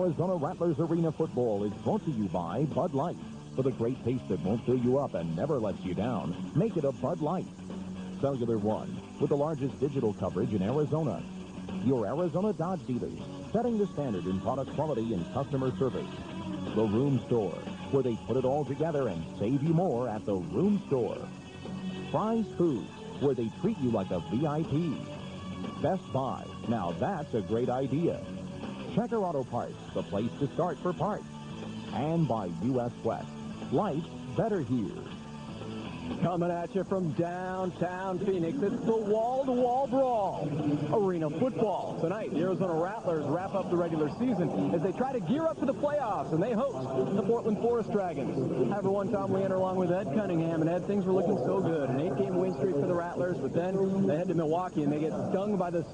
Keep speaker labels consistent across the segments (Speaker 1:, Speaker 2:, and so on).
Speaker 1: Arizona Rattlers Arena football is brought to you by Bud Light. For the great taste that won't fill you up and never lets you down, make it a Bud Light. Cellular One, with the largest digital coverage in Arizona. Your Arizona Dodge dealers, setting the standard in product quality and customer service. The Room Store, where they put it all together and save you more at the Room Store. Fry's Foods, where they treat you like a VIP. Best Buy, now that's a great idea. Checker Auto Parts, the place to start for parts. And by U.S. West, life's better here.
Speaker 2: Coming at you from downtown Phoenix, it's the wall-to-wall brawl. Arena football. Tonight, the Arizona Rattlers wrap up the regular season as they try to gear up for the playoffs, and they host the Portland Forest Dragons. Hi, everyone. Tom Leander along with Ed Cunningham. And Ed, things were looking so good. An 8-game win streak for the Rattlers, but then they head to Milwaukee, and they get stung by the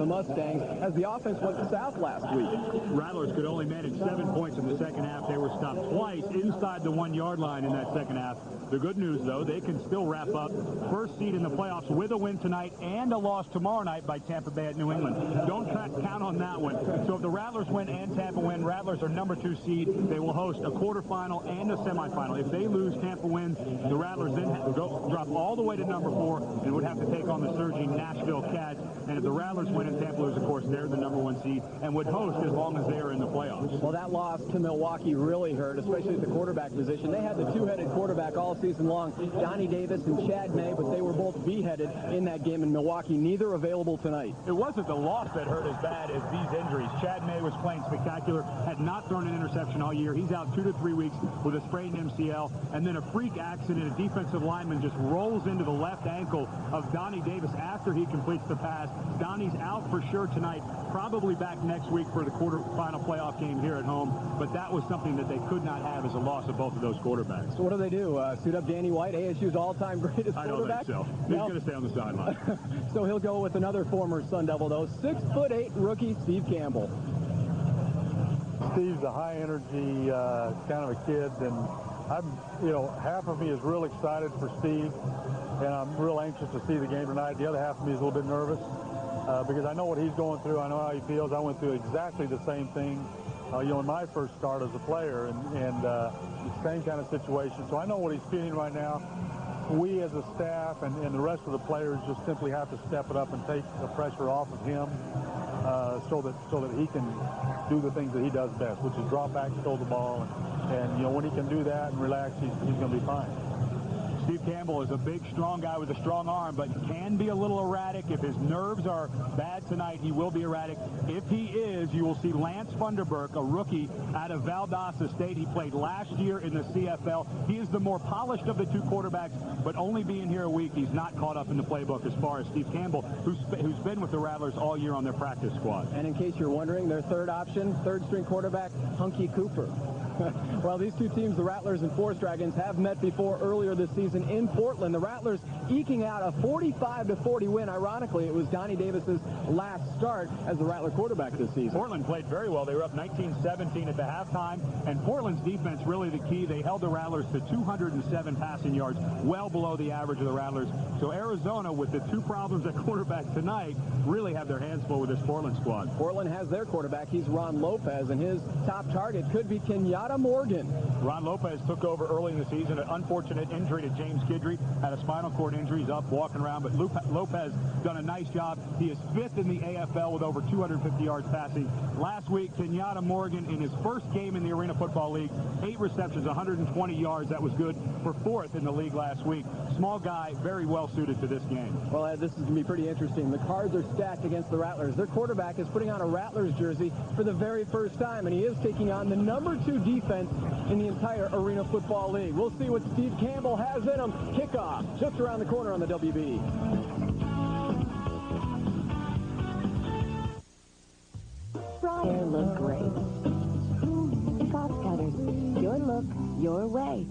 Speaker 2: Mustangs, as the offense went south last week.
Speaker 3: Rattlers could only manage 7 points in the second half. They were stopped twice inside the 1-yard line in that second half. The good news, though, they can still wrap up first seed in the playoffs with a win tonight and a loss tomorrow night by Tampa Bay at New England. Don't count on that one. So if the Rattlers win and Tampa win, Rattlers are number 2 seed. They will host a quarterfinal and a semifinal. If they lose, Tampa wins, the Rattlers then drop all the way to number 4 and would have to take on the surging Nashville Cats. And if the Rattlers win and Tampa lose, of course, they're the number 1 seed and would host as long as they are in the playoffs.
Speaker 2: Well, that loss to Milwaukee really hurt, especially at the quarterback position. They had the two-headed quarterback all season long, Donnie Davis and Chad May, but they were both B-headed in that game in Milwaukee. Neither available tonight.
Speaker 3: It wasn't the loss that hurt as bad as these injuries. Chad May was playing spectacular, had not thrown an interception all year. He's out 2 to 3 weeks with a sprained MCL, and then a freak accident. A defensive lineman just rolls into the left ankle of Donnie Davis after he completes the pass. Donnie's out for sure tonight, probably back next week for the quarterfinal playoff game here at home, but that was something that they could not have as a loss of both of those quarterbacks.
Speaker 2: So what do they do? Suit up Danny White, ASU's all-time greatest quarterback?
Speaker 3: I don't think so. He's going to stay on the sideline.
Speaker 2: So he'll go with another former Sun Devil, though, 6'8" rookie Steve Campbell.
Speaker 4: Steve's a high-energy kind of a kid, and half of me is real excited for Steve, and I'm real anxious to see the game tonight. The other half of me is a little bit nervous because I know what he's going through. I know how he feels. I went through exactly the same thing, in my first start as a player, and the same kind of situation. So I know what he's feeling right now. We as a staff and the rest of the players just simply have to step it up and take the pressure off of him so that he can do the things that he does best, which is drop back, throw the ball, and when he can do that and relax, he's going to be fine.
Speaker 3: Steve Campbell is a big, strong guy with a strong arm, but can be a little erratic. If his nerves are bad tonight, he will be erratic. If he is, you will see Lance Funderburk, a rookie out of Valdosta State. He played last year in the CFL. He is the more polished of the 2 quarterbacks, but only being here a week, he's not caught up in the playbook as far as Steve Campbell, who's been with the Rattlers all year on their practice squad.
Speaker 2: And in case you're wondering, their third option, third-string quarterback, Hunkie Cooper. Well, these two teams, the Rattlers and Forest Dragons, have met before earlier this season in Portland. The Rattlers eking out a 45-40 win. Ironically, it was Donnie Davis's last start as the Rattler quarterback this season.
Speaker 3: Portland played very well. They were up 19-17 at the halftime, and Portland's defense really the key. They held the Rattlers to 207 passing yards, well below the average of the Rattlers. So Arizona, with the 2 problems at quarterback tonight, really have their hands full with this Portland squad.
Speaker 2: Portland has their quarterback. He's Ron Lopez, and his top target could be Kenyatte Morgan.
Speaker 3: Ron Lopez took over early in the season. An unfortunate injury to James Guidry. Had a spinal cord injury. He's up walking around, but Lopez done a nice job. He is 5th in the AFL with over 250 yards passing. Last week, Kenyatte Morgan, in his first game in the Arena Football League, 8 receptions, 120 yards. That was good for 4th in the league last week. Small guy, very well suited to this game.
Speaker 2: Well, Ed, this is going to be pretty interesting. The cards are stacked against the Rattlers. Their quarterback is putting on a Rattlers jersey for the very first time, and he is taking on the number 2 defense in the entire Arena Football League. We'll see what Steve Campbell has in him. Kickoff just around the corner on the WB.
Speaker 5: Fryer look great. Cost Cutters, your look, your way.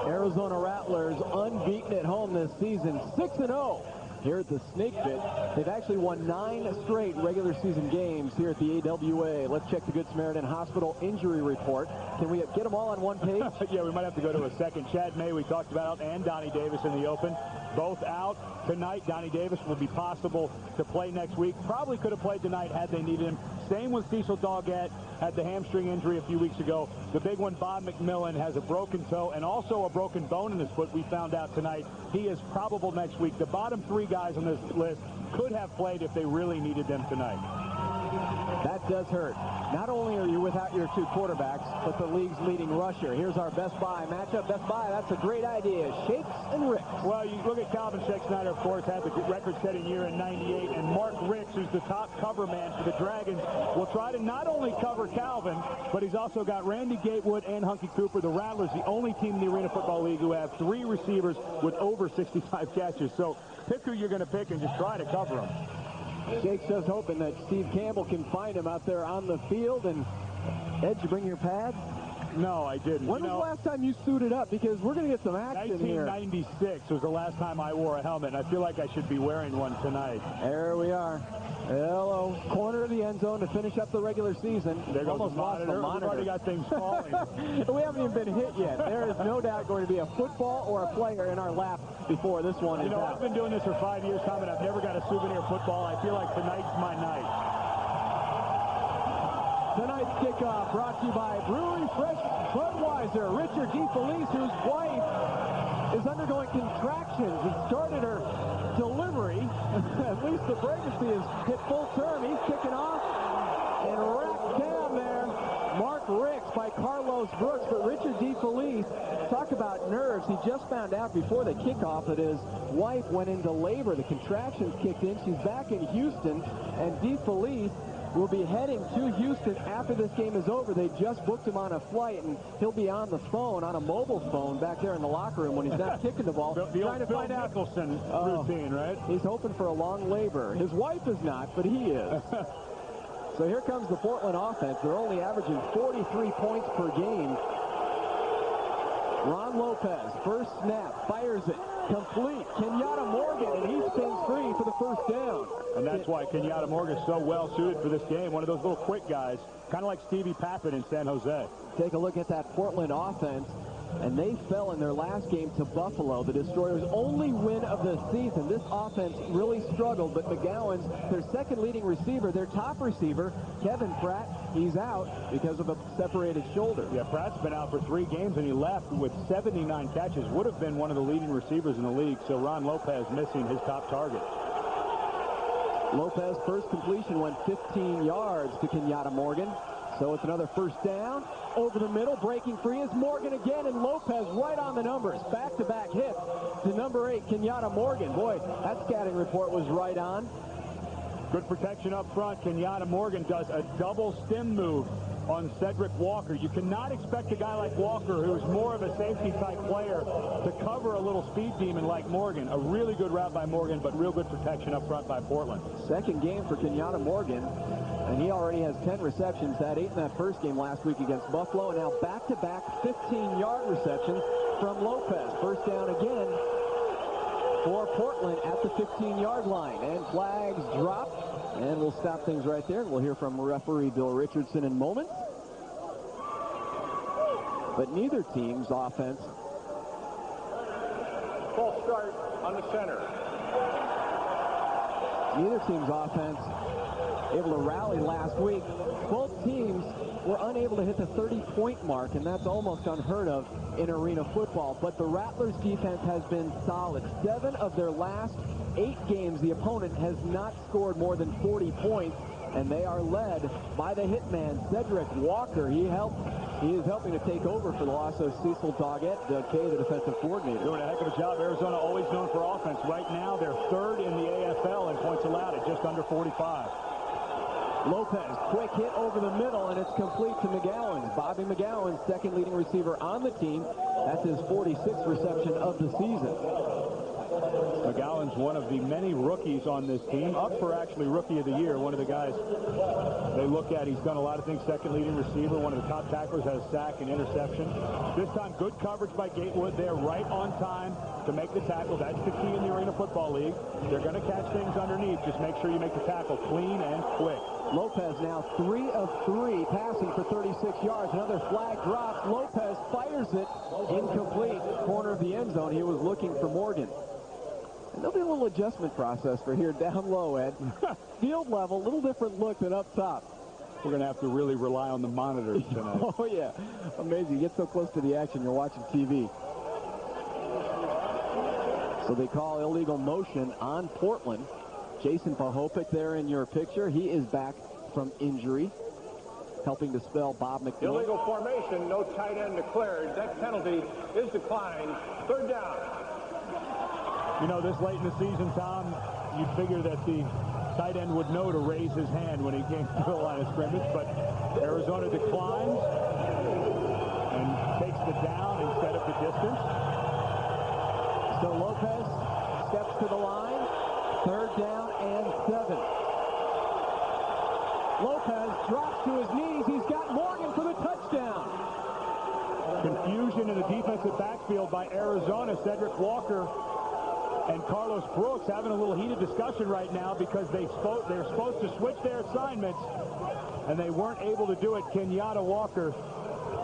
Speaker 2: Arizona Rattlers unbeaten at home this season, 6-0. Here at the Snake Pit, they've actually won 9 straight regular season games here at the AWA. Let's check the Good Samaritan Hospital injury report. Can we get them all on one page?
Speaker 3: Yeah, we might have to go to a second. Chad May, we talked about, and Donnie Davis in the open. both out tonight. Donnie Davis will be possible to play next week. Probably could have played tonight had they needed him. Same with Cecil Doggett, had the hamstring injury a few weeks ago. The big one, Bob McMillan, has a broken toe and also a broken bone in his foot. We found out tonight he is probable next week. The bottom 3 guys on this list could have played if they really needed them tonight.
Speaker 2: That does hurt. Not only are you without your 2 quarterbacks, but the league's leading rusher. Here's our Best Buy matchup. Best Buy, that's a great idea. Shakes and Ricks.
Speaker 3: Well, you look at Calvin Shake-Snyder, of course, had the record-setting year in '98, and Mark Ricks, who's the top cover man for the Dragons, will try to not only cover Calvin, but he's also got Randy Gatewood and Hunkie Cooper. The Rattlers, the only team in the Arena Football League who have 3 receivers with over 65 catches. So pick who you're going to pick and just try to cover them.
Speaker 2: Shake's just hoping that Steve Campbell can find him out there on the field. And Ed, you bring your pads?
Speaker 3: No, I didn't.
Speaker 2: When was the last time you suited up? Because we're going to get some action here.
Speaker 3: 1996 was the last time I wore a helmet, and I feel like I should be wearing one tonight.
Speaker 2: There we are. Hello. Corner of the end zone to finish up the regular season.
Speaker 3: There goes
Speaker 2: Almost
Speaker 3: the
Speaker 2: lost
Speaker 3: monitor.
Speaker 2: the monitor.
Speaker 3: We've already got things falling.
Speaker 2: We haven't even been hit yet. There is no doubt going to be a football or a player in our lap before this one is out.
Speaker 3: I've been doing this for 5 years, Tom, and I've never got a souvenir football. I feel like tonight's my night.
Speaker 2: Tonight's kickoff brought to you by Brewery Fresh Budweiser. Richard DeFelice, whose wife is undergoing contractions and started her delivery. At least the pregnancy is hit full term. He's kicking off and wrapped down there. Mark Ricks by Carlos Brooks, but Richard DeFelice, talk about nerves. He just found out before the kickoff that his wife went into labor. The contractions kicked in. She's back in Houston, and DeFelice will be heading to Houston after this game is over. They just booked him on a flight, and he'll be on the phone, on a mobile phone, back there in the locker room when he's not kicking the ball.
Speaker 3: The
Speaker 2: trying to
Speaker 3: Phil
Speaker 2: find out.
Speaker 3: Mickelson routine, right?
Speaker 2: He's hoping for a long labor. His wife is not, but he is. So here comes the Portland offense. They're only averaging 43 points per game. Ron Lopez, first snap, fires it, complete. Kenyatte Morgan, and he spins free for the first down.
Speaker 3: And that's why Kenyatte Morgan is so well suited for this game. One of those little quick guys, kind of like Stevie Pappin in San Jose.
Speaker 2: Take a look at that Portland offense, and they fell in their last game to Buffalo, the Destroyers' only win of the season. This offense really struggled, but McGowens, their second leading receiver, their top receiver, Kevin Pratt, he's out because of a separated shoulder.
Speaker 3: Yeah, Pratt's been out for 3 games, and he left with 79 catches. Would have been one of the leading receivers in the league, so Ron Lopez missing his top target.
Speaker 2: Lopez, first completion, went 15 yards to Kenyatte Morgan. So it's another first down. Over the middle, breaking free is Morgan again, and Lopez right on the numbers. Back-to-back hit to number 8, Kenyatte Morgan. Boy, that scouting report was right on.
Speaker 3: Good protection up front. Kenyatte Morgan does a double stem move on Cedric Walker. You cannot expect a guy like Walker, who's more of a safety-type player, to cover a little speed demon like Morgan. A really good route by Morgan, but real good protection up front by Portland.
Speaker 2: Second game for Kenyatte Morgan, and he already has 10 receptions. Had 8 in that first game last week against Buffalo, and now back-to-back 15-yard receptions from Lopez. First down again for Portland at the 15-yard line, and flags drop. And we'll stop things right there, and we'll hear from referee Bill Richardson in moments. But neither team's offense.
Speaker 4: False start on the center.
Speaker 2: Neither team's offense able to rally last week. Both teams were unable to hit the 30-point mark, and that's almost unheard of in arena football. But the Rattlers' defense has been solid. 7 of their last 8 games, the opponent has not scored more than 40 points, and they are led by the hitman, Cedric Walker. He is helping to take over for the loss of Cecil Doggett, Doug Kay, the defensive coordinator.
Speaker 3: Doing a heck of a job. Arizona always known for offense. Right now, they're 3rd in the AFL in points allowed at just under 45.
Speaker 2: Lopez, quick hit over the middle, and it's complete to McGowens. Bobby McGowens, second leading receiver on the team. That's his 46th reception of the season.
Speaker 3: McGowens, one of the many rookies on this team, up for actually Rookie of the Year. One of the guys they look at. He's done a lot of things. Second leading receiver, one of the top tacklers, has a sack and interception. This time, good coverage by Gatewood. They're right on time to make the tackle. That's the key in the Arena Football League. They're going to catch things underneath. Just make sure you make the tackle clean and quick.
Speaker 2: Lopez now 3 of 3 passing for 36 yards. Another flag drops. Lopez fires it incomplete. Corner of the end zone. He was looking for Morgan. And there'll be a little adjustment process for here down low, Ed. Field level, a little different look than up top.
Speaker 3: We're going to have to really rely on the monitors tonight.
Speaker 2: Oh, yeah. Amazing. You get so close to the action, you're watching TV. So they call illegal motion on Portland. Jason Pahopik there in your picture. He is back from injury, helping to spell Bob McGowens.
Speaker 6: Illegal formation, no tight end declared. That penalty is declined. Third down.
Speaker 3: You know, this late in the season, Tom, you'd figure that the tight end would know to raise his hand when he came to the line of scrimmage, but Arizona declines and takes the down instead of the distance.
Speaker 2: So Lopez steps to the line. Third down and 7. Lopez drops to his knees. He's got Morgan for the touchdown.
Speaker 3: Confusion in the defensive backfield by Arizona. Cedric Walker and Carlos Brooks having a little heated discussion right now because they're supposed to switch their assignments, and they weren't able to do it. Kenyatte Walker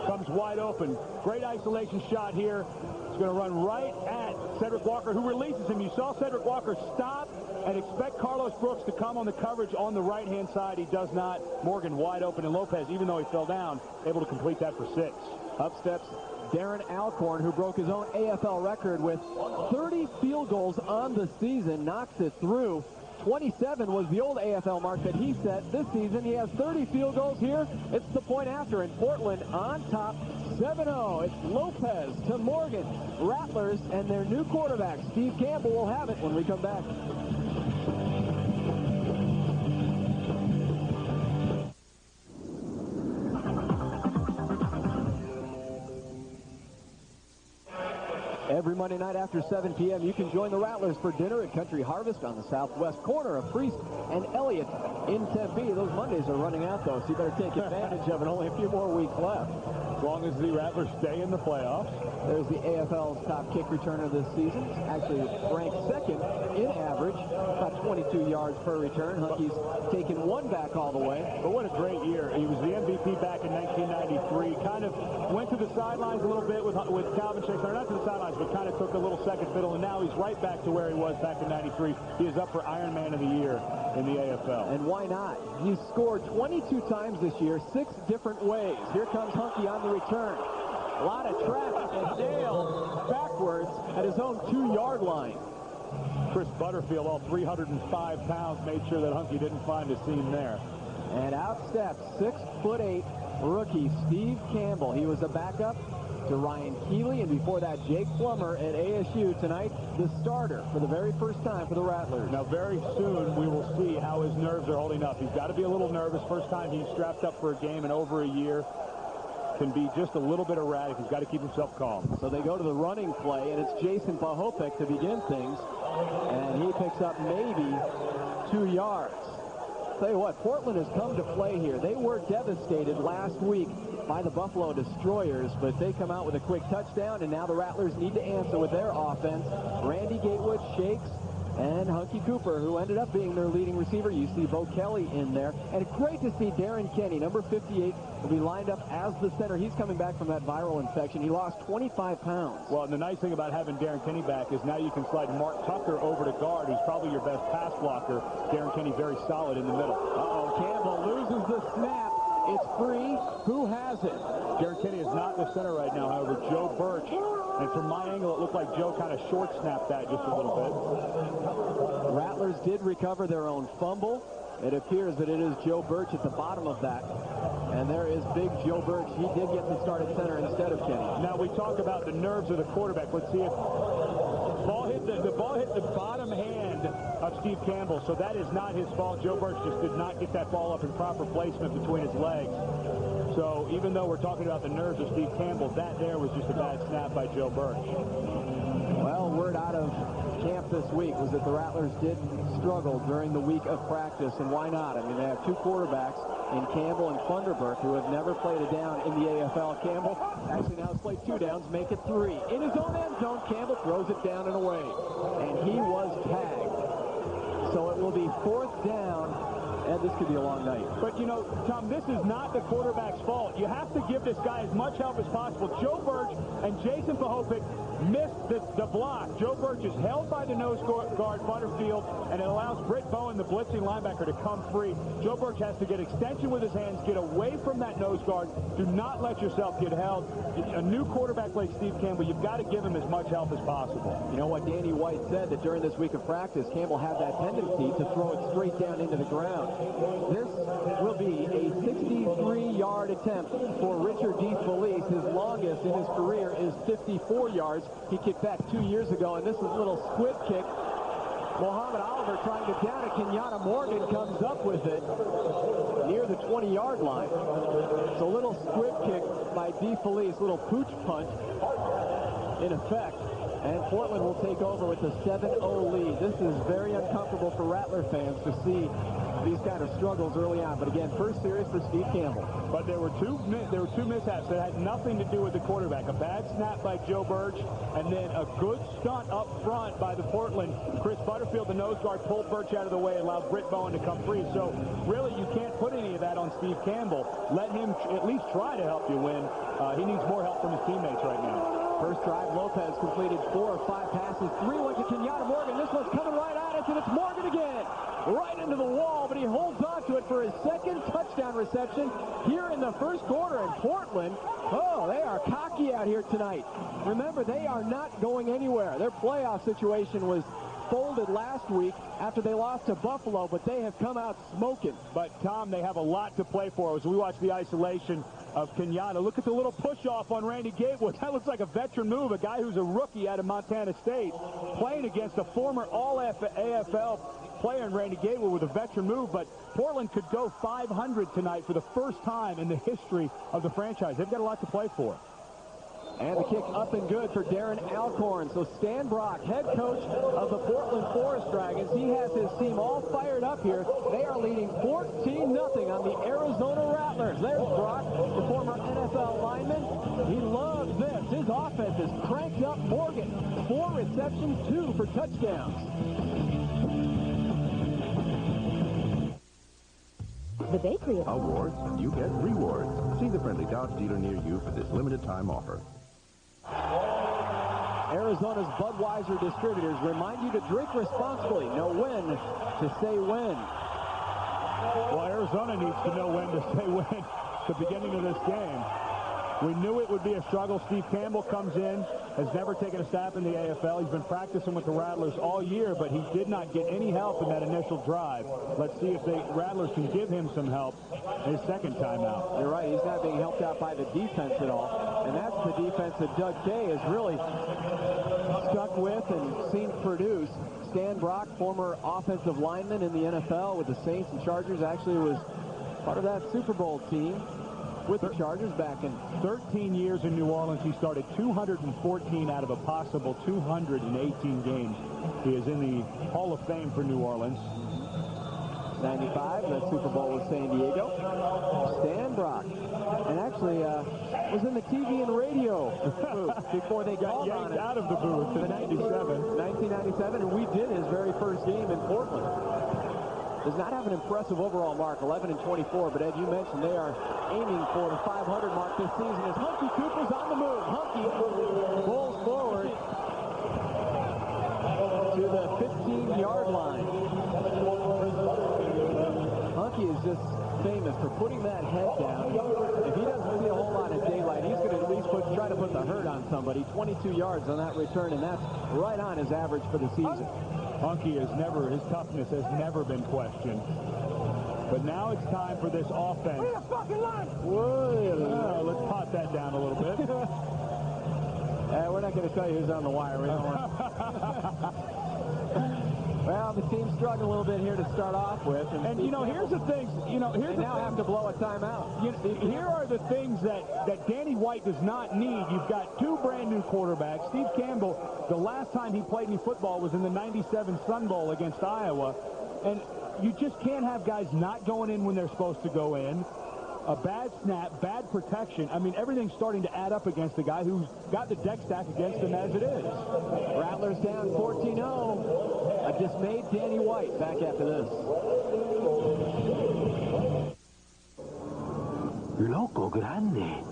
Speaker 3: comes wide open. Great isolation shot here. He's going to run right at Cedric Walker, who releases him. You saw Cedric Walker stop and expect Carlos Brooks to come on the coverage on the right-hand side. He does not. Morgan wide open, and Lopez, even though he fell down, able to complete that for 6.
Speaker 2: Up steps Darren Alcorn, who broke his own AFL record with 30 field goals on the season, knocks it through. 27 was the old AFL mark that he set. This season, he has 30 field goals here. It's the point after, and Portland on top, 7-0. It's Lopez to Morgan. Rattlers and their new quarterback, Steve Campbell, will have it when we come back. Every Monday night after 7 p.m., you can join the Rattlers for dinner at Country Harvest on the southwest corner of Priest and Elliott in Tempe. Those Mondays are running out, though, so you better take advantage of it. Only a few more weeks left.
Speaker 3: As long as the Rattlers stay in the playoffs.
Speaker 2: There's the AFL's top kick returner this season. Actually ranked second in average, about 22 yards per return. Hunkie's taken one back all the way.
Speaker 3: But what a great year. He was the MVP back in 1993. Kind of went to the sidelines a little bit with Calvin Shakespeare. Not to the sidelines, but kind of took a little second fiddle, and now he's right back to where he was back in 93. He is up for Iron Man of the Year in the AFL.
Speaker 2: And why not? He's scored 22 times this year, 6 different ways. Here comes Hunkie on the return. A lot of traffic, and Dale backwards at his own 2-yard line.
Speaker 3: Chris Butterfield, all 305 pounds, made sure that Hunkie didn't find a seam there.
Speaker 2: And out steps 6'8" rookie Steve Campbell. He was a backup to Ryan Keeley, and before that, Jake Plummer at ASU. Tonight, the starter for the very first time for the Rattlers.
Speaker 3: Now, very soon, we will see how his nerves are holding up. He's got to be a little nervous. First time he's strapped up for a game in over a year. Can be just a little bit erratic. He's got to keep himself calm.
Speaker 2: So they go to the running play, and it's Jason Pahopik to begin things, and he picks up maybe 2 yards. Tell you what, Portland has come to play here. They were devastated last week by the Buffalo Destroyers, but they come out with a quick touchdown, and now the Rattlers need to answer with their offense. Randy Gatewood, Shakes, and Hunkie Cooper, who ended up being their leading receiver. You see Bo Kelly in there. And great to see Darren Kenny, number 58, will be lined up as the center. He's coming back from that viral infection. He lost 25 pounds.
Speaker 3: Well, and the nice thing about having Darren Kenny back is now you can slide Mark Tucker over to guard, who's probably your best pass blocker. Darren Kenny very solid in the middle.
Speaker 2: Uh-oh, Campbell loses the snap. It's free. Who has it?
Speaker 3: Darren Kenny is not the center right now, however, Joe Birch. And from my angle, it looked like Joe kind of short-snapped that just a little bit.
Speaker 2: Rattlers did recover their own fumble. It appears that it is Joe Birch at the bottom of that. And there is big Joe Birch. He did get the start at center instead of Kenny.
Speaker 3: Now, we talk about the nerves of the quarterback. Let's see if the ball hit the bottom hand of Steve Campbell, so that is not his fault. Joe Birch just did not get that ball up in proper placement between his legs. So even though we're talking about the nerves of Steve Campbell, that there was just a bad snap by Joe Birch.
Speaker 2: Well, word out of camp this week was that the Rattlers did struggle during the week of practice, and why not? I mean, they have 2 quarterbacks in Campbell and Funderburk who have never played a down in the AFL. Campbell actually now has played 2 downs, make it 3. In his own end zone, Campbell throws it down and away, and he was tagged. So it will be 4th down. And this could be a long night.
Speaker 3: But, you know, Tom, this is not the quarterback's fault. You have to give this guy as much help as possible. Joe Birch and Jason Pahopik missed the block. Joe Birch is held by the nose guard, Butterfield, and it allows Britt Bowen, the blitzing linebacker, to come free. Joe Birch has to get extension with his hands, get away from that nose guard. Do not let yourself get held. A new quarterback like Steve Campbell, you've got to give him as much help as possible.
Speaker 2: You know what Danny White said, that during this week of practice, Campbell had that tendency to throw it straight down into the ground. This will be a 63-yard attempt for Richard DeFelice. His longest in his career is 54 yards. He kicked that 2 years ago, and this is a little squib kick. Mohamed Oliver trying to down it. Kenyatte Morgan comes up with it near the 20-yard line. So a little squib kick by DeFelice, little pooch punt in effect. And Portland will take over with a 7-0 lead. This is very uncomfortable for Rattler fans to see these kind of struggles early on. But again, first series for Steve Campbell.
Speaker 3: But there were two mishaps that had nothing to do with the quarterback. A bad snap by Joe Birch, and then a good stunt up front by the Portland. Chris Butterfield, the nose guard, pulled Birch out of the way and allowed Britt Bowen to come free. So really, you can't put any of that on Steve Campbell. Let him at least try to help you win. He needs more help from his teammates right now.
Speaker 2: First drive, Lopez completed 4 of 5 passes. 3 went to Kenyatte Morgan. This one's coming right at us, and it's Morgan again. Right into the wall, but he holds on to it for his second touchdown reception here in the first quarter. And Portland, oh, they are cocky out here tonight. Remember, they are not going anywhere. Their playoff situation was folded last week after they lost to Buffalo, but they have come out smoking.
Speaker 3: But, Tom, they have a lot to play for. As we watch the isolation of Kenyatte, look at the little push-off on Randy Gatewood. That looks like a veteran move, a guy who's a rookie out of Montana State, playing against a former All-AFL player in Randy Gatewood with a veteran move. But Portland could go 500 tonight for the first time in the history of the franchise. They've got a lot to play for.
Speaker 2: And the kick up and good for Darren Alcorn. So Stan Brock, head coach of the Portland Forest Dragons, he has his team all fired up here. They are leading 14-0 on the Arizona Rattlers. There's Brock, the former NFL lineman. He loves this. His offense is cranked up. Morgan, 4 receptions, 2 for touchdowns.
Speaker 5: The bakery
Speaker 7: Awards, you get rewards. See the friendly Dodge dealer near you for this limited time offer.
Speaker 2: Arizona's Budweiser distributors remind you to drink responsibly. Know when to say when.
Speaker 3: Well, Arizona needs to know when to say when at the beginning of this game. We knew it would be a struggle. Steve Campbell comes in, has never taken a snap in the AFL. He's been practicing with the Rattlers all year, but he did not get any help in that initial drive. Let's see if the Rattlers can give him some help his second time out.
Speaker 2: You're right. He's not being helped out by the defense at all. And that's the defense that Doug Kay has really stuck with and seen produce. Stan Brock, former offensive lineman in the NFL with the Saints and Chargers, actually was part of that Super Bowl team with the Chargers back in
Speaker 3: 13 years in New Orleans. He started 214 out of a possible 218 games. He is in the Hall of Fame for New Orleans.
Speaker 2: 95, that Super Bowl with San Diego. Stan Brock. And actually was in the TV and radio booth before they got
Speaker 3: yanked out of the booth in
Speaker 2: 1997, and we did his very first game in Portland. Does not have an impressive overall mark, 11-24, but as you mentioned, they are aiming for the 500 mark this season as Hunkie Cooper's on the move. Hunkie pulls forward to the 15-yard line. Hunkie is just famous for putting that head down. If he doesn't see a whole lot of daylight, he's going to at least try to put the hurt on somebody. 22 yards on that return, and that's right on his average for the season.
Speaker 3: Hunkie his toughness has never been questioned. But now it's time for this offense. Whoa. Let's pot that down a little bit.
Speaker 2: We're not going to tell you who's on the wire. We don't want Well, the team's struggling a little bit here to start off with.
Speaker 3: And you know, here's the thing. You know, here's
Speaker 2: they now have to blow a timeout.
Speaker 3: Here are the things that Danny White does not need. You've got 2 brand new quarterbacks. Steve Campbell, the last time he played any football was in the '97 Sun Bowl against Iowa. And you just can't have guys not going in when they're supposed to go in. A bad snap, bad protection. I mean, everything's starting to add up against the guy who's got the deck stack against him as it is.
Speaker 2: Rattlers down 14-0. A dismayed Danny White back after this.
Speaker 8: Loco grande.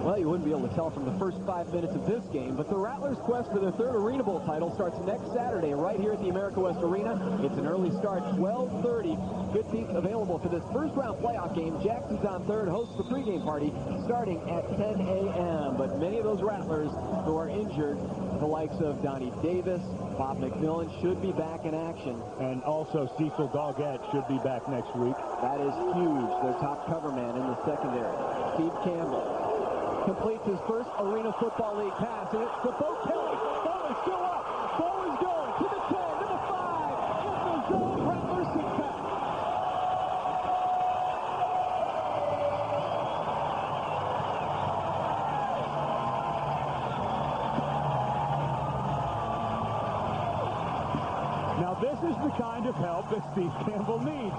Speaker 2: Well, he wouldn't be able to tell from the first 5 minutes of this game, but the Rattlers' quest for their third Arena Bowl title starts next Saturday right here at the America West Arena. It's an early start, 12:30. Good seats available for this first-round playoff game. Jackson's on third, hosts the pregame party starting at 10 a.m. But many of those Rattlers who are injured, the likes of Donnie Davis, Bob McMillan, should be back in action.
Speaker 3: And also Cecil Doggett should be back next week.
Speaker 2: That is huge, their top cover man in the secondary. Steve Campbell completes his first Arena Football League pass, and it's to Bo Kelly. Bo is still up. Bo is going to the 10, to the 5. In the zone, Rattlers sit back.
Speaker 3: Now this is the kind of help that Steve Campbell needs.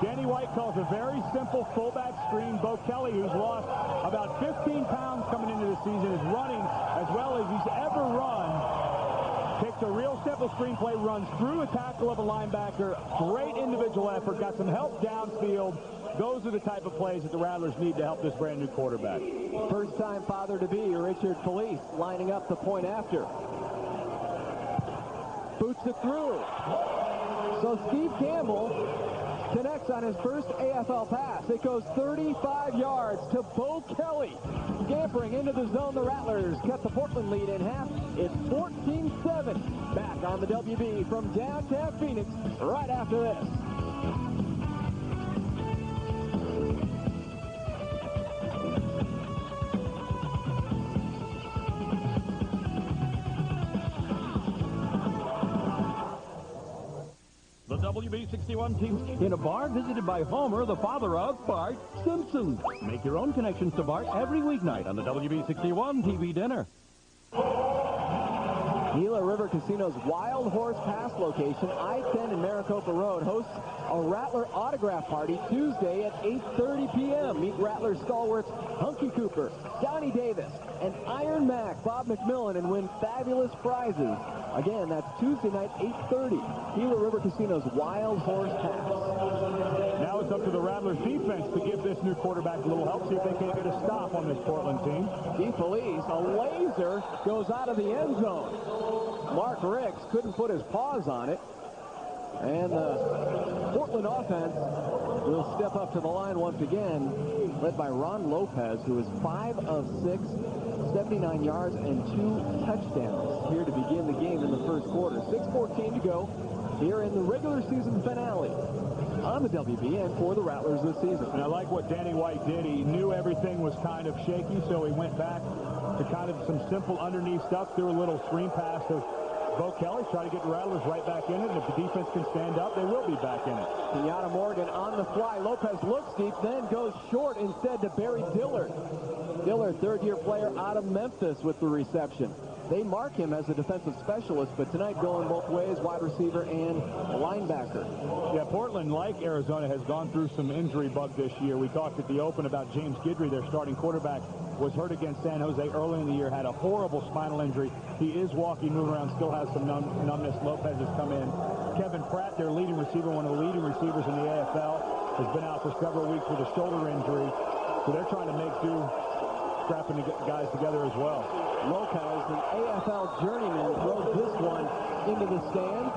Speaker 3: Danny White calls a very simple fullback screen. Bo Kelly, who's lost about 15 pounds coming into the season, is running as well as he's ever run. Takes a real simple screenplay, runs through a tackle of a linebacker. Great individual effort, got some help downfield. Those are the type of plays that the Rattlers need to help this brand new quarterback.
Speaker 2: First-time father-to-be, Richard DeFelice, lining up the point after. Boots it through. So Steve Campbell connects on his first AFL pass. It goes 35 yards to Bo Kelly. Scampering into the zone, the Rattlers cut the Portland lead in half. It's 14-7. Back on the WB from downtown Phoenix right after this.
Speaker 8: WB61 team in a bar visited by Homer, the father of Bart Simpson. Make your own connections to Bart every weeknight on the WB61 TV dinner.
Speaker 2: Gila River Casino's Wild Horse Pass location, I-10 and Maricopa Road, hosts a Rattler autograph party Tuesday at 8:30 p.m. Meet Rattler stalwarts Hunkie Cooper, Donnie Davis, and Iron Mac Bob McMillan and win fabulous prizes. Again, that's Tuesday night, 8:30. Gila River Casino's Wild Horse Pass.
Speaker 3: Now it's up to the Rattlers defense to give this new quarterback a little help, see if they can't get a stop on this Portland team.
Speaker 2: DeFelice, a laser, goes out of the end zone. Mark Ricks couldn't put his paws on it. And the Portland offense will step up to the line once again, led by Ron Lopez, who is 5 of 6, 79 yards and 2 touchdowns here to begin the game in the first quarter. 6:14 to go here in the regular season finale on the WB and for the Rattlers this season.
Speaker 3: And I like what Danny White did. He knew everything was kind of shaky, so he went back to kind of some simple underneath stuff, threw a little screen pass to Bo Kelly, try to get the Rattlers right back in it, and if the defense can stand up, they will be back in it.
Speaker 2: Kenyatte Morgan on the fly. Lopez looks deep, then goes short instead to Barry Dillard. Dillard, third-year player out of Memphis with the reception. They mark him as a defensive specialist, but tonight going both ways, wide receiver and linebacker.
Speaker 3: Yeah, Portland, like Arizona, has gone through some injury bug this year. We talked at the open about James Guidry, their starting quarterback, was hurt against San Jose early in the year, had a horrible spinal injury. He is walking, moving around, still has some numbness. Lopez has come in. Kevin Pratt, their leading receiver, one of the leading receivers in the AFL, has been out for several weeks with a shoulder injury. So they're trying to make do, strapping the guys together as well.
Speaker 2: Lopez, an AFL journeyman, throws this one into the stand.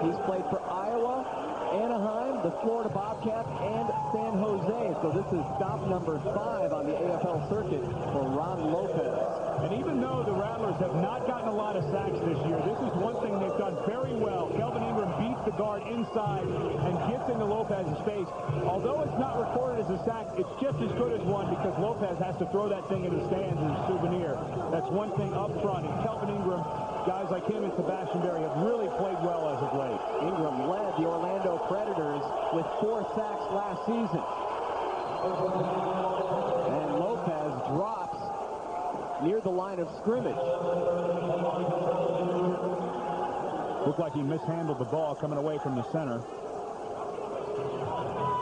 Speaker 2: He's played for Iowa, Anaheim, the Florida Bobcats, and San Jose. So this is stop number 5 on the AFL circuit for Ron Lopez.
Speaker 3: And even though the Rattlers have not gotten a lot of sacks this year, this is one thing they've done very well. Kelvin Ingram beats the guard inside and gets into Lopez's face. Although it's not recorded as a sack, it's just as good as one because Lopez has to throw that thing in the stands as a souvenir. That's one thing up front. And Kelvin Ingram, guys like him and Sebastian Berry have really played well as of late.
Speaker 2: Ingram led the Orlando Predators with 4 sacks last season. And Lopez drops near the line of scrimmage.
Speaker 3: Looked like he mishandled the ball coming away from the center.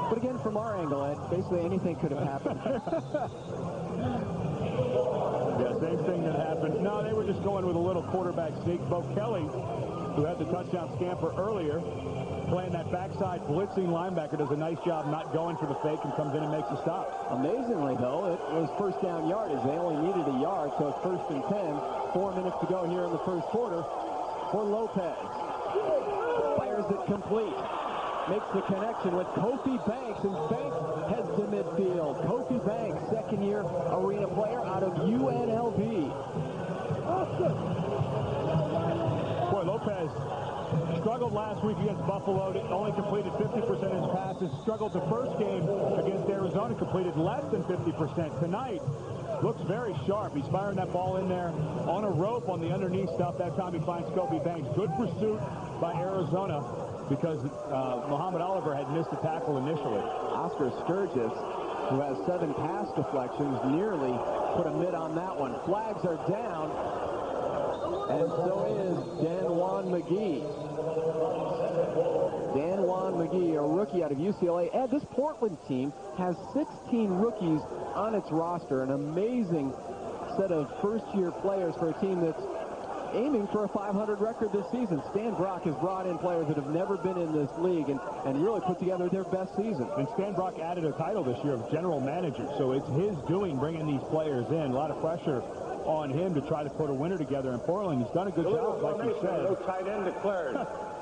Speaker 2: But again, from our angle, Ed, basically anything could have happened.
Speaker 3: Yeah, same thing that happened. No, they were just going with a little quarterback sneak. Bo Kelly, who had the touchdown scamper earlier, playing that backside blitzing linebacker, does a nice job not going for the fake and comes in and makes a stop.
Speaker 2: Amazingly, though, it was first down yardage. They only needed a yard, so it's 1st and 10. 4 minutes to go here in the first quarter for Lopez. Fires it complete. Makes the connection with Kofi Banks, and Banks heads to midfield. Kofi Banks, second-year arena player out of UNLV.
Speaker 3: Boy, Lopez struggled last week against Buffalo. Only completed 50% of his passes. Struggled the first game against Arizona. Completed less than 50%. Tonight, looks very sharp. He's firing that ball in there on a rope on the underneath stuff. That time he finds Kobe Banks. Good pursuit by Arizona because Muhammad Oliver had missed a tackle initially.
Speaker 2: Oscar Sturgis, who has 7 pass deflections, nearly put a mid on that one. Flags are down, and so is Danwan McGee. Danwan McGee, a rookie out of UCLA. And this Portland team has 16 rookies on its roster. An amazing set of first-year players for a team that's aiming for a 500 record this season. Stan Brock has brought in players that have never been in this league and really put together their best season.
Speaker 3: And Stan Brock added a title this year of general manager, so it's his doing bringing these players in. A lot of pressure on him to try to put a winner together in Portland. He's done a good job, like you said.
Speaker 6: No tight end declared.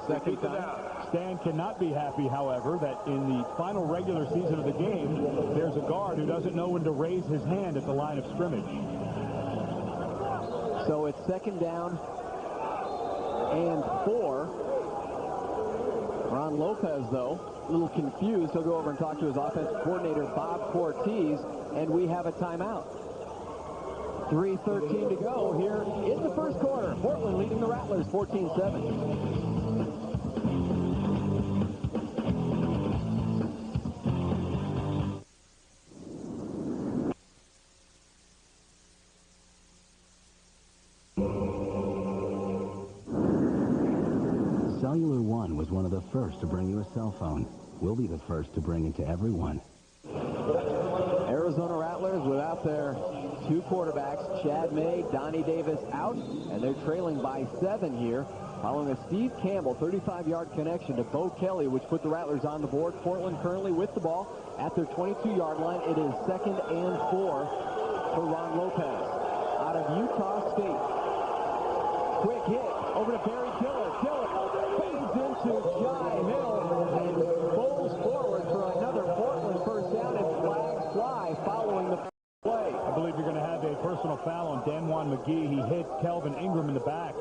Speaker 2: Second time.
Speaker 3: Stan cannot be happy, however, that in the final regular season of the game, there's a guard who doesn't know when to raise his hand at the line of scrimmage.
Speaker 2: So it's 2nd down and 4. Ron Lopez, though, a little confused. He'll go over and talk to his offensive coordinator, Bob Cortez, and we have a timeout. 3:13 to go here in the first quarter. Portland leading the Rattlers 14-7.
Speaker 9: Cellular One was one of the first to bring you a cell phone. We'll be the first to bring it to everyone.
Speaker 2: Arizona Rattlers without their 2 quarterbacks, Chad May, Donnie Davis out, and they're trailing by 7 here, following a Steve Campbell 35-yard connection to Bo Kelly, which put the Rattlers on the board. Portland currently with the ball at their 22-yard line. It is 2nd and 4 for Ron Lopez out of Utah State. Quick hit over to Barry Dillard. Dillard fades into Jai Hill and bowls forward for another Portland first down, and flags fly following the play.
Speaker 3: I believe you're going to have a personal foul on Danwan McGee. He hit Kelvin Ingram in the back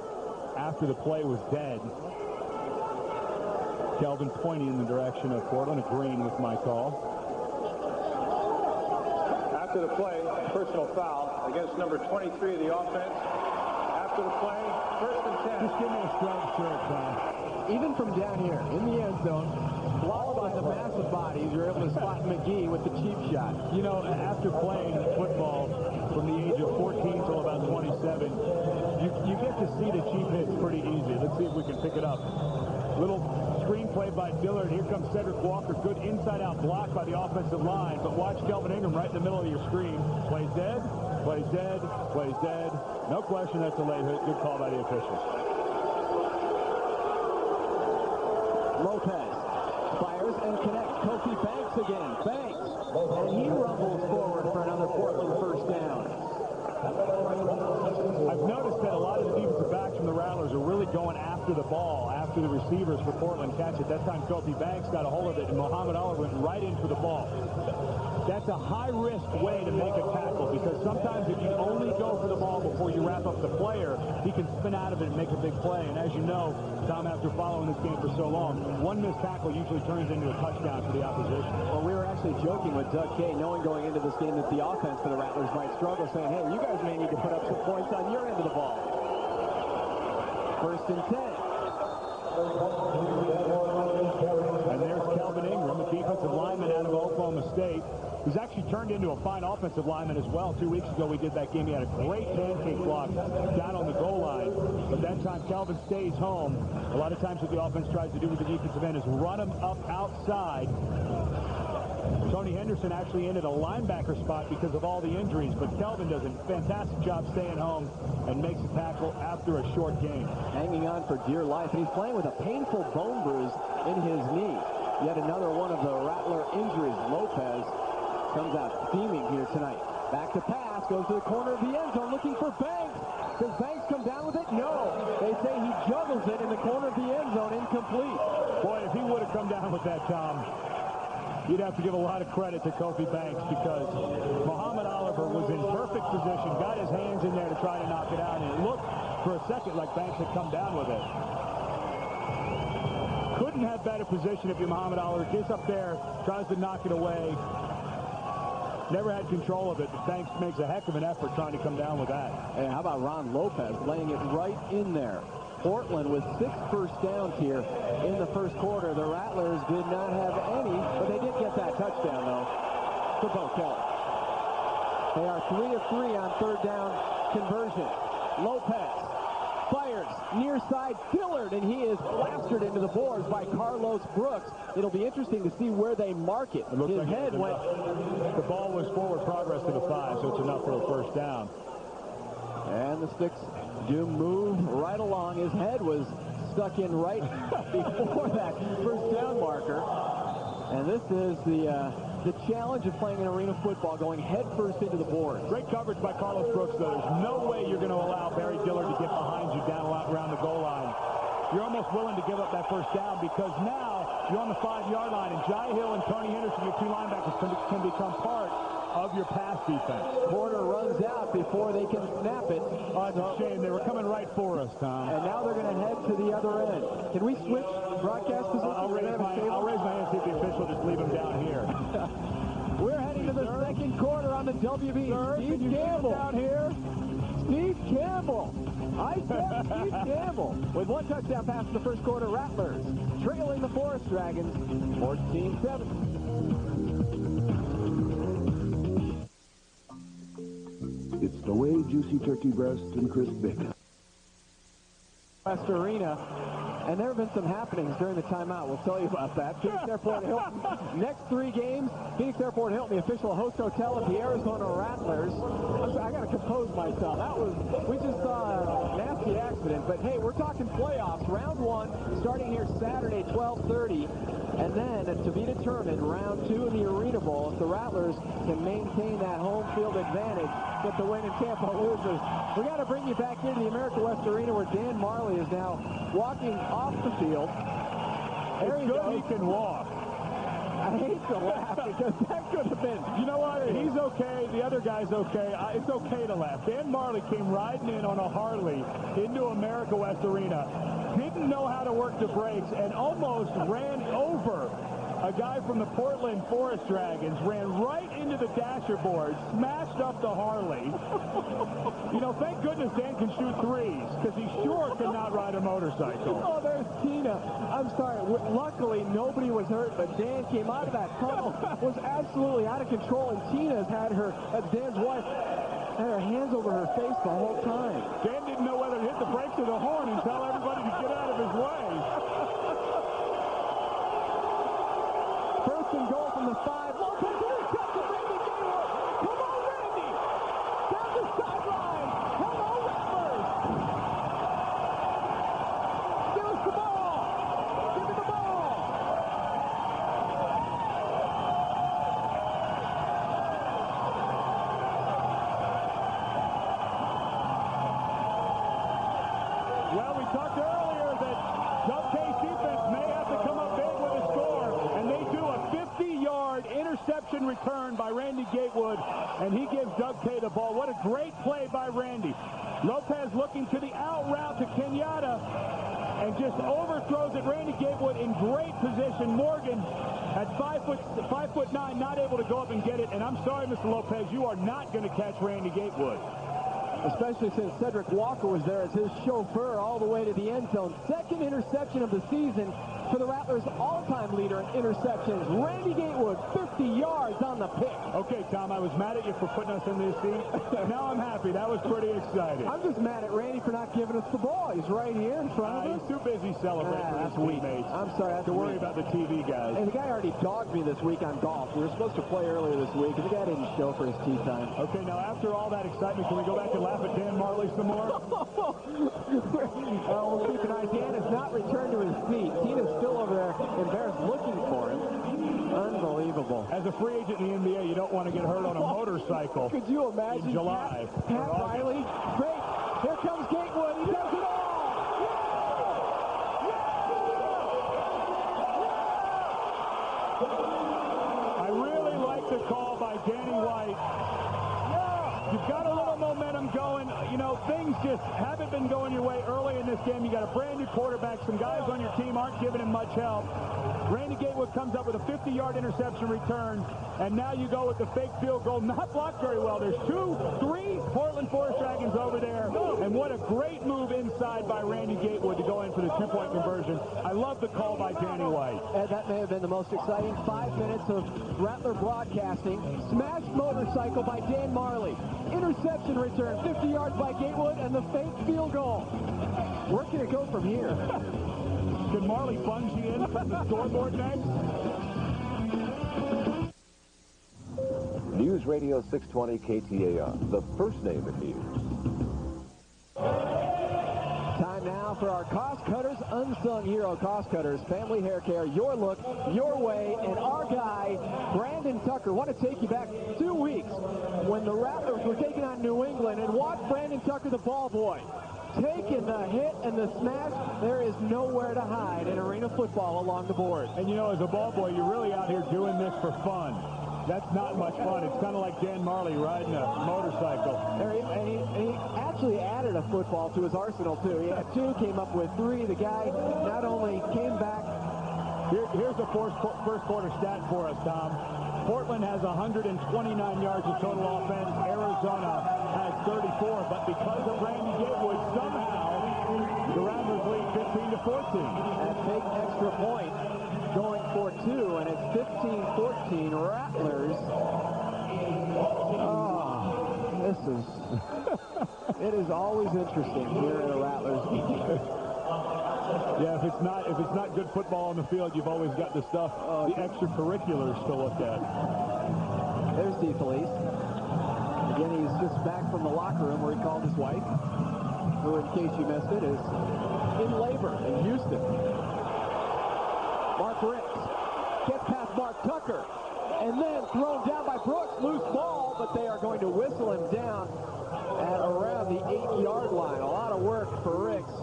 Speaker 3: after the play was dead. Kelvin pointing in the direction of Portland, agreeing with my call.
Speaker 6: After the play, personal foul against number 23 of the offense. After the play, 1st and 10.
Speaker 3: Just give me a strong shirt, Tom.
Speaker 2: Even from down here in the end zone, blocked by the massive bodies, you're able to spot McGee with the cheap shot.
Speaker 3: You know, after playing football from the age of 14 till about 27, you get to see the cheap hits pretty easy. Let's see if we can pick it up. Little screenplay by Dillard. Here comes Cedric Walker. Good inside-out block by the offensive line. But watch Kelvin Ingram right in the middle of your screen. Plays dead, plays dead, plays dead. No question that's a late hit. Good call by the officials.
Speaker 2: Lopez fires and connects. Kofi Banks again. Banks. And he rumbles forward for another Portland first down.
Speaker 3: I've noticed that a lot of the defensive backs from the Rattlers are really going after the ball, after the receivers for Portland catch it. That time Kofi Banks got a hold of it, and Muhammad Oliver went right in for the ball. That's a high-risk way to make a tackle, because sometimes if you only go for the ball before you wrap up the player, he can spin out of it and make a big play. And as you know, Tom, after following this game for so long, one missed tackle usually turns into a touchdown for the opposition.
Speaker 2: Well, we were actually joking with Doug Kay, knowing going into this game that the offense for the Rattlers might struggle, saying, hey, you guys may need to put up some points on your end of the ball. 1st and 10.
Speaker 3: And there's Kelvin Ingram, a defensive lineman out of Oklahoma State, who's actually turned into a fine offensive lineman as well. 2 weeks ago we did that game. He had a great pancake block down on the goal line. But that time Kelvin stays home. A lot of times what the offense tries to do with the defensive end is run him up outside Tony Henderson actually ended a linebacker spot because of all the injuries, but Kelvin does a fantastic job staying home and makes a tackle after a short game.
Speaker 2: Hanging on for dear life, and he's playing with a painful bone bruise in his knee. Yet another one of the Rattler injuries. Lopez comes out steaming here tonight. Back to pass, goes to the corner of the end zone looking for Banks. Does Banks come down with it? No. They say he juggles it in the corner of the end zone, incomplete.
Speaker 3: Boy, if he would have come down with that, Tom, you'd have to give a lot of credit to Kofi Banks, because Muhammad Oliver was in perfect position, got his hands in there to try to knock it out, and it looked for a second like Banks had come down with it. Couldn't have better position if you're Muhammad Oliver. Gets up there, tries to knock it away. Never had control of it, but Banks makes a heck of an effort trying to come down with that.
Speaker 2: Hey, how about Ron Lopez laying it right in there? Portland with 6 first downs here in the first quarter. The Rattlers did not have any, but they did get that touchdown, though, for Bo Kelly. They are 3 of 3 on third down conversion. Lopez fires near side Dillard, and he is plastered into the boards by Carlos Brooks. It'll be interesting to see where they mark it. His head went.
Speaker 3: The ball was forward progress to the 5, so it's enough for a first down.
Speaker 2: And the sticks do move right along. His head was stuck in right before that first down marker. And this is the challenge of playing an arena football, going head first into the board.
Speaker 3: Great coverage by Carlos Brooks, though. There's no way you're going to allow Barry Dillard to get behind you down around the goal line. You're almost willing to give up that first down, because now you're on the 5-yard line, and Jai Hill and Tony Henderson, your 2 linebackers, can become part of your pass defense.
Speaker 2: Porter runs out before they can snap it.
Speaker 3: Oh, it's a shame. They were coming right for us, Tom.
Speaker 2: And now they're going to head to the other end. Can we switch broadcast positions?
Speaker 3: I'll raise my hand and see if the official just leave him down here.
Speaker 2: We're heading to the second quarter on the WB. Steve Campbell down here. Steve Campbell. I said Steve Campbell. With 1 touchdown pass in the first quarter, Rattlers trailing the Forest Dragons 14-7.
Speaker 7: It's the way juicy turkey breast and crisp bacon.
Speaker 2: West Arena. And there have been some happenings during the timeout. We'll tell you about that. Phoenix Airport Hilton. Next 3 games, Phoenix Airport Hilton, the official host hotel of the Arizona Rattlers. I got to compose myself. We just saw a nasty accident. But, hey, we're talking playoffs. Round 1 starting here Saturday, 12:30. And then, to be determined, round 2 in the Arena Bowl, if the Rattlers can maintain that home field advantage, get the win and Tampa loses. We got to bring you back into the America West Arena, where Dan Marley is now walking off the field. There
Speaker 3: It's good he can walk.
Speaker 2: I hate to laugh, because that could have been.
Speaker 3: You know what? He's okay. The other guy's okay. It's okay to laugh. Dan Marley came riding in on a Harley into America West Arena. Didn't know how to work the brakes and almost ran over a guy from the Portland Forest Dragons, ran right into the dasher board, smashed up the Harley. You know, thank goodness Dan can shoot 3s, because he sure cannot ride a motorcycle.
Speaker 2: Oh, there's Tina. I'm sorry. Luckily, nobody was hurt, but Dan came out of that tunnel, was absolutely out of control, and Tina's had Dan's wife, had her hands over her face the whole time.
Speaker 3: Dan didn't know whether to hit the brakes or the horn and tell everybody to get out of his way.
Speaker 2: First and goal from the 5. Lopez intercepts it. Randy Gatewood. Come on, Randy. Down the sideline. Hello, Rattlers. Give us the ball. Give me the ball.
Speaker 3: Well, we talked earlier that Doug K's defense may have to come up big with a score, and they do a 50-yard interception return by Randy Gatewood, and he gives Doug K the ball. What a great play by Randy. Lopez looking to the out route to Kenyatte, and just overthrows it. Randy Gatewood in great position. Morgan at 5'9", not able to go up and get it. And I'm sorry, Mr. Lopez, you are not going to catch Randy Gatewood.
Speaker 2: Especially since Cedric Walker was there as his chauffeur all the way to the end zone. Second interception of the season, for the Rattlers' all-time leader in interceptions, Randy Gatewood, 50 yards on the pick.
Speaker 3: Okay, Tom, I was mad at you for putting us in this seat. Now I'm happy. That was pretty exciting.
Speaker 2: I'm just mad at Randy for not giving us the ball. He's right here in front of us.
Speaker 3: He's too busy celebrating with his teammates.
Speaker 2: I'm sorry, that's
Speaker 3: to worry about the TV guys.
Speaker 2: And the guy already dogged me this week on golf. We were supposed to play earlier this week, and the guy didn't show for his tee time.
Speaker 3: Okay, now after all that excitement, can we go back and laugh at Dan Marley some more?
Speaker 2: We'll keep an eye. Dan has not returned to his feet. Tina's still over there, embarrassed, looking for him. Unbelievable.
Speaker 3: As a free agent in the NBA, you don't want to get hurt on a motorcycle.
Speaker 2: Could you imagine?
Speaker 3: In July.
Speaker 2: Pat Riley. Great. Here comes Gatewood. He does it all.
Speaker 3: I really like the call by Danny White. You've got a little momentum going. You know, things just haven't been going your way early in this game. You got a brand new quarterback. Some guys on your team aren't giving him much help. Randy Gatewood comes up with a 50-yard interception return, and now you go with the fake field goal. Not blocked very well. There's 2-3 Portland Forest Dragons over there, and what a great move inside by Randy Gatewood to go in for the two-point conversion. I love the call by Danny White.
Speaker 2: And that may have been the most exciting 5 minutes of Rattler broadcasting. Smashed motorcycle by Dan Marley. Interception return, 50 yards by Gatewood, and the fake field goal. Where can it go from here?
Speaker 3: Can Marley bungee in from the scoreboard next?
Speaker 10: News Radio 620 KTAR, the first name in news.
Speaker 2: Time now for our Cost Cutters Unsung Hero Cost Cutters. Family hair care, your look, your way, and our guy, Brandon Tucker. Want to take you back 2 weeks when the Rattlers were taking on New England, and watch Brandon Tucker, the ball boy. Taking the hit and the smash, there is nowhere to hide in arena football along the board.
Speaker 3: And you know, as a ball boy, you're really out here doing this for fun. That's not much fun. It's kind of like Dan Marley riding a motorcycle.
Speaker 2: And he actually added a football to his arsenal, too. He had 2, came up with 3. The guy not only came back.
Speaker 3: Here's the first quarter stat for us, Tom. Portland has 129 yards of total offense. Arizona has 34, but because of Randy Gatewood, somehow the Rattlers lead 15-14.
Speaker 2: That big extra point going for 2, and it's 15-14 Rattlers. Oh, this is it is always interesting here at a Rattlers game.
Speaker 3: Yeah, if it's not good football on the field, you've always got the stuff, the extracurriculars to look at.
Speaker 2: There's DeFelice. Again, he's just back from the locker room where he called his wife, who, in case you missed it, is in labor in Houston. Mark Ricks gets past Mark Tucker, and then thrown down by Brooks. Loose ball, but they are going to whistle him down at around the 8-yard line. A lot of work for Ricks.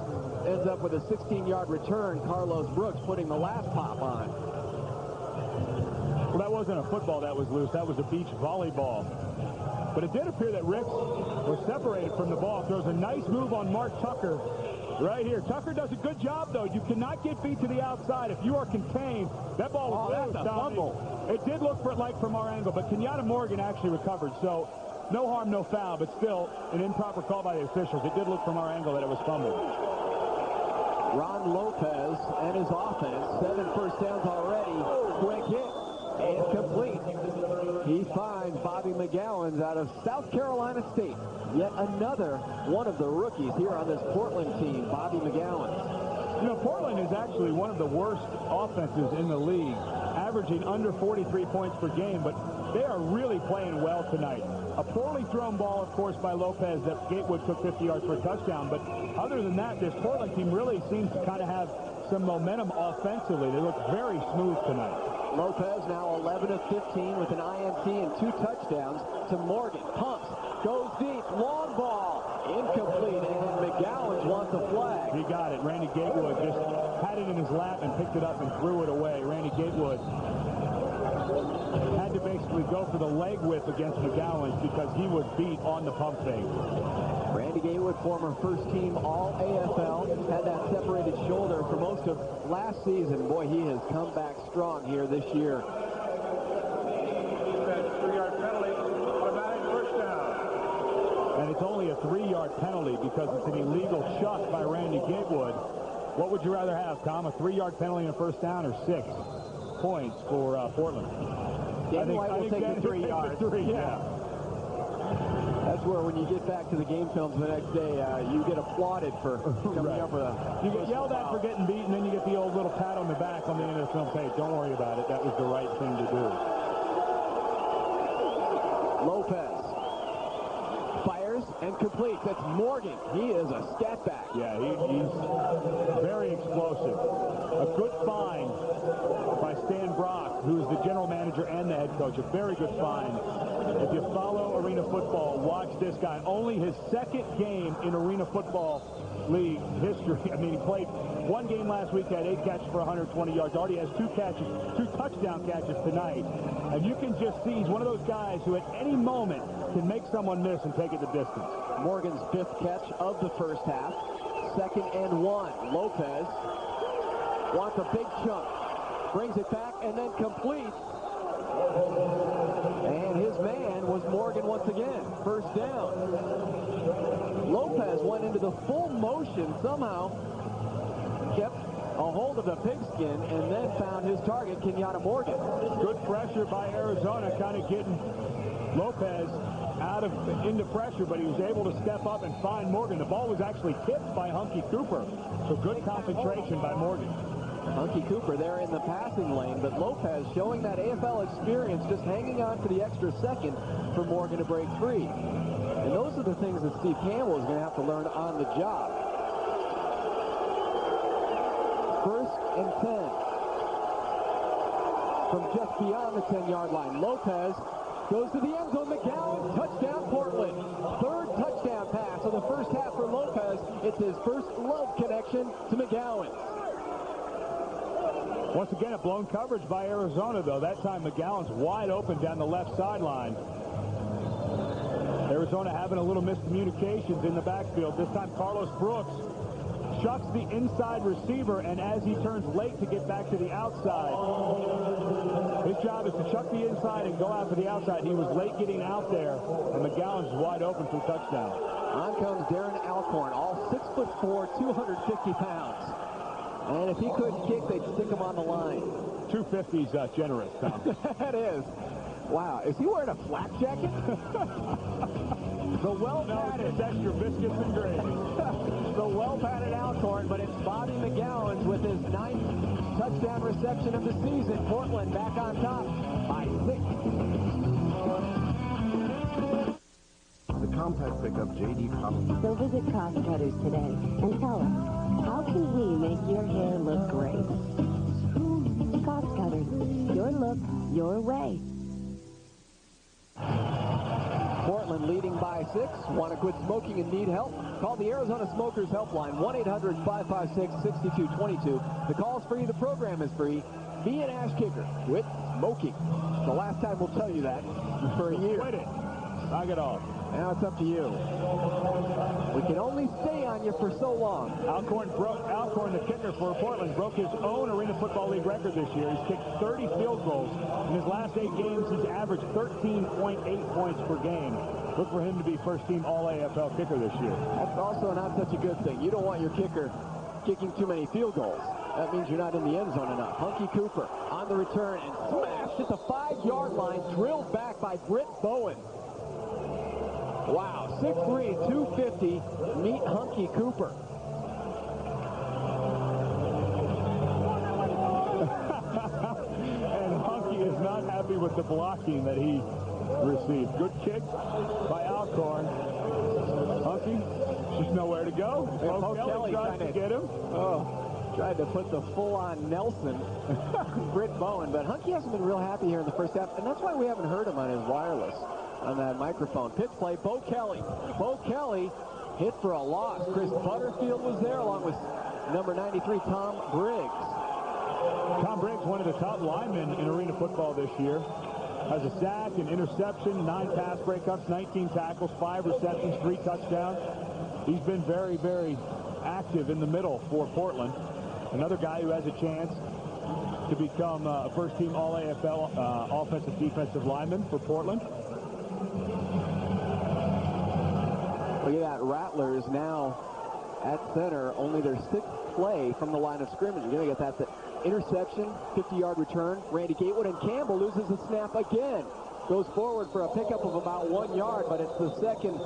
Speaker 2: Ends up with a 16-yard return. Carlos Brooks putting the last pop on.
Speaker 3: Well, that wasn't a football that was loose. That was a beach volleyball. But it did appear that Ricks was separated from the ball. Throws a nice move on Mark Tucker right here. Tucker does a good job, though. You cannot get beat to the outside. If you are contained, that ball was loose.
Speaker 2: That's a fumble.
Speaker 3: It did look like from our angle, but Kenyatte Morgan actually recovered. So no harm, no foul, but still an improper call by the officials. It did look from our angle that it was fumbled.
Speaker 2: Ron Lopez and his offense, 7 first downs already. Quick hit, incomplete. He finds Bobby McGowens out of South Carolina State. Yet another one of the rookies here on this Portland team, Bobby McGowens.
Speaker 3: You know, Portland is actually one of the worst offenses in the league, averaging under 43 points per game, but they are really playing well tonight. A poorly thrown ball, of course, by Lopez that Gatewood took 50 yards for a touchdown, but other than that, this Portland team really seems to kind of have some momentum offensively. They look very smooth tonight.
Speaker 2: Lopez now 11 of 15 with an INT and 2 touchdowns to Morgan. Pumps, goes deep, long ball, incomplete, and McGowens wants a flag.
Speaker 3: He got it. Randy Gatewood just had it in his lap and picked it up and threw it away. Randy Gatewood had to basically go for the leg whip against McGowens because he was beat on the pump fake.
Speaker 2: Randy Gatewood, former first-team All-AFL, had that separated shoulder for most of last season. Boy, he has come back strong here this year.
Speaker 6: That 3-yard penalty, automatic first down.
Speaker 3: And it's only a 3-yard penalty because it's an illegal chuck by Randy Gatewood. What would you rather have, Tom? A 3-yard penalty and a first down, or 6 points for Portland?
Speaker 2: Danny White will take the 3 yards.
Speaker 3: Yeah.
Speaker 2: That's where, when you get back to the game films the next day, you get applauded for coming up with a...
Speaker 3: You get yelled at for getting beaten, then you get the old little pat on the back on the end of the film. Hey, don't worry about it. That was the right thing to do.
Speaker 2: Lopez fires and completes. That's Morgan. He is a scat back.
Speaker 3: Yeah, he's very explosive. A good find by Stan Brock, who is the general manager and the head coach. A very good find. If you follow Arena Football, watch this guy. Only his second game in Arena Football League history. I mean, he played one game last week, had 8 catches for 120 yards. Already has 2 touchdown catches tonight. And you can just see he's one of those guys who at any moment can make someone miss and take it the distance.
Speaker 2: Morgan's 5th catch of the first half. 2nd and 1. Lopez wants a big chunk. Brings it back and then completes. And his man was Morgan once again. First down. Lopez went into the full motion somehow. Kept a hold of the pigskin and then found his target, Kenyatte Morgan.
Speaker 3: Good pressure by Arizona, kind of getting Lopez into pressure, but he was able to step up and find Morgan. The ball was actually tipped by Hunkie Cooper, so good concentration by Morgan.
Speaker 2: Hunkie Cooper there in the passing lane, but Lopez showing that AFL experience, just hanging on for the extra second for Morgan to break free. And those are the things that Steve Campbell is going to have to learn on the job. 1st and 10. From just beyond the 10-yard line, Lopez goes to the end zone. McGowens, touchdown Portland. 3rd touchdown pass of the first half for Lopez. It's his first love connection to McGowens.
Speaker 3: Once again, a blown coverage by Arizona, though. That time, McGowens wide open down the left sideline. Arizona having a little miscommunications in the backfield. This time, Carlos Brooks chucks the inside receiver, and as he turns late to get back to the outside, his job is to chuck the inside and go out to the outside. He was late getting out there, and McGowens is wide open for a touchdown.
Speaker 2: On comes Darren Alcorn, all 6'4", 250 pounds. And if he couldn't kick, they'd stick him on the line.
Speaker 3: 250's generous, Tom.
Speaker 2: That is. Wow. Is he wearing a flak jacket? The well-padded...
Speaker 3: No, that's your biscuits and gravy.
Speaker 2: The well-padded Alcorn, but it's Bobby McGowens with his 9th touchdown reception of the season. Portland back on top by 6.
Speaker 7: The compact pickup J.D. Power.
Speaker 5: So visit Cost Cutters today and tell us, how can we make your hair look great? Cost Cutters, your look, your way.
Speaker 2: Portland leading by 6. Want to quit smoking and need help? Call the Arizona Smokers Helpline, 1-800-556-6222. The call's free. The program is free. Be an ash kicker. Quit smoking. The last time we'll tell you that for a year.
Speaker 3: Quit it. Knock it off.
Speaker 2: Now it's up to you. We can only stay on you for so long.
Speaker 3: Alcorn, the kicker for Portland, broke his own Arena Football League record this year. He's kicked 30 field goals. In his last 8 games, he's averaged 13.8 points per game. Look for him to be first-team All-AFL kicker this year.
Speaker 2: That's also not such a good thing. You don't want your kicker kicking too many field goals. That means you're not in the end zone enough. Hunkie Cooper on the return and smashed at the 5-yard line, drilled back by Britt Bowen. Wow, 6'3", 250, meet Hunkie Cooper.
Speaker 3: And Hunkie is not happy with the blocking that he received. Good kick by Alcorn. Hunkie just nowhere to go.
Speaker 2: Bo Kelly
Speaker 3: trying to get him.
Speaker 2: Tried to put the full-on Nelson, Britt Bowen, but Hunkie hasn't been real happy here in the first half, and that's why we haven't heard him on his wireless. On that microphone. Pitch play, Bo Kelly. Bo Kelly hit for a loss. Chris Butterfield was there along with number 93, Tom Briggs.
Speaker 3: Tom Briggs, one of the top linemen in Arena Football this year. Has a sack, an interception, 9 pass breakups, 19 tackles, 5 receptions, 3 touchdowns. He's been very, very active in the middle for Portland. Another guy who has a chance to become a first-team All-AFL offensive defensive lineman for Portland.
Speaker 2: Look at that. Rattlers now at center, only their 6th play from the line of scrimmage. You're going to get that interception, 50-yard return. Randy Gatewood, and Campbell loses the snap again. Goes forward for a pickup of about 1 yard, but it's the second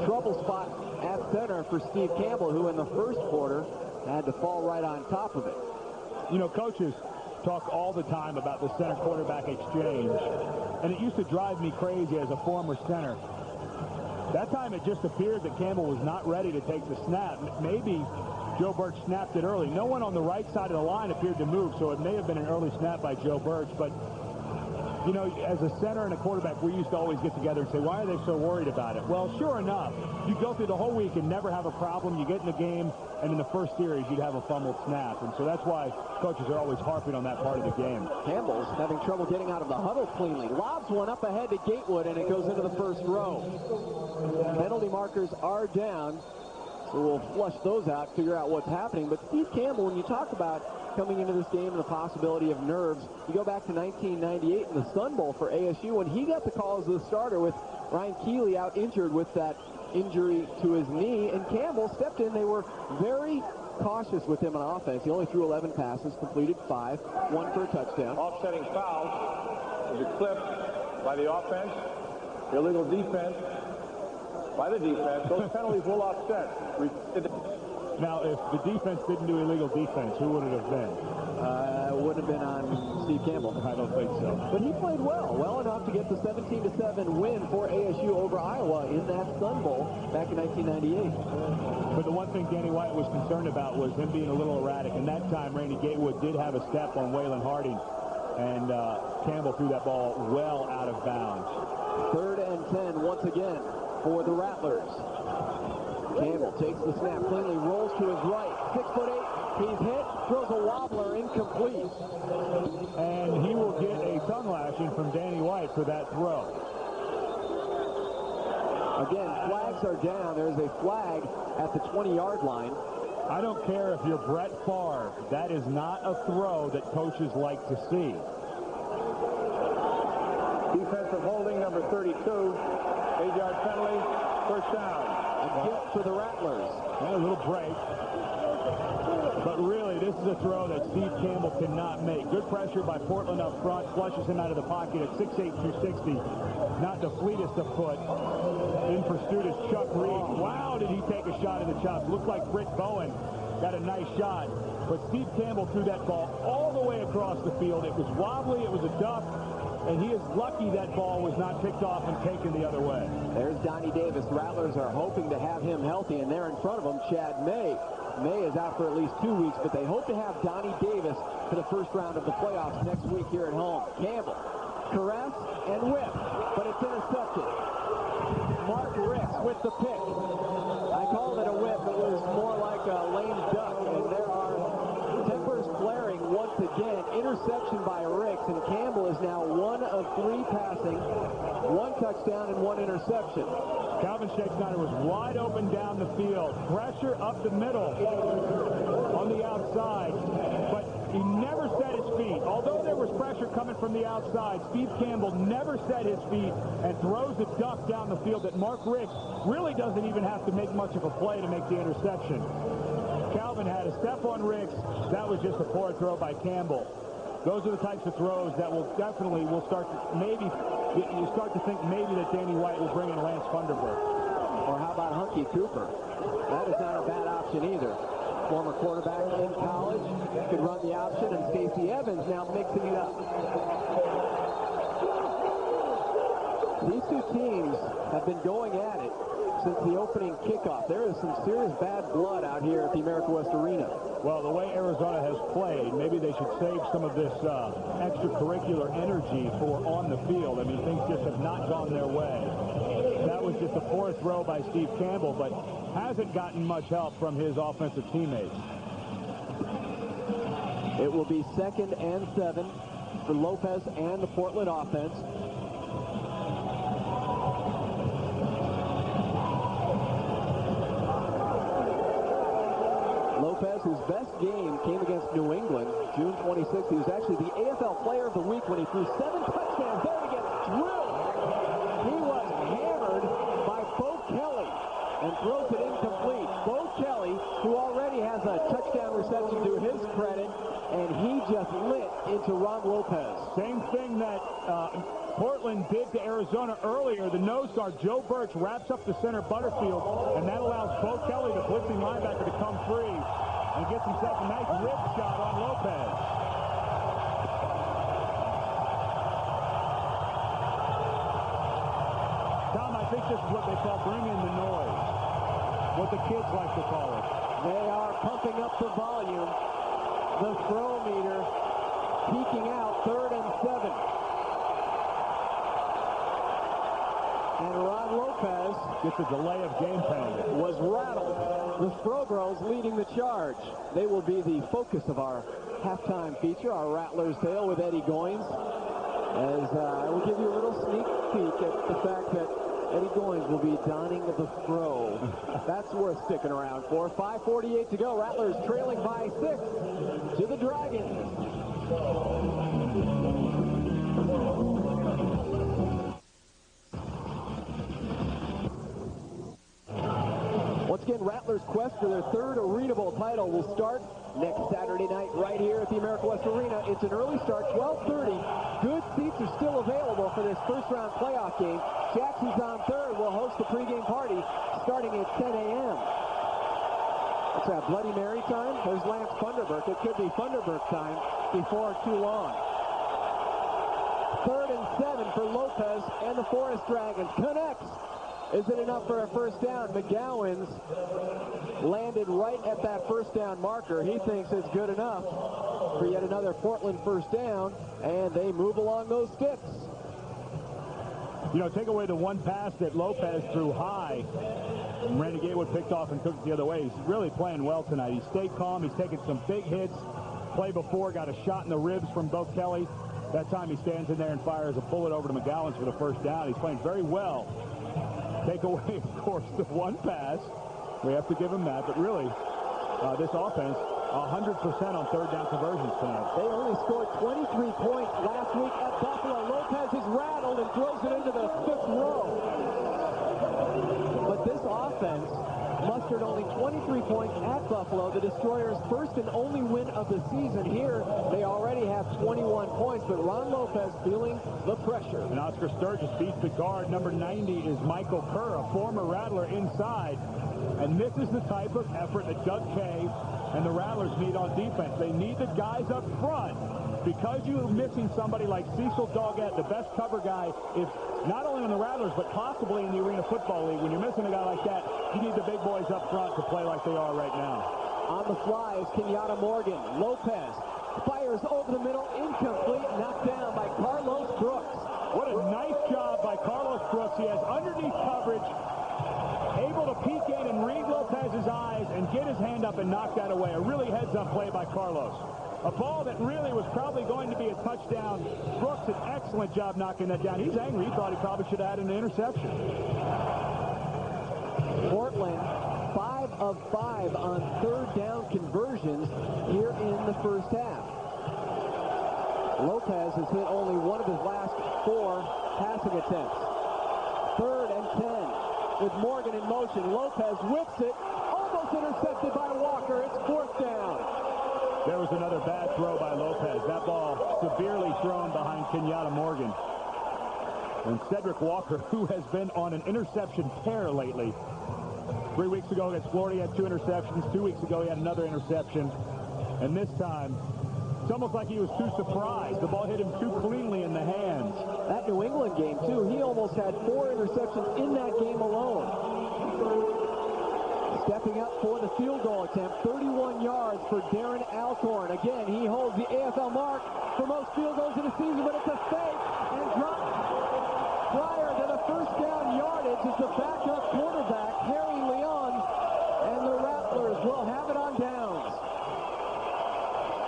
Speaker 2: trouble spot at center for Steve Campbell, who in the first quarter had to fall right on top of it.
Speaker 3: You know, coaches talk all the time about the center quarterback exchange, and it used to drive me crazy as a former center. That time it just appeared that Campbell was not ready to take the snap. Maybe Joe Birch snapped it early. No one on the right side of the line appeared to move, so it may have been an early snap by Joe Birch, but you know, as a center and a quarterback, we used to always get together and say, why are they so worried about it? Well, sure enough, you go through the whole week and never have a problem. You get in the game, and in the first series, you'd have a fumbled snap. And so that's why coaches are always harping on that part of the game.
Speaker 2: Campbell's having trouble getting out of the huddle cleanly. Lobs one up ahead to Gatewood, and it goes into the first row. Penalty markers are down, so we'll flush those out, figure out what's happening. But Steve Campbell, when you talk about coming into this game and the possibility of nerves, you go back to 1998 in the Sun Bowl for ASU when he got the call as the starter with Ryan Keeley out injured with that injury to his knee, and Campbell stepped in. They were very cautious with him on offense. He only threw 11 passes, completed 5, 1 for a touchdown.
Speaker 6: Offsetting foul is eclipsed by the offense. Illegal defense by the defense. Those penalties will offset.
Speaker 3: Now, if the defense didn't do illegal defense, who would it have been?
Speaker 2: It wouldn't have been on Steve Campbell.
Speaker 3: I don't think so.
Speaker 2: But he played well enough to get the 17-7 win for ASU over Iowa in that Sun Bowl back in 1998.
Speaker 3: But the one thing Danny White was concerned about was him being a little erratic. And that time, Randy Gatewood did have a step on Waylon Harding, and Campbell threw that ball well out of bounds. 3rd and 10 once again for the Rattlers.
Speaker 2: Campbell takes the snap cleanly, rolls to his right. 6'8", he's hit, throws a wobbler, incomplete.
Speaker 3: And he will get a tongue lashing from Danny White for that throw.
Speaker 2: Again, flags are down. There's a flag at the 20-yard line.
Speaker 3: I don't care if you're Brett Favre. That is not a throw that coaches like to see.
Speaker 6: Defensive holding, number 32. 8-yard penalty, first down.
Speaker 2: A gift for the Rattlers.
Speaker 3: And a little break. But really, this is a throw that Steve Campbell cannot make. Good pressure by Portland up front. Flushes him out of the pocket at 6'8", 260. Not the fleetest of foot. In pursuit is Chuck Reed. Wow, did he take a shot in the chops. Looked like Britt Bowen got a nice shot. But Steve Campbell threw that ball all the way across the field. It was wobbly. It was a duck. And he is lucky that ball was not picked off and taken the other way.
Speaker 2: There's Donnie Davis. Rattlers are hoping to have him healthy, and there in front of him, Chad May. May is out for at least 2 weeks, but they hope to have Donnie Davis for the first round of the playoffs next week here at home. Campbell, caress and whip, but it's intercepted. Mark Ricks with the pick. I called it a whip. It was more like a lame duck, and there are tempers flaring once again. Interception by Ricks, and Campbell is now 1 of 3 passing, 1 touchdown and 1 interception.
Speaker 3: Calvin Shakespeare was wide open down the field. Pressure up the middle on the outside, but he never set his feet. Although there was pressure coming from the outside, Steve Campbell never set his feet and throws a duck down the field that Mark Ricks really doesn't even have to make much of a play to make the interception. Calvin had a step on Ricks. That was just a poor throw by Campbell. Those are the types of throws that will definitely start to you start to think maybe that Danny White will bring in Lance Funderburg.
Speaker 2: Or how about Hunkie Cooper? That is not a bad option either. Former quarterback in college could run the option, and Stacey Evans now mixing it up. These two teams have been going at it since the opening kickoff. There is some serious bad blood out here at the America West Arena.
Speaker 3: Well, the way Arizona has played, maybe they should save some of this extracurricular energy for on the field. I mean, things just have not gone their way. That was just a poor throw by Steve Campbell, but hasn't gotten much help from his offensive teammates.
Speaker 2: It will be 2nd and 7 for Lopez and the Portland offense. Lopez, whose best game came against New England, June 26th. He was actually the AFL Player of the Week when he threw 7 touchdowns. There he gets drilled. He was hammered by Bo Kelly and throws it incomplete. Bo Kelly interception to his credit, and he just lit into Ron Lopez.
Speaker 3: Same thing that Portland did to Arizona earlier. The nose guard, Joe Birch, wraps up the center, Butterfield, and that allows Bo Kelly, the blitzing linebacker, to come free and gets himself a nice rib shot on Lopez. Tom, I think this is what they call bring in the noise, what the kids like to call it.
Speaker 2: They are pumping up the volume. The throw meter peaking out, 3rd and 7. And Ron Lopez
Speaker 3: gets a delay of game penalty.
Speaker 2: Was rattled. The Strobros leading the charge. They will be the focus of our halftime feature, our Rattlers tale with Eddie Goins. As I will give you a little sneak peek at the fact that Eddie Goins will be donning the fro. That's worth sticking around for. 5:48 to go. Rattlers trailing by 6 to the Dragons. Once again, Rattlers' quest for their 3rd Arena Bowl title will start next Saturday night right here at the America West Arena. It's an early start, 12:30. Good seats are still available for this first-round playoff game. Jackson's on 3rd will host the pregame party starting at 10 a.m. It's a Bloody Mary time. There's Lance Funderburk. It could be Funderburk time before too long. 3rd and 7 for Lopez and the Forest Dragons. Connects. Is it enough for a first down? McGowens landed right at that first down marker. He thinks it's good enough for yet another Portland first down, and they move along those sticks.
Speaker 3: You know, take away the one pass that Lopez threw high, and Randy Gatewood picked off and took it the other way. He's really playing well tonight. He stayed calm. He's taken some big hits. Play before, got a shot in the ribs from Bo Kelly. That time he stands in there and fires a bullet over to McGowens for the first down. He's playing very well. Take away, of course, the one pass. We have to give him that. But really, this offense, 100% on 3rd down conversions tonight.
Speaker 2: They only scored 23 points last week at Buffalo. Lopez is rattled and throws it into the 5th row. But this offense mustered only 23 points at Buffalo, the Destroyers' first and only win of the season. Here, they already have 21 points, but Ron Lopez feeling the pressure.
Speaker 3: And Oscar Sturgis beats the guard. Number 90 is Michael Kerr, a former Rattler inside. And this is the type of effort that Doug Kay and the Rattlers need on defense. They need the guys up front. Because you're missing somebody like Cecil Doggett, the best cover guy, is not only on the Rattlers, but possibly in the Arena Football League. When you're missing a guy like that, you need the big boys up front to play like they are right now.
Speaker 2: On the fly is Kenyatte Morgan. Lopez fires over the middle, incomplete, knocked down by Carlos Brooks.
Speaker 3: What a nice job by Carlos Brooks. He has underneath coverage, able to peek in and read Lopez's eyes and get his hand up and knock that away. A really heads-up play by Carlos. A ball that really was probably going to be a touchdown. Brooks, an excellent job knocking that down. He's angry. He thought he probably should have had an interception.
Speaker 2: Portland, 5 of 5 on 3rd down conversions here in the first half. Lopez has hit only one of his last 4 passing attempts. 3rd and 10 with Morgan in motion. Lopez whips it, almost intercepted by Walker. It's 4th down.
Speaker 3: There was another bad throw by Lopez. That ball severely thrown behind Kenyatte Morgan. And Cedric Walker, who has been on an interception tear lately. 3 weeks ago against Florida, he had 2 interceptions. 2 weeks ago, he had another interception. And this time, it's almost like he was too surprised. The ball hit him too cleanly in the hands.
Speaker 2: That New England game, too, he almost had 4 interceptions in that game alone. Stepping up for the field goal attempt, 31 yards for Darren Alcorn. Again, he holds the AFL mark for most field goals in the season, but it's a fake and dropped prior to the first down yardage is the backup quarterback, Harry Leon, and the Rattlers will have it on downs.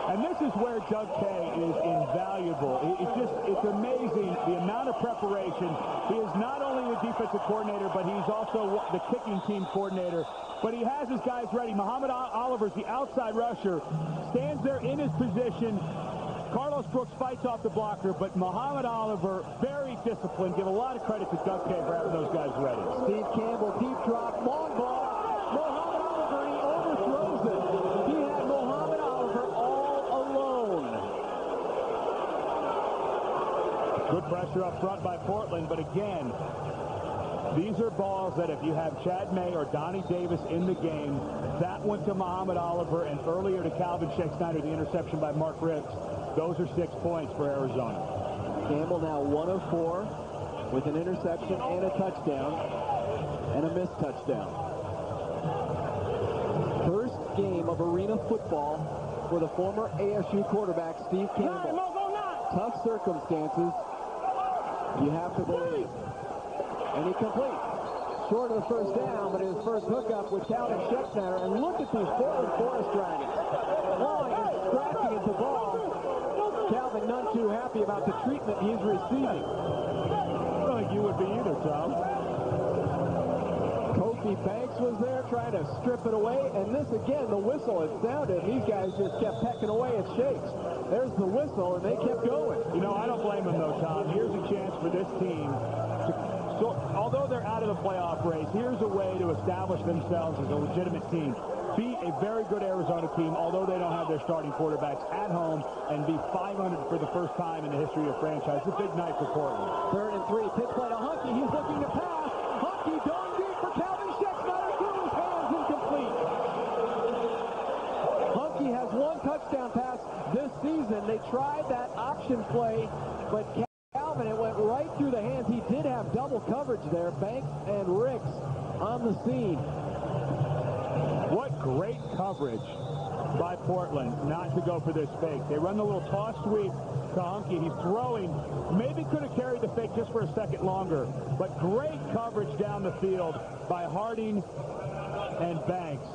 Speaker 3: And this is where Doug Kay is invaluable. It's amazing the amount of preparation. He is not only the defensive coordinator, but he's also the kicking team coordinator. But he has his guys ready. Muhammad Oliver's the outside rusher, stands there in his position. Carlos Brooks fights off the blocker, but Muhammad Oliver, very disciplined. Give a lot of credit to Doug Kay for having those guys ready.
Speaker 2: Steve Campbell, deep drop, long ball. Muhammad Oliver, he overthrows it. He had Muhammad
Speaker 3: Good pressure up front by Portland, but again, these are balls that if you have Chad May or Donnie Davis in the game, that went to Muhammad Oliver, and earlier to Calvin Shake-Snyder, the interception by Mark Ricks. Those are 6 points for Arizona.
Speaker 2: Campbell now 1 of 4 with an interception and a touchdown and a missed touchdown. First game of arena football for the former ASU quarterback Steve Campbell. Tough circumstances, you have to believe. And he completes. Short of the first down, but his first hookup with Calvin Shake-Snyder. And look at these Portland Forest Dragons. Clawing and scratching at the ball. Calvin none too happy about the treatment he's receiving.
Speaker 3: I don't think you would be either, Tom.
Speaker 2: Kofi Banks was there trying to strip it away. And this again, the whistle had sounded. These guys just kept pecking away at Shakes. There's the whistle, and they kept going.
Speaker 3: You know, I don't blame them, though, Tom. Here's a chance for this team to... So, although they're out of the playoff race, here's a way to establish themselves as a legitimate team. Be a very good Arizona team, although they don't have their starting quarterbacks at home, and be 500 for the first time in the history of franchise. It's a big night for Portland.
Speaker 2: 3rd and 3. Pitch play to Hunkie. He's looking to pass. Hunkie going deep for Calvin Shake-Snyder. Through his hands, incomplete. Hunkie has 1 touchdown pass this season. They tried that option play, but Calvin, it went right through the hands. He did have double coverage there. Banks and Ricks on the scene.
Speaker 3: What great coverage by Portland not to go for this fake. They run the little toss sweep to Hunkie. He's throwing. Maybe could have carried the fake just for a second longer, but great coverage down the field by Harding and Banks.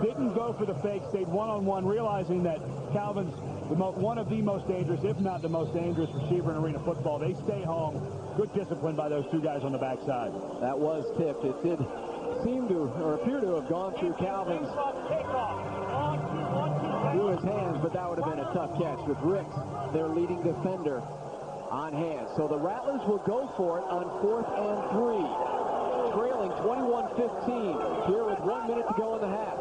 Speaker 3: Didn't go for the fake, stayed one-on-one, realizing that Calvin's one of the most dangerous, if not the most dangerous receiver in arena football. They stay home. Good discipline by those 2 guys on the backside.
Speaker 2: That was tipped. It did seem to, or appear to have gone through Calvin's, through his hands, but that would have been a tough catch with Ricks, their leading defender, on hand. So the Rattlers will go for it on 4th and 3. Trailing 21-15 here with 1 minute to go in the half.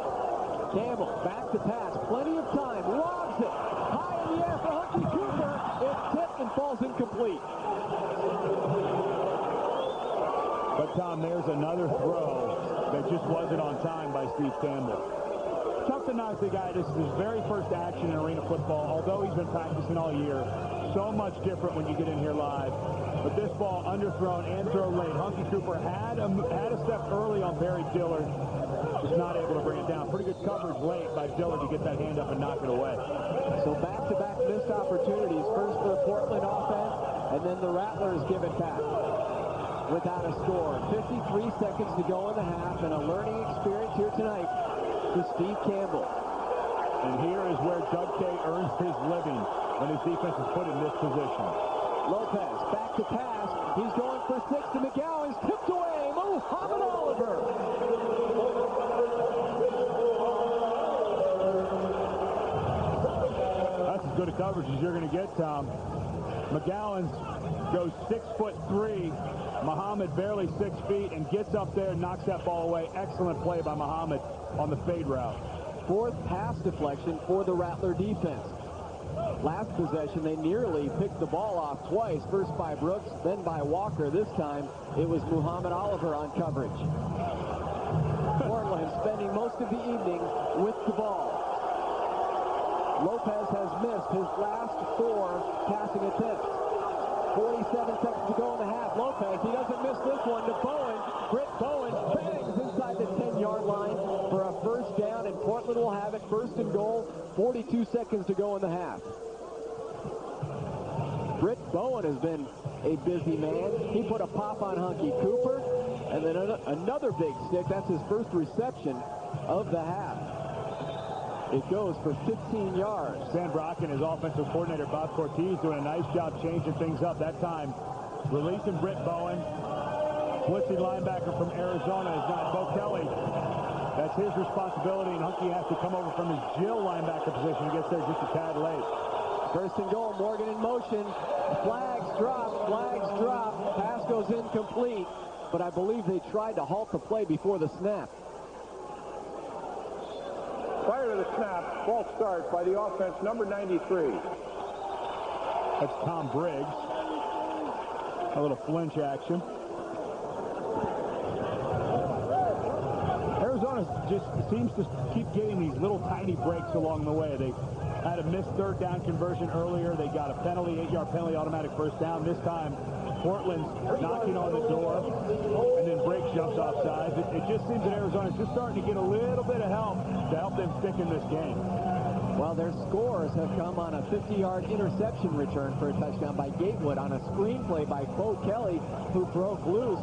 Speaker 2: Campbell back to pass, plenty of time, lobs it high in the air for Hunkie Cooper. It's tipped and falls incomplete.
Speaker 3: But Tom, there's another throw that just wasn't on time by Steve Campbell. Tough to knock the guy. This is his very first action in arena football, although he's been practicing all year. So much different when you get in here live. But this ball underthrown and thrown late. Hunkie Cooper had a step early on Barry Dillard. Just not able to bring it down. Pretty good coverage late by Dillard to get that hand up and knock it away.
Speaker 2: So back-to-back missed opportunities. First for the Portland offense, and then the Rattlers give it back without a score. 53 seconds to go in the half, and a learning experience here tonight for Steve Campbell.
Speaker 3: And here is where Doug Kay earns his living when his defense is put in this position.
Speaker 2: Lopez back to pass. He's going for 6 to McGowens. Tipped away. Muhammad Oliver.
Speaker 3: That's as good a coverage as you're going to get, Tom. McGowens goes 6'3". Muhammad barely 6 feet and gets up there and knocks that ball away. Excellent play by Muhammad on the fade route.
Speaker 2: 4th pass deflection for the Rattler defense. Last possession, they nearly picked the ball off twice. First by Brooks, then by Walker. This time, it was Muhammad Oliver on coverage. Portland spending most of the evening with the ball. Lopez has missed his last 4 passing attempts. 47 seconds to go in the half. Lopez, he doesn't miss this one to Bowen. Britt Bowen bangs inside the 10-yard line for a first down, and Portland will have it. 1st and goal, 42 seconds to go in the half. Britt Bowen has been a busy man. He put a pop on Hunkie Cooper, and then another big stick. That's his first reception of the half. It goes for 15 yards.
Speaker 3: Stan Brock and his offensive coordinator, Bob Cortez, doing a nice job changing things up. That time, releasing Britt Bowen. Blitzing linebacker from Arizona is not Bo Kelly. That's his responsibility, and Hunkie has to come over from his Jill linebacker position. He gets there just a tad late.
Speaker 2: 1st and goal, Morgan in motion. Flags drop. Pass goes incomplete, but I believe they tried to halt the play before the snap.
Speaker 6: Prior to the snap, false start by the offense, number 93.
Speaker 3: That's Tom Briggs. A little flinch action. Arizona just seems to keep getting these little tiny breaks along the way. They had a missed third down conversion earlier. They got a penalty, 8-yard penalty, automatic first down. This time, Portland's knocking on the door, and then Brake jumps offside. It just seems that Arizona's just starting to get a little bit of help to help them stick in this game.
Speaker 2: Well, their scores have come on a 50-yard interception return for a touchdown by Gatewood on a screenplay by Bo Kelly, who broke loose.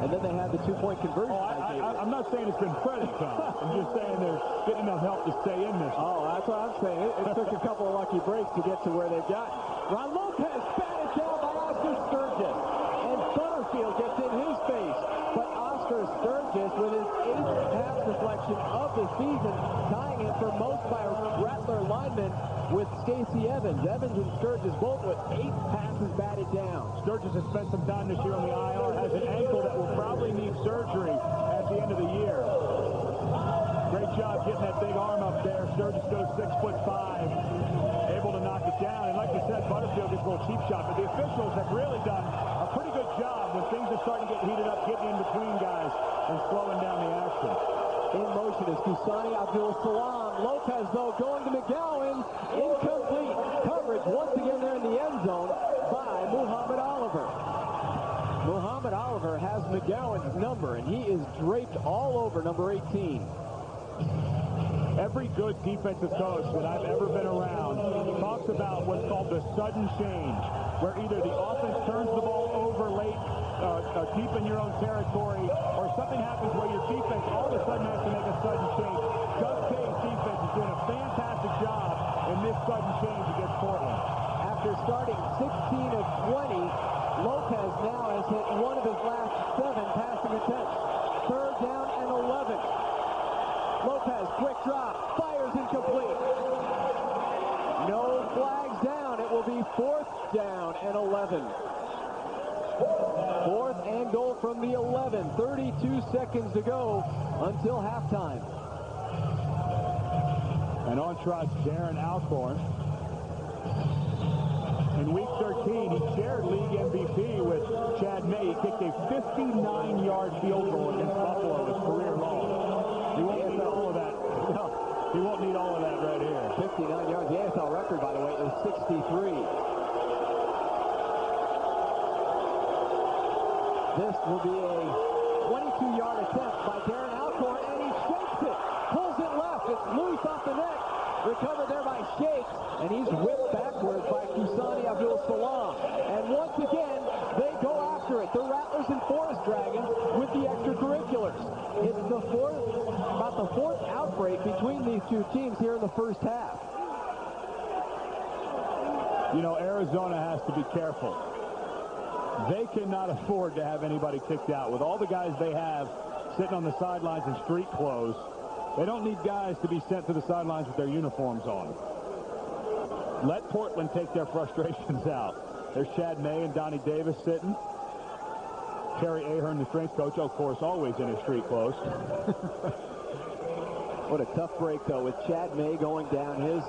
Speaker 2: And then they had the 2-point conversion by Gatewood.
Speaker 3: I'm not saying it's been pretty, Tom. I'm just saying they're getting enough help to stay in this.
Speaker 2: Oh, that's what I'm saying. It took a couple of lucky breaks to get to where they've gotten. Ron Lopez batted down by Oscar Sturgis. And Butterfield gets in his face. But Oscar Sturgis, with his 8th pass deflection of the season, tying it for most by a Rattler lineman with Stacey Evans. Evans and Sturgis both with 8 passes batted down.
Speaker 3: Sturgis has spent some time this year on the IR, has an ankle that will probably need surgery at the end of the year. Great job getting that big arm up there. Sturgis goes 6'5", able to knock it down. And like you said, Butterfield gets a little cheap shot. But the officials have really done a pretty good job when things are starting to get heated up, getting in between guys and slowing down the action.
Speaker 2: In motion is Kusani Abdul-Salam. Lopez, though, going to McGowens. Incomplete coverage once again there in the end zone by Muhammad Oliver. Muhammad Oliver has McGowan's number, and he is draped all over number 18.
Speaker 3: Every good defensive coach that I've ever been around talks about what's called the sudden change, where either the offense turns the ball over late, deep in your own territory, or something happens where your defense all of a sudden has to make a sudden change. Doug Kay's defense is doing a fantastic job in this sudden change against Portland.
Speaker 2: After starting 16 of 20, Lopez now has hit one of his last 7 passing attempts. 3rd down and 11. Lopez, quick drop, fires incomplete. No flags down. It will be 4th down and 11. 4th and goal from the 11. 32 seconds to go until halftime.
Speaker 3: And on trots Darren Alcorn. In week 13, he shared league MVP with Chad May. He kicked a 59-yard field goal against Buffalo, his career long. He won't need all of that. No, he won't need all of that right here.
Speaker 2: 59 yards. The ASL record, by the way, is 63. This will be a 22-yard attempt by Darren Alcorn, and he shakes it. Pulls it left. It's loose off the net. Recovered there by Shakes, and he's whipped backwards by Kusani Abdul-Salam. And once again, they go after it. The Rattlers and Forest Dragons with the extracurriculars. It's about the 4th outbreak between these two teams here in the first half.
Speaker 3: You know, Arizona has to be careful. They cannot afford to have anybody kicked out. With all the guys they have sitting on the sidelines in street clothes, they don't need guys to be sent to the sidelines with their uniforms on. Let Portland take their frustrations out. There's Chad May and Donnie Davis sitting. Terry Ahern, the strength coach, of course, always in his street clothes.
Speaker 2: What a tough break, though, with Chad May going down. His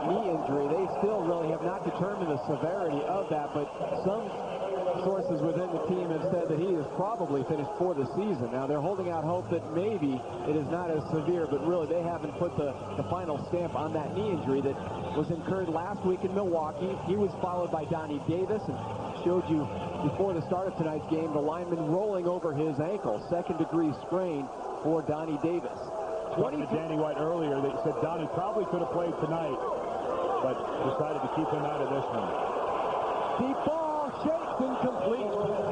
Speaker 2: knee injury, they still really have not determined the severity of that, but some sources within the team have said that he is probably finished for the season. Now, they're holding out hope that maybe it is not as severe, but really they haven't put the final stamp on that knee injury that was incurred last week in Milwaukee. He was followed by Donnie Davis, and showed you before the start of tonight's game the lineman rolling over his ankle. 2nd-degree sprain for Donnie Davis.
Speaker 3: Talking to Danny White earlier, they said Donnie probably could have played tonight, but decided to keep him out of this one.
Speaker 2: Deep ball, Shakes, incomplete.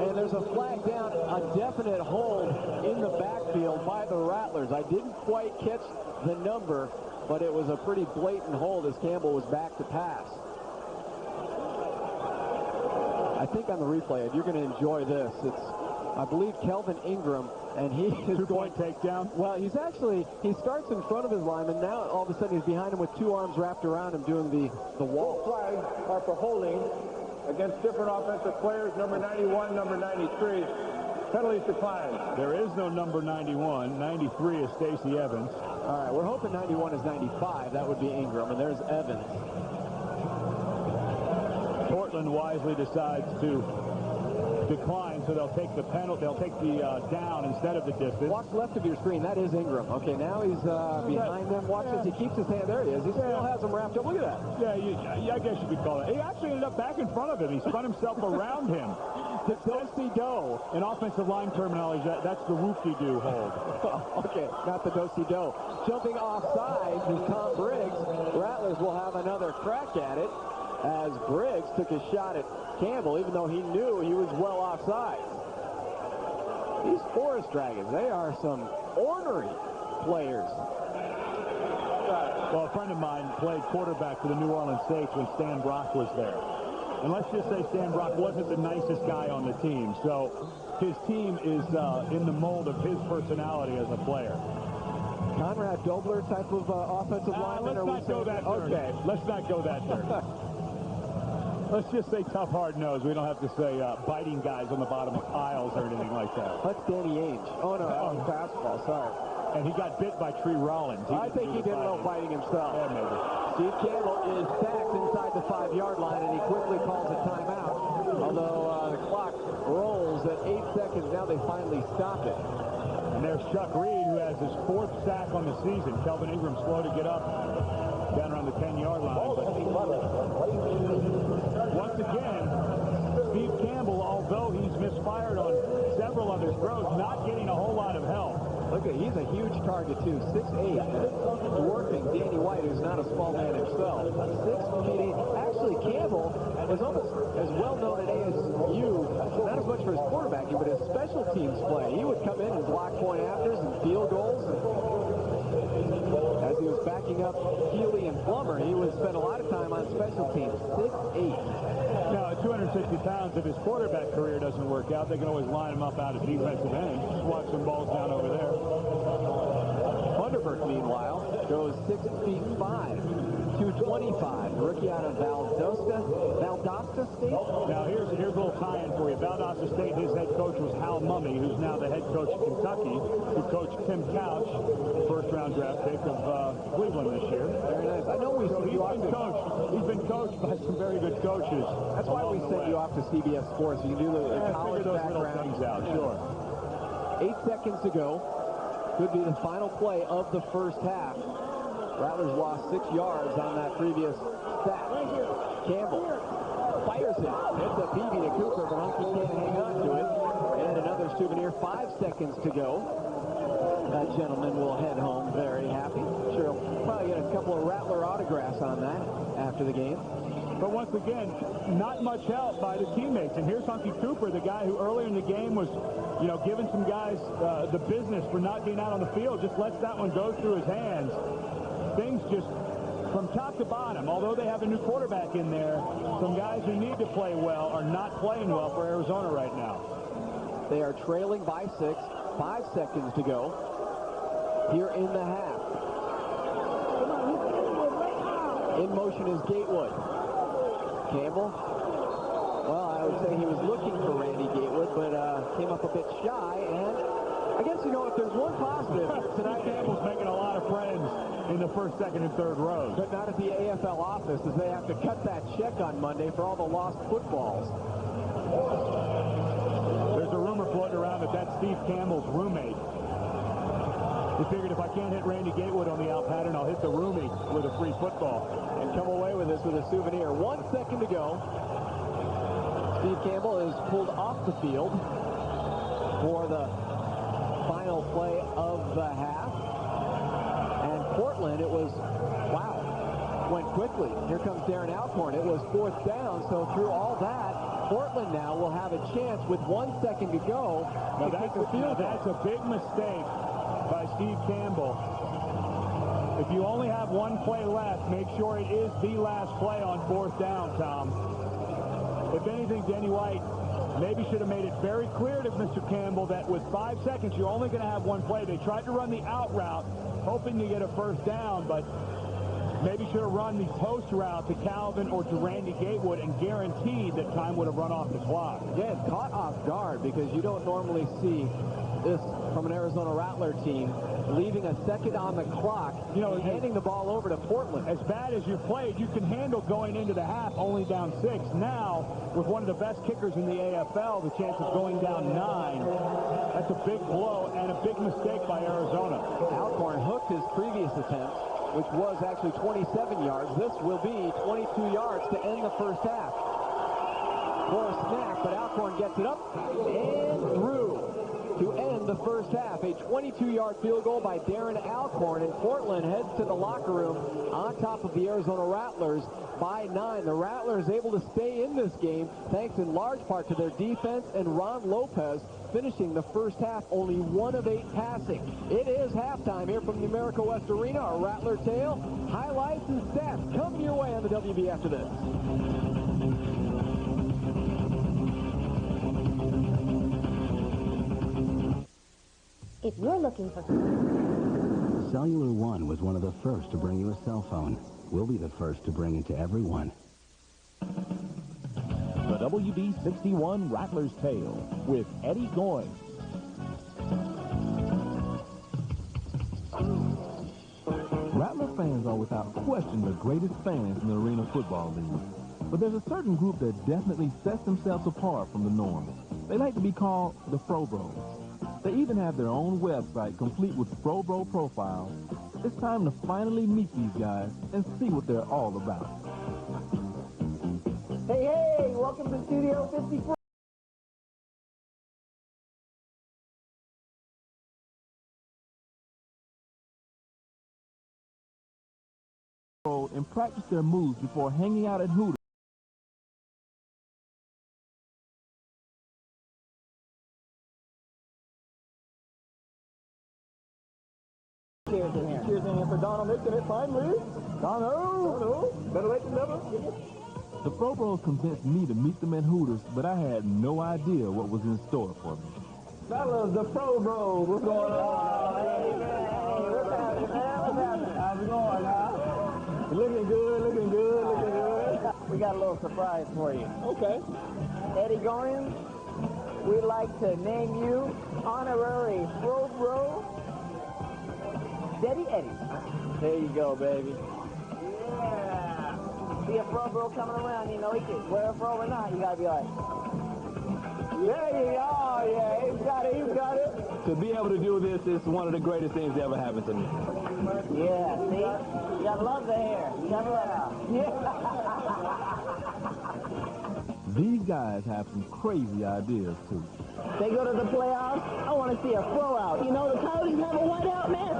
Speaker 2: And there's a flag down, a definite hold in the backfield by the Rattlers. I didn't quite catch the number, but it was a pretty blatant hold as Campbell was back to pass. I think on the replay, you're going to enjoy this. It's, I believe, Kelvin Ingram, and he is
Speaker 3: Two-point takedown.
Speaker 2: Well, he starts in front of his lineman. Now, all of a sudden, he's behind him with 2 arms wrapped around him doing the wall.
Speaker 6: Both flags are for holding against different offensive players, number 91, number 93. Penalties declined.
Speaker 3: There is no number 91. 93 is Stacey Evans.
Speaker 2: All right, we're hoping 91 is 95. That would be Ingram, and there's Evans.
Speaker 3: Portland wisely decides to decline, so they'll take the penalty. They'll take the down instead of the distance.
Speaker 2: Watch left of your screen. That is Ingram. Okay, now he's behind them. Watch as he keeps his hand. There he is. He still has him wrapped up. Look at that.
Speaker 3: Yeah, I guess you could call it. He actually ended up back in front of him. He spun himself around him.
Speaker 2: The do-si-do.
Speaker 3: In offensive line terminology, that's the whoop-de-doo hold.
Speaker 2: Okay, not the do-si-do. Jumping offside is Tom Briggs. Rattlers will have another crack at it as Briggs took a shot at Campbell, even though he knew he was well offside. These Forest Dragons, they are some ornery players.
Speaker 3: Well, a friend of mine played quarterback for the New Orleans Saints when Stan Brock was there. And let's just say Stan Brock wasn't the nicest guy on the team. So his team is in the mold of his personality as a player.
Speaker 2: Conrad Dobler type of offensive lineman?
Speaker 3: Let's not go that turn. Okay. Let's not go that turn. Let's just say tough, hard-nosed. We don't have to say biting guys on the bottom of aisles or anything like that.
Speaker 2: That's Danny Ainge. Oh, no, that was basketball. Sorry.
Speaker 3: And he got bit by Tree Rollins.
Speaker 2: I think he did a little fighting himself.
Speaker 3: Yeah, maybe.
Speaker 2: Steve Campbell is sacked inside the 5-yard line, and he quickly calls a timeout. Although the clock rolls at 8 seconds, now they finally stop it.
Speaker 3: And there's Chuck Reed, who has his 4th sack on the season. Kelvin Ingram slow to get up down around the 10-yard line. But once again, Steve Campbell, although he's misfired on several of his throws, not getting a whole lot of help.
Speaker 2: Look at, he's a huge target, too. 6'8", dwarfing Danny White, who's not a small man himself. 6 feet 8. Actually, Campbell was almost as well known at ASU, not as much for his quarterbacking, but his special teams play. He would come in and block point afters and field goals. As he was backing up Healy and Plummer, he would spend a lot of time on special teams. 6'8".
Speaker 3: Now, at 260 pounds, if his quarterback career doesn't work out, they can always line him up out at defensive end. Just watch some balls down over there.
Speaker 2: Thunderbird, meanwhile, goes 6 feet 5, 225. Rookie out of Valdosta State.
Speaker 3: Now, here's a little tie-in for you. Valdosta State, his head coach was Hal Mumme, who's now the head coach of Kentucky, who coached Tim Couch, first-round draft pick of Cleveland this year.
Speaker 2: Very nice. I know we sent you off to
Speaker 3: coach. He's been coached by some very good coaches.
Speaker 2: That's why we sent you off to CBS Sports. You can do the college
Speaker 3: those
Speaker 2: background.
Speaker 3: Things out, sure.
Speaker 2: 8 seconds to go. Could be the final play of the first half. Rattlers lost 6 yards on that previous stat. Campbell fires it. It's a PB to Cooper, but Hunkie can't hang on to it. And another souvenir. 5 seconds to go. That gentleman will head home very happy. Sure, he'll probably get a couple of Rattler autographs on that after the game.
Speaker 3: But once again, not much help by the teammates. And here's Hunkie Cooper, the guy who earlier in the game was, giving some guys the business for not being out on the field. Just lets that one go through his hands. Things just, from top to bottom, although they have a new quarterback in there, some guys who need to play well are not playing well for Arizona right now.
Speaker 2: They are trailing by 6. 5 seconds to go here in the half. In motion is Gatewood. Campbell, well, I would say he was looking for Randy Gatewood, but came up a bit shy. And I guess, if there's one positive tonight,
Speaker 3: Campbell's making a lot of friends in the first, second, and third rows.
Speaker 2: But not at the AFL office, as they have to cut that check on Monday for all the lost footballs.
Speaker 3: There's a rumor floating around that that's Steve Campbell's roommate. He figured if I can't hit Randy Gatewood on the out pattern, I'll hit the roomie with a free football.
Speaker 2: And come away with this with a souvenir. 1 second to go. Steve Campbell is pulled off the field for the final play of the half. And Portland, it was, wow, went quickly. Here comes Darren Alcorn. It was 4th down, so through all that, Portland now will have a chance with 1 second to go to kick the field goal.
Speaker 3: That's a big mistake by Steve Campbell. If you only have one play left, make sure it is the last play on 4th down, Tom. If anything, Danny White maybe should have made it very clear to Mr. Campbell that with 5 seconds, you're only going to have one play. They tried to run the out route, hoping to get a first down, but Maybe should have run the post route to Calvin or to Randy Gatewood and guaranteed that time would have run off the clock.
Speaker 2: Again, caught off guard because you don't normally see this from an Arizona Rattler team, leaving a second on the clock, handing the ball over to Portland.
Speaker 3: As bad as you played, you can handle going into the half only down 6. Now, with one of the best kickers in the AFL, the chance of going down 9, that's a big blow and a big mistake by Arizona.
Speaker 2: Alcorn hooked his previous attempt, which was actually 27 yards. This will be 22 yards to end the first half. For a snap, but Alcorn gets it up and through to end the first half. A 22-yard field goal by Darren Alcorn, and Portland heads to the locker room on top of the Arizona Rattlers by 9. The Rattlers able to stay in this game thanks in large part to their defense and Ron Lopez finishing the first half only 1 of 8 passing. It is halftime here from the America West Arena. Our Rattler tale, highlights and stats coming your way on the WB after this.
Speaker 5: If you're looking for...
Speaker 9: Cellular One was one of the first to bring you a cell phone. We'll be the first to bring it to everyone.
Speaker 1: The WB61 Rattler's Tale with Eddie Goins.
Speaker 11: Rattler fans are without question the greatest fans in the Arena Football League. But there's a certain group that definitely sets themselves apart from the norm. They like to be called the Fro Bros. They even have their own website complete with Fro Bro profiles. It's time to finally meet these guys and see what they're all about.
Speaker 12: Hey, welcome to Studio 54.
Speaker 11: And practice their moves before hanging out at Hooters.
Speaker 12: Cheers in here. Cheers in here for Donald making it finally. Donald. Better late than never.
Speaker 11: The Fro Bros convinced me to meet them at Hooters, but I had no idea what was in store for me.
Speaker 12: Fellas, the Fro Bros. What's going on? Hey, what's happening, man? What's happening? How's it going, huh? Looking good, looking good, looking good. We got a little surprise for you. Okay. Eddie Goins, we'd like to name you honorary Fro Bro Daddy Eddie. There you go, baby. Yeah. See a Fro Bro coming around, you know, he can wear a fro or not, you gotta be like, there you go, yeah, he's got it, he's got it.
Speaker 11: To be able to do this is one of the greatest things that ever happened to me.
Speaker 12: Yeah, see? You gotta love the hair. You gotta love it. Yeah.
Speaker 11: These guys have some crazy ideas, too.
Speaker 12: They go to the playoffs, I want to see a fro out. You know, the Coyotes have a whiteout, man.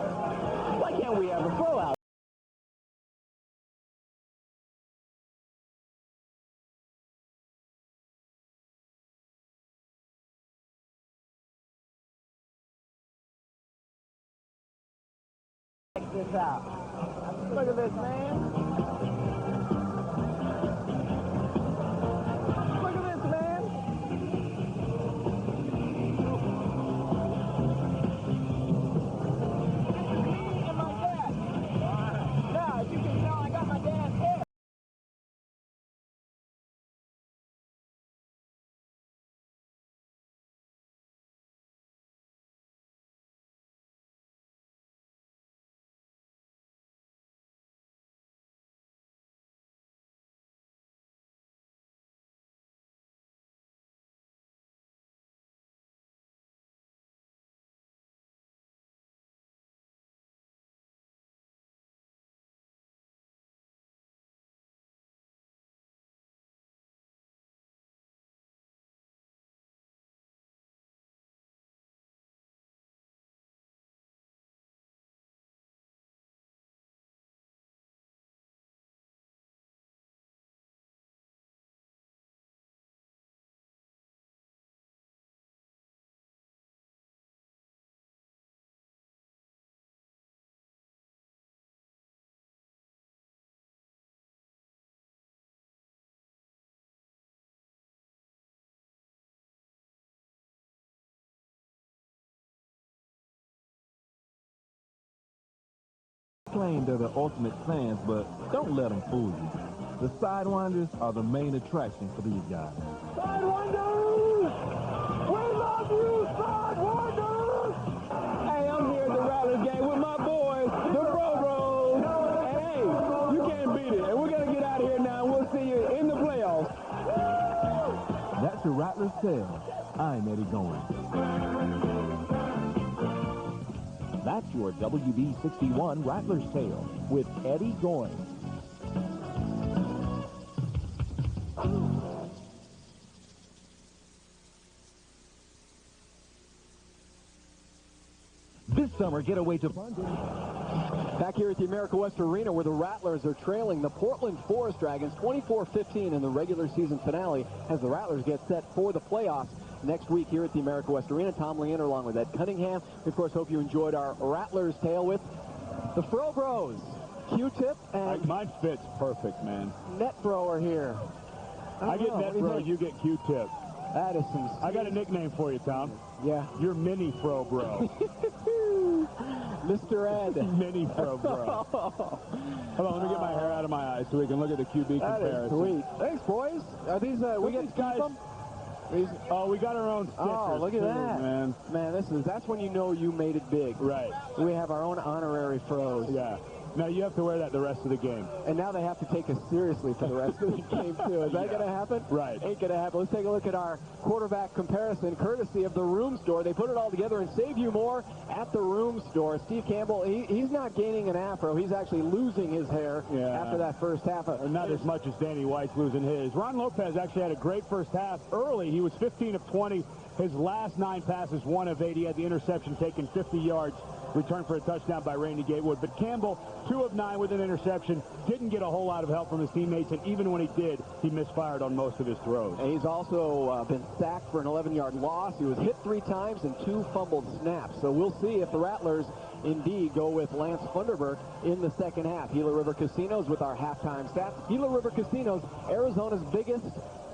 Speaker 12: Why can't we have a fro out? Check this out. Look at this, man.
Speaker 11: claim they're the ultimate fans, but don't let them fool you. The Sidewinders are the main attraction for these guys.
Speaker 2: Sidewinders! We love you, Sidewinders! Hey, I'm here at the Rattlers game with my boys, the Bro Bros. And hey, you can't beat it. And we're going to get out of here now, and we'll see you in the playoffs.
Speaker 11: That's your Rattlers tale. I'm Eddie Goins.
Speaker 1: That's your WB61 Rattlers tale with Eddie Goins. This summer, get away to London.
Speaker 2: Back here at the America West Arena, where the Rattlers are trailing the Portland Forest Dragons 24-15 in the regular season finale as the Rattlers get set for the playoffs next week here at the America West Arena. Tom Leander along with Ed Cunningham. We, of course, hope you enjoyed our Rattlers tale with the Fro Bros. Q-Tip and
Speaker 3: mine fits perfect, man.
Speaker 2: Net Bro are here.
Speaker 3: I get Net Bro, you get Q-Tip.
Speaker 2: That is some...
Speaker 3: I got a nickname for you, Tom.
Speaker 2: Yeah.
Speaker 3: You're Mini Fro Bro.
Speaker 2: Mr. Ed.
Speaker 3: Mini Fro Bro. Hold on, let me get my hair out of my eyes so we can look at the QB comparison.
Speaker 2: That is sweet. Thanks, boys. Are these, we get guys...
Speaker 3: Oh, we got our own stickers.
Speaker 2: Oh, look at
Speaker 3: too,
Speaker 2: that.
Speaker 3: man.
Speaker 2: Man, that's when you know you made it big.
Speaker 3: Right.
Speaker 2: We have our own honorary Fros.
Speaker 3: Yeah. Now you have to wear that the rest of the game.
Speaker 2: And now they have to take us seriously for the rest of the game, too. Is that going to happen?
Speaker 3: Right.
Speaker 2: Ain't going to happen. Let's take a look at our quarterback comparison, courtesy of the Room Store. They put it all together and save you more at the Room Store. Steve Campbell, he's not gaining an afro. He's actually losing his hair after that first half.
Speaker 3: Not as much as Danny White's losing his. Ron Lopez actually had a great first half early. He was 15 of 20. His last 9 passes, 1 of 8. He had the interception taken 50 yards. Returned for a touchdown by Randy Gatewood. But Campbell, 2 of 9 with an interception, didn't get a whole lot of help from his teammates, and even when he did, he misfired on most of his throws.
Speaker 2: And he's also been sacked for an 11-yard loss. He was hit 3 times and 2 fumbled snaps. So we'll see if the Rattlers indeed go with Lance Funderburk in the second half. Gila River Casinos with our halftime stats. Gila River Casinos, Arizona's biggest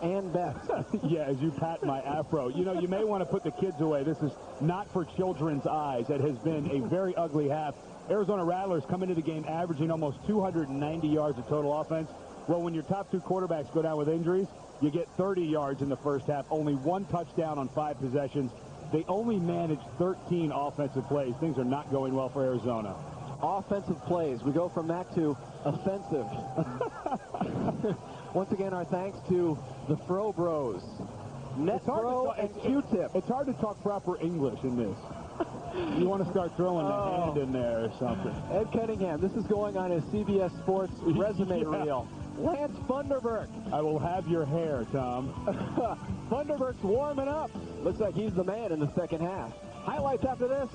Speaker 2: and best.
Speaker 3: Yeah, as you pat my afro. You know, you may want to put the kids away. This is not for children's eyes. It has been a very ugly half. Arizona Rattlers come into the game averaging almost 290 yards of total offense. Well, when your top 2 quarterbacks go down with injuries, you get 30 yards in the first half. Only 1 touchdown on 5 possessions. They only managed 13 offensive plays. Things are not going well for Arizona.
Speaker 2: Offensive plays. We go from that to offensive. Once again, our thanks to the Fro Bros. Net Bro and Q-Tip.
Speaker 3: It's hard to talk proper English in this. You want to start throwing the hand in there or something.
Speaker 2: Ed Cunningham, this is going on his CBS Sports resume reel. Lance Funderburk.
Speaker 3: I will have your hair, Tom.
Speaker 2: Funderburk's warming up. Looks like he's the man in the second half. Highlights after this.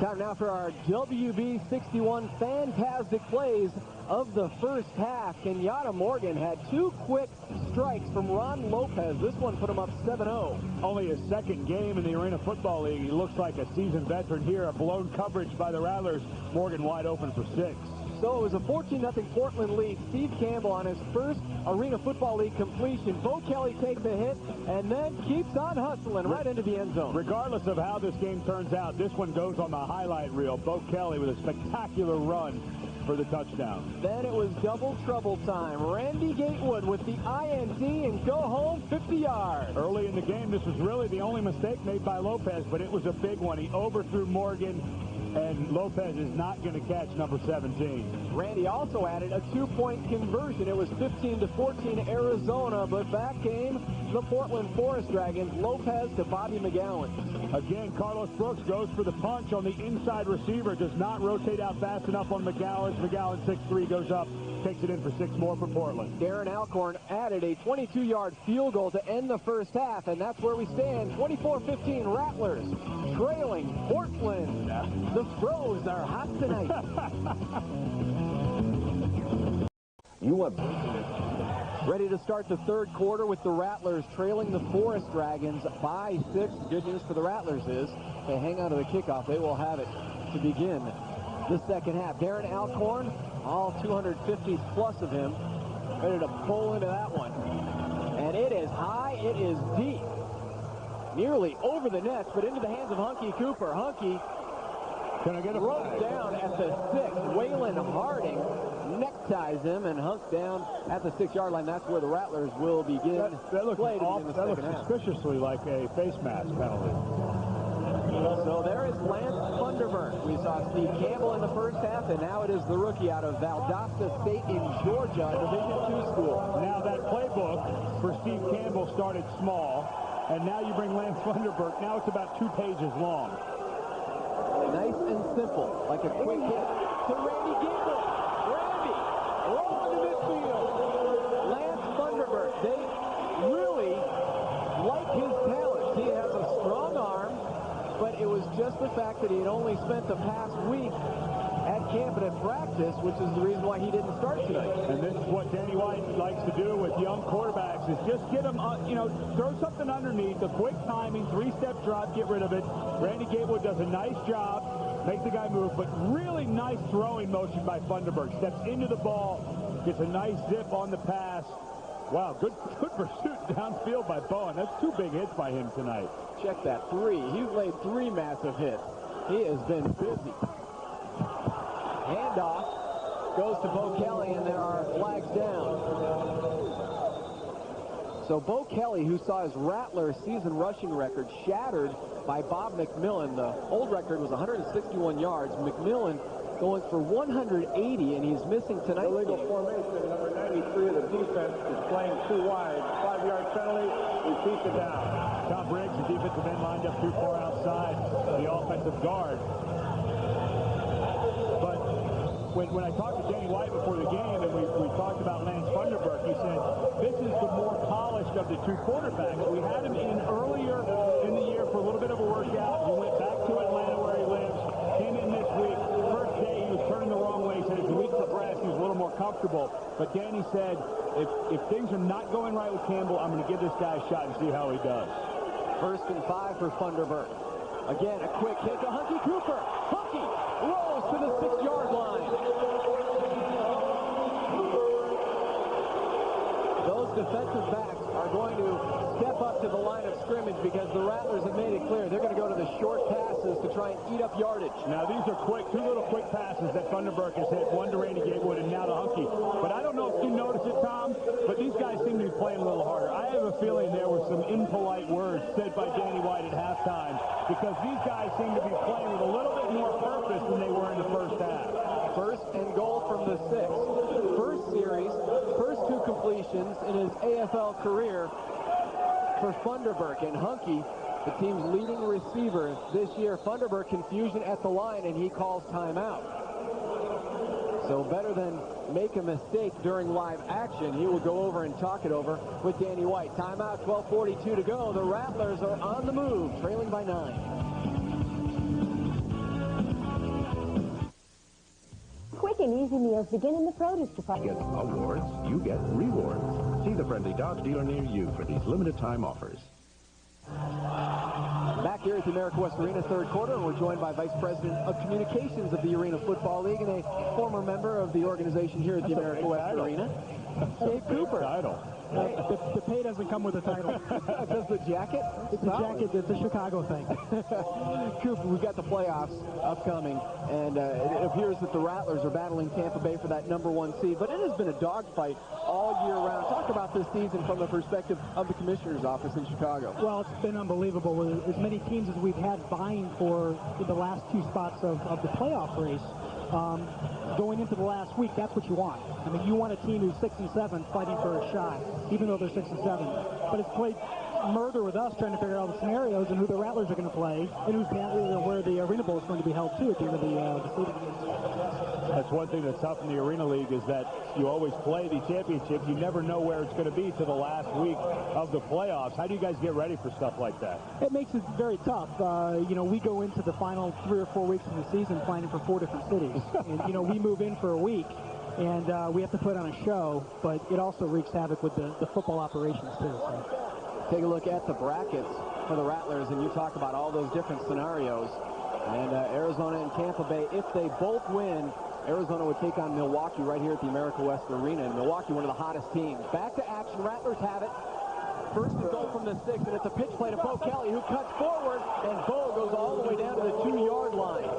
Speaker 2: Time now for our WB61 fantastic plays of the first half. Kenyatte Morgan had 2 quick strikes from Ron Lopez. This one put him up 7-0.
Speaker 3: Only his second game in the Arena Football League. He looks like a seasoned veteran here. A blown coverage by the Rattlers. Morgan wide open for 6.
Speaker 2: So it was a 14-0 Portland lead. Steve Campbell on his first Arena Football League completion. Bo Kelly takes a hit and then keeps on hustling right into the end zone.
Speaker 3: Regardless of how this game turns out, this one goes on the highlight reel. Bo Kelly with a spectacular run for the touchdown.
Speaker 2: Then it was double trouble time. Randy Gatewood with the INT and go home 50 yards.
Speaker 3: Early in the game, this was really the only mistake made by Lopez, but it was a big one. He overthrew Morgan, and Lopez is not going to catch number 17.
Speaker 2: Randy also added a 2-point conversion. It was 15-14 Arizona, but back came the Portland Forest Dragons. Lopez to Bobby McGowens.
Speaker 3: Again, Carlos Brooks goes for the punch on the inside receiver. Does not rotate out fast enough on McGowens. McGowens 6'3", goes up, takes it in for 6 more for Portland.
Speaker 2: Darren Alcorn added a 22-yard field goal to end the first half, and that's where we stand. 24-15 Rattlers trailing Portland. The Fros are hot tonight.
Speaker 10: You want...
Speaker 2: Ready to start the third quarter with the Rattlers trailing the Forest Dragons by 6. Good news for the Rattlers is they hang on to the kickoff. They will have it to begin the second half. Darren Alcorn, all 250 plus of him, ready to pull into that one. And It is high, it is deep. Nearly over the net, but into the hands of Hunkie Cooper. Hunkie runs down at the 6. Waylon Harding neckties him and hunks down at the 6-yard line. That's where the Rattlers will begin
Speaker 3: that looks
Speaker 2: play in the second half.
Speaker 3: Suspiciously like a face mask penalty.
Speaker 2: So there is Lance Funderburk. We saw Steve Campbell in the first half, and now it is the rookie out of Valdosta State in Georgia, Division II school.
Speaker 3: Now that playbook for Steve Campbell started small, and now you bring Lance Funderburk. Now it's about 2 pages long.
Speaker 2: Nice and simple, like a quick hit to Randy Gable. Randy, long to midfield. Lance Funderburk, they really like his talent. He has a strong arm, but it was just the fact that he had only spent the past week at camp and at practice, which is the reason why he didn't start tonight.
Speaker 3: And this is what Danny White likes to do with young quarterbacks, is just get them, throw something underneath, a quick timing, 3-step drop, get rid of it. Randy Gatewood does a nice job, make the guy move, but really nice throwing motion by Funderburk. Steps into the ball, gets a nice zip on the pass. Wow, good pursuit downfield by Bowen. That's 2 big hits by him tonight.
Speaker 2: Check that, 3. He's laid 3 massive hits. He has been busy. Handoff goes to Bo Kelly, and there are flags down. So Bo Kelly, who saw his Rattler season rushing record shattered by Bob McMillan. The old record was 161 yards. McMillan going for 180, and he's missing tonight.
Speaker 6: Illegal formation. Number 93 of the defense is playing too wide. 5-yard penalty. Repeats it down.
Speaker 3: Tom Briggs, the defensive end, lined up too far outside the offensive guard. But when I talked to Danny White before the game, and we talked about Lance Funderburk, he said, this is the more polished of the 2 quarterbacks. We had him in earlier in the year for a little bit of a workout. He went back to Atlanta where he lives, came in this week. First day, he was turning the wrong way. He said as the week progressed, he was a little more comfortable. But Danny said, if things are not going right with Campbell, I'm going to give this guy a shot and see how he does.
Speaker 2: 1st and 5 for Funderburk. Again, a quick hit to Hunkie Cooper. Hunkie rolls to the 6-yard line. Those defensive backs are going to step up to the line of scrimmage because the Rattlers have made it clear they're going to go to the short passes to try and eat up yardage.
Speaker 3: Now, these are quick, 2 little quick passes that Funderburk has hit, one to Randy Gatewood and now to Hunkie. But I don't know if you noticed it, Tom, but these guys seem to be playing a little harder. I have a feeling there were some impolite words said by Danny White at halftime because these guys seem to be playing with a little bit more purpose than they were in the first half.
Speaker 2: 1st and goal from the 6. First series, first 2 completions in his AFL career for Funderburk. And Hunkie, the team's leading receiver this year. Funderburk confusion at the line, and he calls timeout. So better than make a mistake during live action, he will go over and talk it over with Danny White. Timeout, 12:42 to go. The Rattlers are on the move, trailing by 9.
Speaker 5: Quick and easy meals begin in the produce department.
Speaker 7: Get awards, you get rewards. See the friendly Dodge dealer near you for these limited time offers.
Speaker 2: Back here at the America West Arena, 3rd quarter, and we're joined by Vice President of Communications of the Arena Football League and a former member of the organization here at the America West Arena, Dave Cooper.
Speaker 13: Hey, the pay doesn't come with the title.
Speaker 2: Does the jacket?
Speaker 13: It's a jacket. It's a Chicago thing.
Speaker 2: Cooper, we've got the playoffs upcoming, and it appears that the Rattlers are battling Tampa Bay for that #1 seed, but it has been a dogfight all year round. Talk about this season from the perspective of the commissioner's office in Chicago.
Speaker 13: Well, it's been unbelievable with as many teams as we've had vying for the last 2 spots of the playoff race. Going into the last week, that's what you want. I mean, you want a team who's 6 and 7 fighting for a shot, even though they're 6 and 7. But it's played murder with us trying to figure out the scenarios and who the Rattlers are going to play and where the Arena Bowl is going to be held too at the end of the season.
Speaker 3: That's one thing that's tough in the Arena League is that you always play the championship. You never know where it's going to be to the last week of the playoffs. How do you guys get ready for stuff like that?
Speaker 13: It makes it very tough. We go into the final 3 or 4 weeks of the season planning for 4 different cities. And, we move in for a week, and we have to put on a show, but it also wreaks havoc with the football operations, too. So.
Speaker 2: Take a look at the brackets for the Rattlers, and you talk about all those different scenarios. And Arizona and Tampa Bay, if they both win, Arizona would take on Milwaukee right here at the America West Arena. And Milwaukee, one of the hottest teams. Back to action. Rattlers have it. First and goal from the 6, and it's a pitch play to Bo Kelly, who cuts forward, and Bo goes all the way down to the 2-yard line.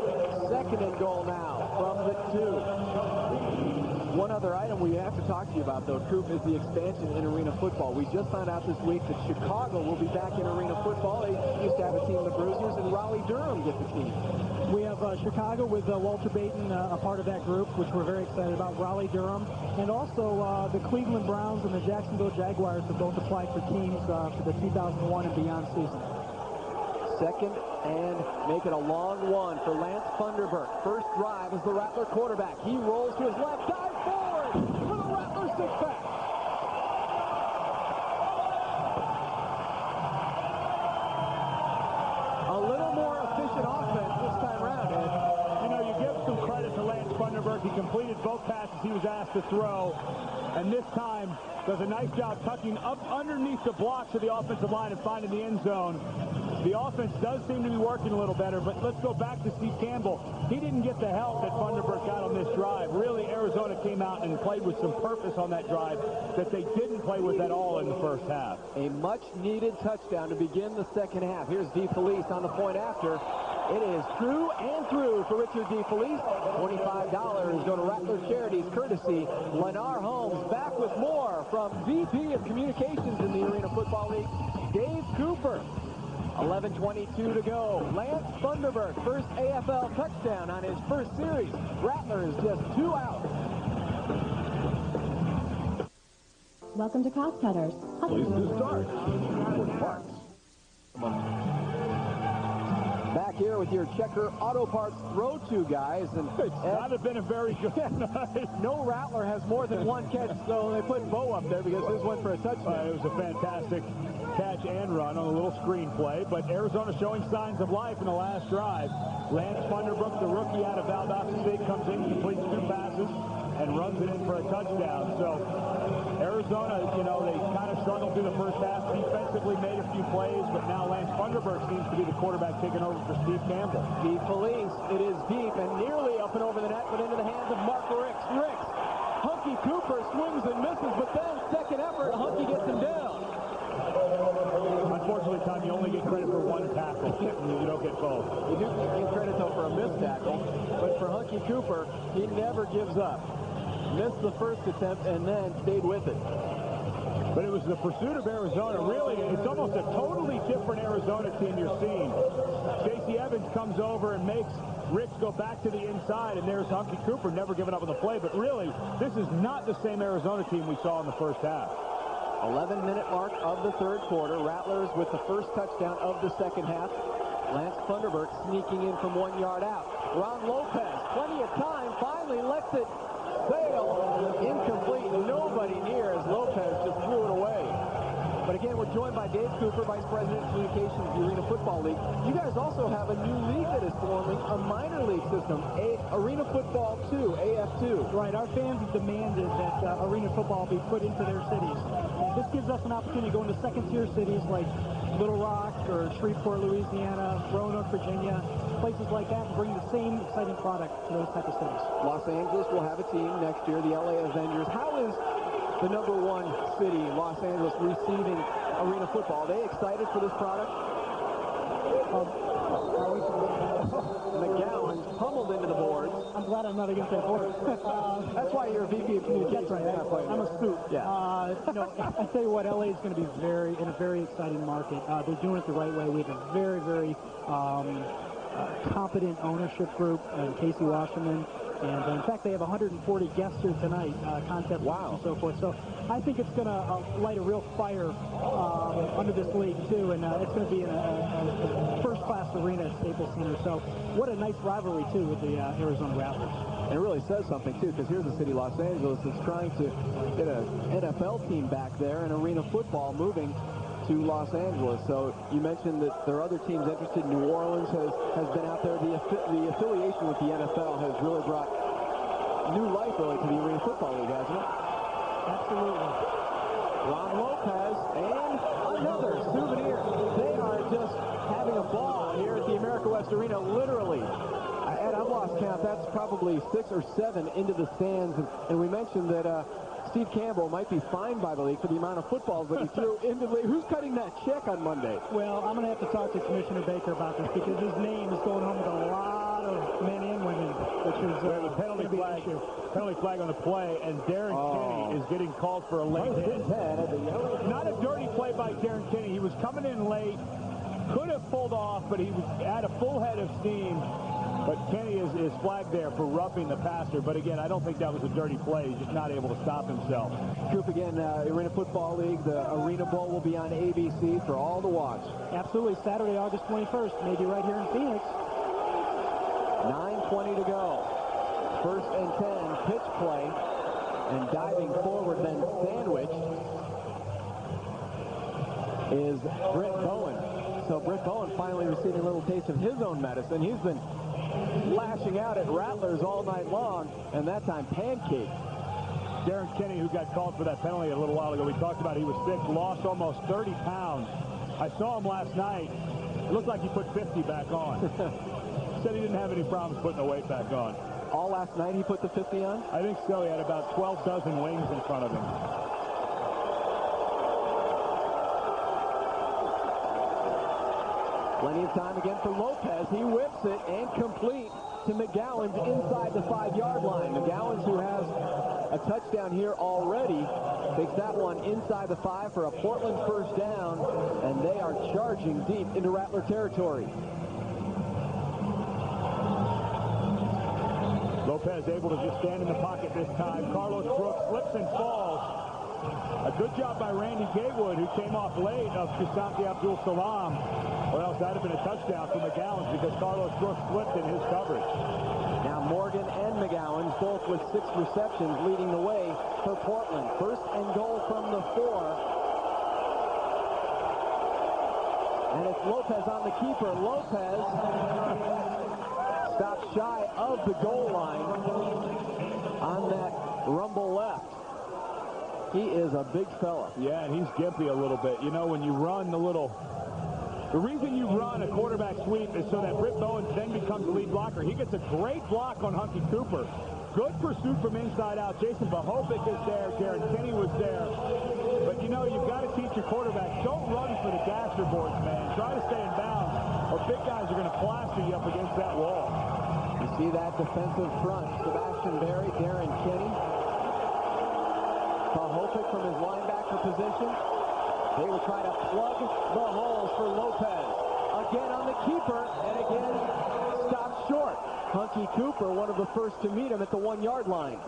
Speaker 2: Second and goal now from the 2. One other item we have to talk to you about, though, Coop, is the expansion in arena football. We just found out this week that Chicago will be back in arena football. They used to have a team, the Bruisers, and Raleigh-Durham gets a team.
Speaker 13: We have Chicago with Walter Baton, a part of that group, which we're very excited about, Raleigh-Durham. And also the Cleveland Browns and the Jacksonville Jaguars have both applied for teams for the 2001 and beyond season.
Speaker 2: Second and make it a long one for Lance Funderburk. First drive as the Rattler quarterback. He rolls to his left, dives forward for the Rattler six-pack. A little more efficient offense this time around, Ed.
Speaker 3: You know, you give some credit to Lance Funderburk. He completed both passes he was asked to throw, and this time does a nice job tucking up underneath the blocks of the offensive line and finding the end zone. The offense does seem to be working a little better, but let's go back to Steve Campbell. He didn't get the help that Funderburk got on this drive. Really, Arizona came out and played with some purpose on that drive that they didn't play with at all in the first half.
Speaker 2: A much-needed touchdown to begin the second half. Here's DeFelice on the point after. It is through and through for Richard DeFelice. $25 go to Rattler Charities, courtesy Lennar Homes. Back with more from VP of Communications in the Arena Football League, Dave Cooper. 11:22 to go. Lance Funderburk, first AFL touchdown on his first series. Rattlers just 2 out.
Speaker 5: Welcome to Cross Cutters.
Speaker 1: Place to start with parts.
Speaker 2: Back here with your Checker Auto Parts throw-to guys. And
Speaker 3: it's not been a very good night.
Speaker 2: No Rattler has more than one catch, so they put Bo up there because this went for a touchdown.
Speaker 3: It was a fantastic catch and run on a little screen play, but Arizona showing signs of life in the last drive. Lance Funderburk, the rookie out of Valdosta State, comes in, completes 2 passes, and runs it in for a touchdown. So Arizona, you know, they kind of struggled through the first half. Defensively made a few plays, but now Lance Funderburk seems to be the quarterback taking over for Steve Campbell.
Speaker 2: DeFelice, it is deep and nearly up and over the net, but into the hands of Mark Ricks. Hunkie Cooper swings and misses, but then second effort, Hunkie gets him down.
Speaker 3: Unfortunately, Tom, you only get credit for one tackle. You don't get both.
Speaker 2: You do get credit, though, for a missed tackle, but for Hunkie Cooper, he never gives up. Missed the first attempt and then stayed with it.
Speaker 3: But it was the pursuit of Arizona. Really, it's almost a totally different Arizona team you're seeing. J.C. Evans comes over and makes Ricks go back to the inside, and there's Hunkie Cooper never giving up on the play. But really, this is not the same Arizona team we saw in the first half.
Speaker 2: 11-minute mark of the third quarter. Rattlers with the first touchdown of the second half. Lance Funderburk sneaking in from 1 yard out. Ron Lopez, plenty of time, finally lets it sail. Incomplete, nobody near as Lopez just threw it away. But again, we're joined by Dave Cooper, Vice President of Communications of the Arena Football League. You guys also have a new league that is forming, a minor league system, Arena Football 2, AF2.
Speaker 13: Right, our fans have demanded that Arena Football be put into their cities. And this gives us an opportunity to go into second-tier cities like Little Rock or Shreveport, Louisiana, Roanoke, Virginia, places like that, and bring the same exciting product to those type of cities.
Speaker 2: Los Angeles will have a team next year, the LA Avengers. How is the #1 city, Los Angeles, receiving Arena Football? Are they excited for this product? McGowens pummeled into the boards.
Speaker 13: I'm glad I'm not against that board.
Speaker 2: That's why you're a VP of Communications.
Speaker 13: That's right. I'm a suit.
Speaker 2: Yeah.
Speaker 13: I tell you what, LA is going to be in a very exciting market. They're doing it the right way. We have a very, very competent ownership group, Casey Wasserman. And in fact, they have 140 guests here tonight, contest and so forth. So I think it's going to light a real fire under this league, too. And it's going to be in a first-class arena at Staples Center. So what a nice rivalry, too, with the Arizona Rattlers.
Speaker 2: And it really says something, too, because here's the city, Los Angeles, that's trying to get an NFL team back there and Arena Football moving to Los Angeles. So you mentioned that there are other teams interested. New Orleans has been out there. The affiliation with the NFL has really brought new life really to the Arena Football League, hasn't it?
Speaker 13: Absolutely.
Speaker 2: Ron Lopez and another souvenir. They are just having a ball here at the America West Arena, literally. Ed, I've lost count. That's probably 6 or 7 into the stands. And we mentioned that Steve Campbell might be fined by the league for the amount of footballs that he threw into the league. Who's cutting that check on Monday?
Speaker 13: Well, I'm going to have to talk to Commissioner Baker about this because his name is going home with a lot of men and women, which is
Speaker 3: a penalty flag. Penalty flag on the play, and Darren Kenny is getting called for a late hit. Not a dirty play by Darren Kenny. He was coming in late, could have pulled off, but he had a full head of steam. But Kenny is flagged there for roughing the passer. But again, I don't think that was a dirty play. He's just not able to stop himself.
Speaker 2: Coop, again, Arena Football League, the Arena Bowl will be on ABC for all to watch.
Speaker 13: Absolutely. Saturday, August 21st, maybe right here in Phoenix.
Speaker 2: 9:20 to go. First and 10, pitch play. And diving forward, then sandwiched, is Britt Bowen. So Britt Bowen finally receiving a little taste of his own medicine. He's been lashing out at Rattlers all night long, and that time pancaked.
Speaker 3: Darren Kenny, who got called for that penalty a little while ago, we talked about he was sick, lost almost 30 pounds. I saw him last night. It looked like he put 50 back on. Said he didn't have any problems putting the weight back on.
Speaker 2: All last night he put the 50 on?
Speaker 3: I think so. He had about 12 dozen wings in front of him.
Speaker 2: Plenty of time again for Lopez. He whips it and complete to McGowens inside the 5-yard line. McGowens, who has a touchdown here already, takes that one inside the 5 for a Portland first down, and they are charging deep into Rattler territory.
Speaker 3: Lopez able to just stand in the pocket this time. Carlos Brooks slips and falls. A good job by Randy Gatewood, who came off late of Campbell Abdul-Salam. Or else that would have been a touchdown for McGowens because Carlos Brooks slipped in his coverage.
Speaker 2: Now Morgan and McGowens both with 6 receptions leading the way for Portland. First and goal from the 4. And it's Lopez on the keeper. Lopez stops shy of the goal line on that rumble left. He is a big fella.
Speaker 3: Yeah, and he's gimpy a little bit. You know, when you run the reason you run a quarterback sweep is so that Britt Bowen then becomes the lead blocker. He gets a great block on Hunkie Cooper. Good pursuit from inside out. Jason Bohovic is there. Darren Kenny was there. But, you know, you've got to teach your quarterbacks, don't run for the gaster boards, man. Try to stay in bounds, or big guys are going to plaster you up against that wall.
Speaker 2: You see that defensive front. Sebastian Berry, Darren Kenny. Bohovic from his linebacker position. They will try to plug the holes for Lopez. Again on the keeper, and again stopped short. Hunkie Cooper, one of the first to meet him at the 1-yard line.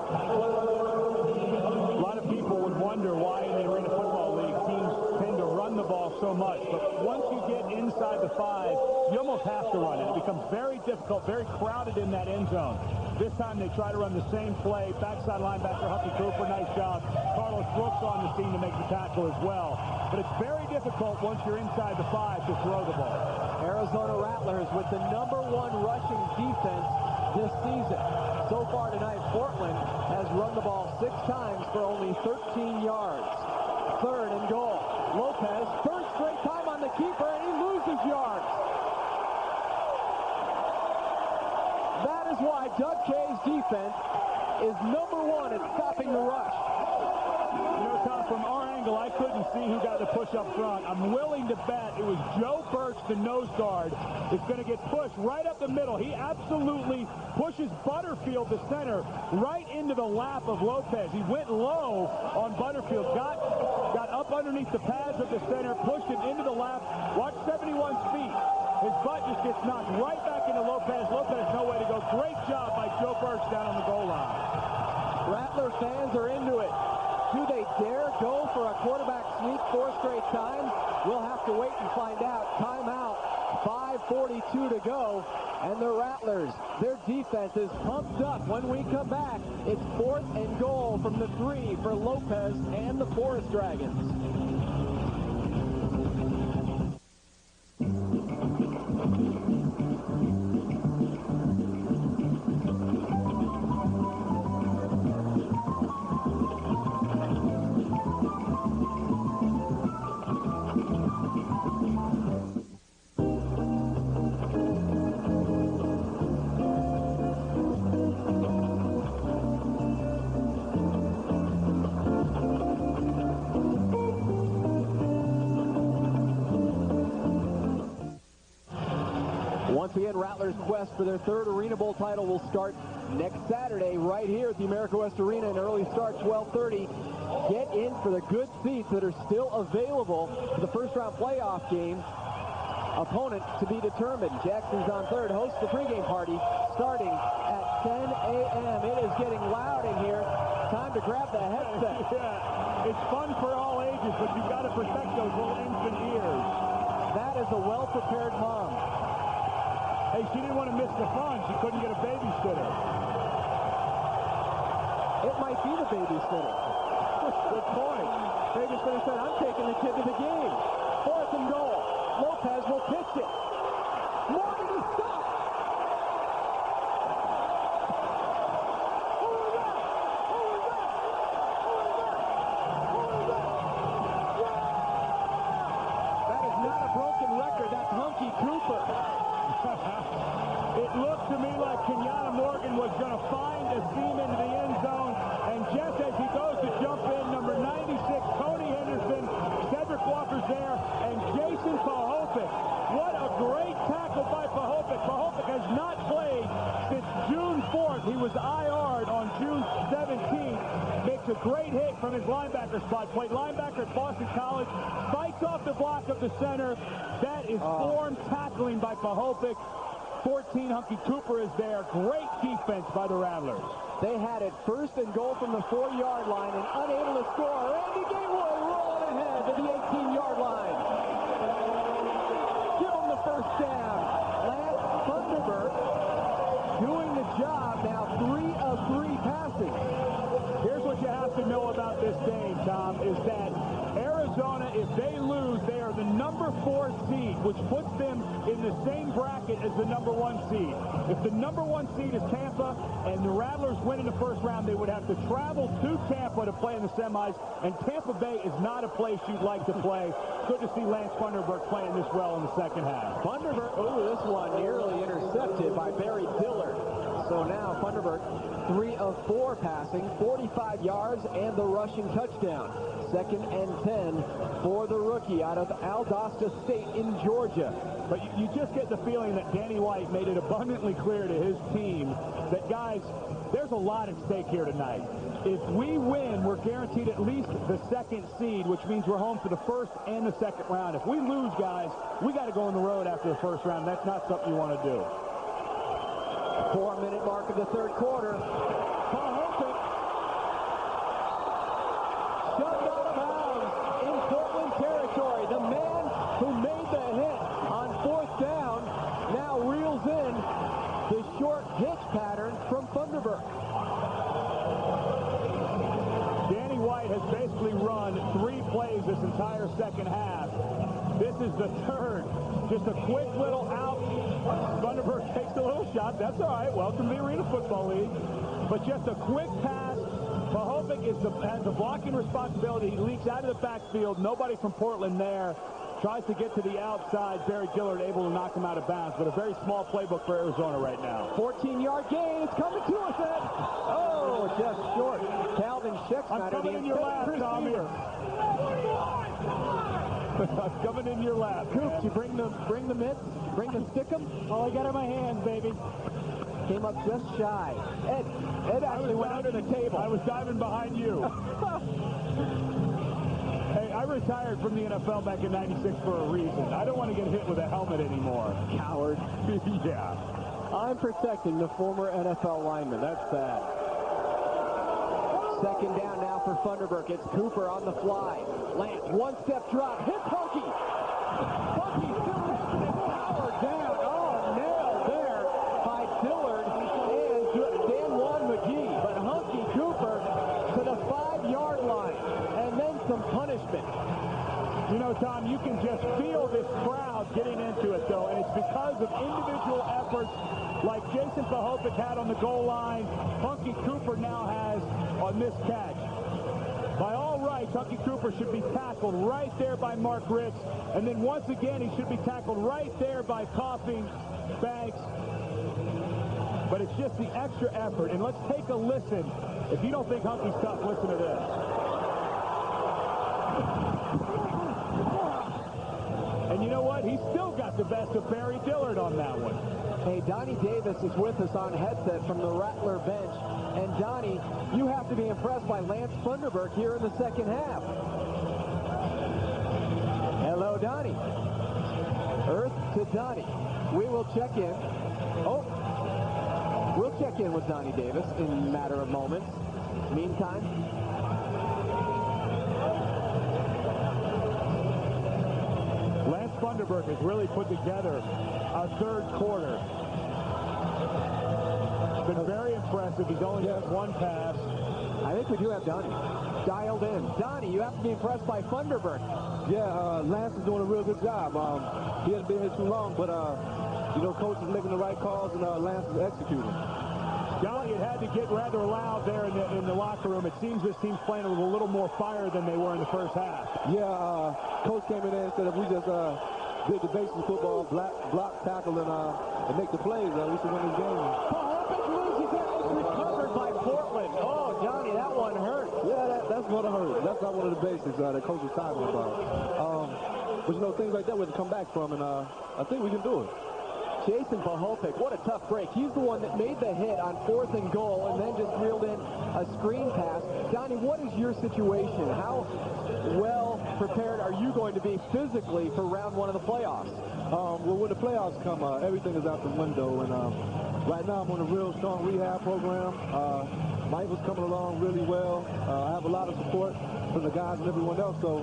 Speaker 3: A lot of people would wonder why in the Arena Football League teams tend to run the ball so much. But once you get inside the 5, you almost have to run it. It becomes very difficult, very crowded in that end zone. This time they try to run the same play. Backside linebacker Hunkie Cooper, nice job. Carlos Brooks on the scene to make the tackle as well. But it's very difficult once you're inside the 5 to throw the ball.
Speaker 2: Arizona Rattlers with the #1 rushing defense this season. So far tonight, Portland has run the ball 6 times for only 13 yards. Third and goal. Lopez, third straight time on the keeper, and he loses yards. That is why Doug Kay's defense is #1 at stopping the rush.
Speaker 3: You know, Tom, from our angle, I couldn't see who got the push up front. I'm willing to bet it was Joe Birch, the nose guard, is going to get pushed right up the middle. He absolutely pushes Butterfield, the center, right into the lap of Lopez. He went low on Butterfield, got up underneath the pads of the center, pushed it into the lap. Watch 71's feet. His butt just gets knocked right back into Lopez. Lopez, no way to go. Great job by Joe Birch down on the goal line.
Speaker 2: Rattler fans are into it. Do they dare go for a quarterback sneak 4 straight times? We'll have to wait and find out. Timeout. 5:42 to go. And the Rattlers, their defense is pumped up. When we come back, it's 4th and goal from the 3 for Lopez and the Forest Dragons. Once again, Rattlers' quest for their third Arena Bowl title will start next Saturday right here at the America West Arena. An early start, 12:30. Get in for the good seats that are still available for the first-round playoff game. Opponent to be determined. Jackson's on third. Hosts the pregame party starting at 10 a.m. It is getting loud in here. Time to grab the headset.
Speaker 3: Yeah, it's fun for all ages, but you've got to protect those little infant ears.
Speaker 2: That is a well-prepared mom.
Speaker 3: Hey, she didn't want to miss the fun. She couldn't get a babysitter.
Speaker 2: It might be the babysitter. Good point. Babysitter said, I'm taking the kid to the game. 4th and goal. Lopez will pitch it. Morgan is stopped. That is not a broken record. That's Hunkie Cooper.
Speaker 3: It looked to me like Kenyatte Morgan was going to find a seam into the end zone, and just as he goes to jump in, number 96, Tony Henderson, Cedric Walker's there, and Jason Pahopic. What a great tackle by Pahopic. Pahopic has not played since June 4th. He was IR'd on June 17th. Makes a great hit from his linebacker spot. Played linebacker at Boston College. Fights off the block of the center. That is form tackling by Pahopic. 14, Hunkie Cooper is there. Great defense by the Rattlers.
Speaker 2: They had it 1st and goal from the 4-yard line and unable to score. Randy Gatewood rolling ahead to the 18-yard line. Give him the first down. Lance Thunderbird doing the job now, 3 of 3 passing.
Speaker 3: Here's what you have to know about this game, Tom, is that Arizona, if they lose, they are the number 4 seed, which puts them in the same bracket as the number 1 seed. If the number 1 seed is Tampa and the Rattlers win in the first round, they would have to travel to Tampa to play in the semis, and Tampa Bay is not a place you'd like to play. Good to see Lance Thunderbird playing this well in the second half.
Speaker 2: Thunderbird, this one nearly intercepted by Barry Dillard. So now Thunderbird, 3 of 4 passing, 45 yards, and the rushing touchdown. 2nd and 10 for the rookie out of Valdosta State in Georgia.
Speaker 3: But you just get the feeling that Danny White made it abundantly clear to his team that, guys, there's a lot at stake here tonight. If we win, we're guaranteed at least the 2nd seed, which means we're home for the 1st and the 2nd round. If we lose, guys, we got to go on the road after the 1st round. That's not something you want to do.
Speaker 2: 4-minute mark of the 3rd quarter. Pahopic shoved out of bounds in Portland territory. The man who made the hit on 4th down now reels in the short hitch pattern from Thunderbird.
Speaker 3: Danny White has basically run 3 plays this entire second half. This is the 3rd. Just a quick little out. Thunderbird takes a little shot. That's all right. Welcome to the Arena Football League. But just a quick pass. Pahopic has the blocking responsibility. He leaks out of the backfield. Nobody from Portland there. Tries to get to the outside. Barry Dillard able to knock him out of bounds. But a very small playbook for Arizona right now.
Speaker 2: 14-yard gain. It's coming to us, Ed. Oh, just short. Calvin Schexnayder.
Speaker 3: I'm coming in your lap, Tommy. I'm coming in your lap.
Speaker 2: Coop, you bring the mitts? Bring the stickum?
Speaker 13: All I got in my hands, baby.
Speaker 2: Came up just shy. Ed actually went under the table.
Speaker 3: I was diving behind you. Hey, I retired from the NFL back in '96 for a reason. I don't want to get hit with a helmet anymore.
Speaker 2: Coward.
Speaker 3: Yeah.
Speaker 2: I'm protecting the former NFL lineman. That's bad. 2nd down now for Thunderbird. It's Cooper on the fly. Lance, 1-step drop. Hits Hunkie. Hunkie still has it. Power down. Oh, nailed there by Dillard and Dan Juan McGee. But Hunkie Cooper to the 5-yard line. And then some punishment.
Speaker 3: You know, Tom, you can just feel this crowd getting into it, though, and it's because of individual efforts like Jason Pahopic had on the goal line, Hunkie Cooper now has on this catch. By all rights, Hunkie Cooper should be tackled right there by Mark Ricks, and then once again, he should be tackled right there by Coughing Banks. But it's just the extra effort, and let's take a listen. If you don't think Hunkie's tough, listen to this. And And you know what? He still got the best of Barry Dillard on that one.
Speaker 2: Hey, Donnie Davis is with us on headset from the Rattler bench. And, Donnie, you have to be impressed by Lance Funderburk here in the second half. Hello, Donnie. Earth to Donnie. We will check in. Oh, we'll check in with Donnie Davis in a matter of moments. Meantime,
Speaker 3: Lance Funderburk has really put together a third quarter. It's been very impressive. He's only got one pass.
Speaker 2: I think we do have Donnie dialed in. Donnie, you have to be impressed by Funderburk.
Speaker 14: Yeah, Lance is doing a real good job. He hasn't been here too long, but, you know, coach is making the right calls, and Lance is executing.
Speaker 3: Johnny, it had to get rather loud there in the locker room. It seems this team's playing with a little more fire than they were in the first half.
Speaker 14: Yeah, coach came in there and said if we just did the basic football, block, tackle, and make the plays, we should win this game.
Speaker 2: Lopez loses it. It's recovered by Portland. Oh, Johnny, that one hurt.
Speaker 14: Yeah, that's going to hurt. That's not one of the basics that coach was talking about. But, you know, things like that we have to come back from, and I think we can do it.
Speaker 2: Jason Bohopic, what a tough break. He's the one that made the hit on 4th and goal and then just reeled in a screen pass. Donnie, what is your situation? How well prepared are you going to be physically for round one of the playoffs?
Speaker 14: Well, when the playoffs come, everything is out the window. And right now I'm on a real strong rehab program. My ankle's coming along really well. I have a lot of support from the guys and everyone else. So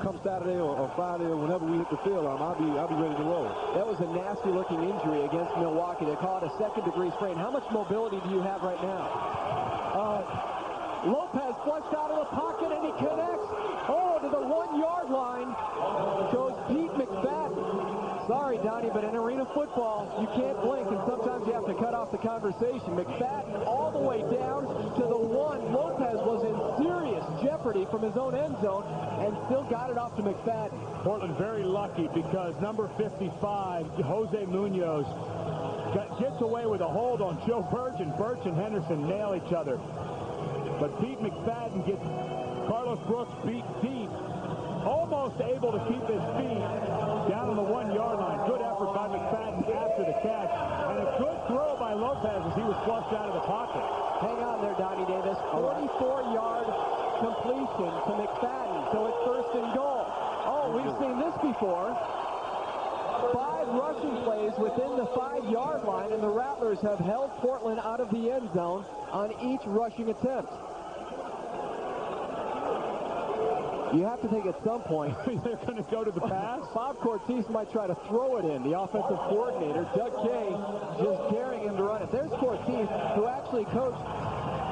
Speaker 14: come Saturday or Friday or whenever we hit the field, I'll be ready to roll.
Speaker 2: That was a nasty-looking injury against Milwaukee. They call it a second-degree sprain. How much mobility do you have right now? Lopez flushed out of the pocket, and he connects. Oh, to the 1-yard line goes Pete McFadden. Sorry, Donnie, but in arena football, you can't blink, and sometimes you have to cut off the conversation. McFadden all the way down to the 1. Lopez was in serious jeopardy from his own end zone and still got it off to McFadden.
Speaker 3: Portland very lucky because number 55, Jose Munoz, gets away with a hold on Joe Burgeon. Birch and Henderson nail each other. But Pete McFadden gets Carlos Brooks beat deep, almost able to keep his feet down on the 1-yard line. Good effort by McFadden after the catch, and a good throw by Lopez as he was flushed out of the pocket.
Speaker 2: Hang on there, Donnie Davis. 44-yard completion to McFadden, so it's 1st and goal. Oh, we've seen this before. 5 rushing plays within the 5-yard line, and the Rattlers have held Portland out of the end zone on each rushing attempt. You have to think at some point
Speaker 3: they're going to go to the pass.
Speaker 2: Bob Cortese might try to throw it in. The offensive coordinator, Doug Kay, just daring him to run it. There's Cortese, who actually coached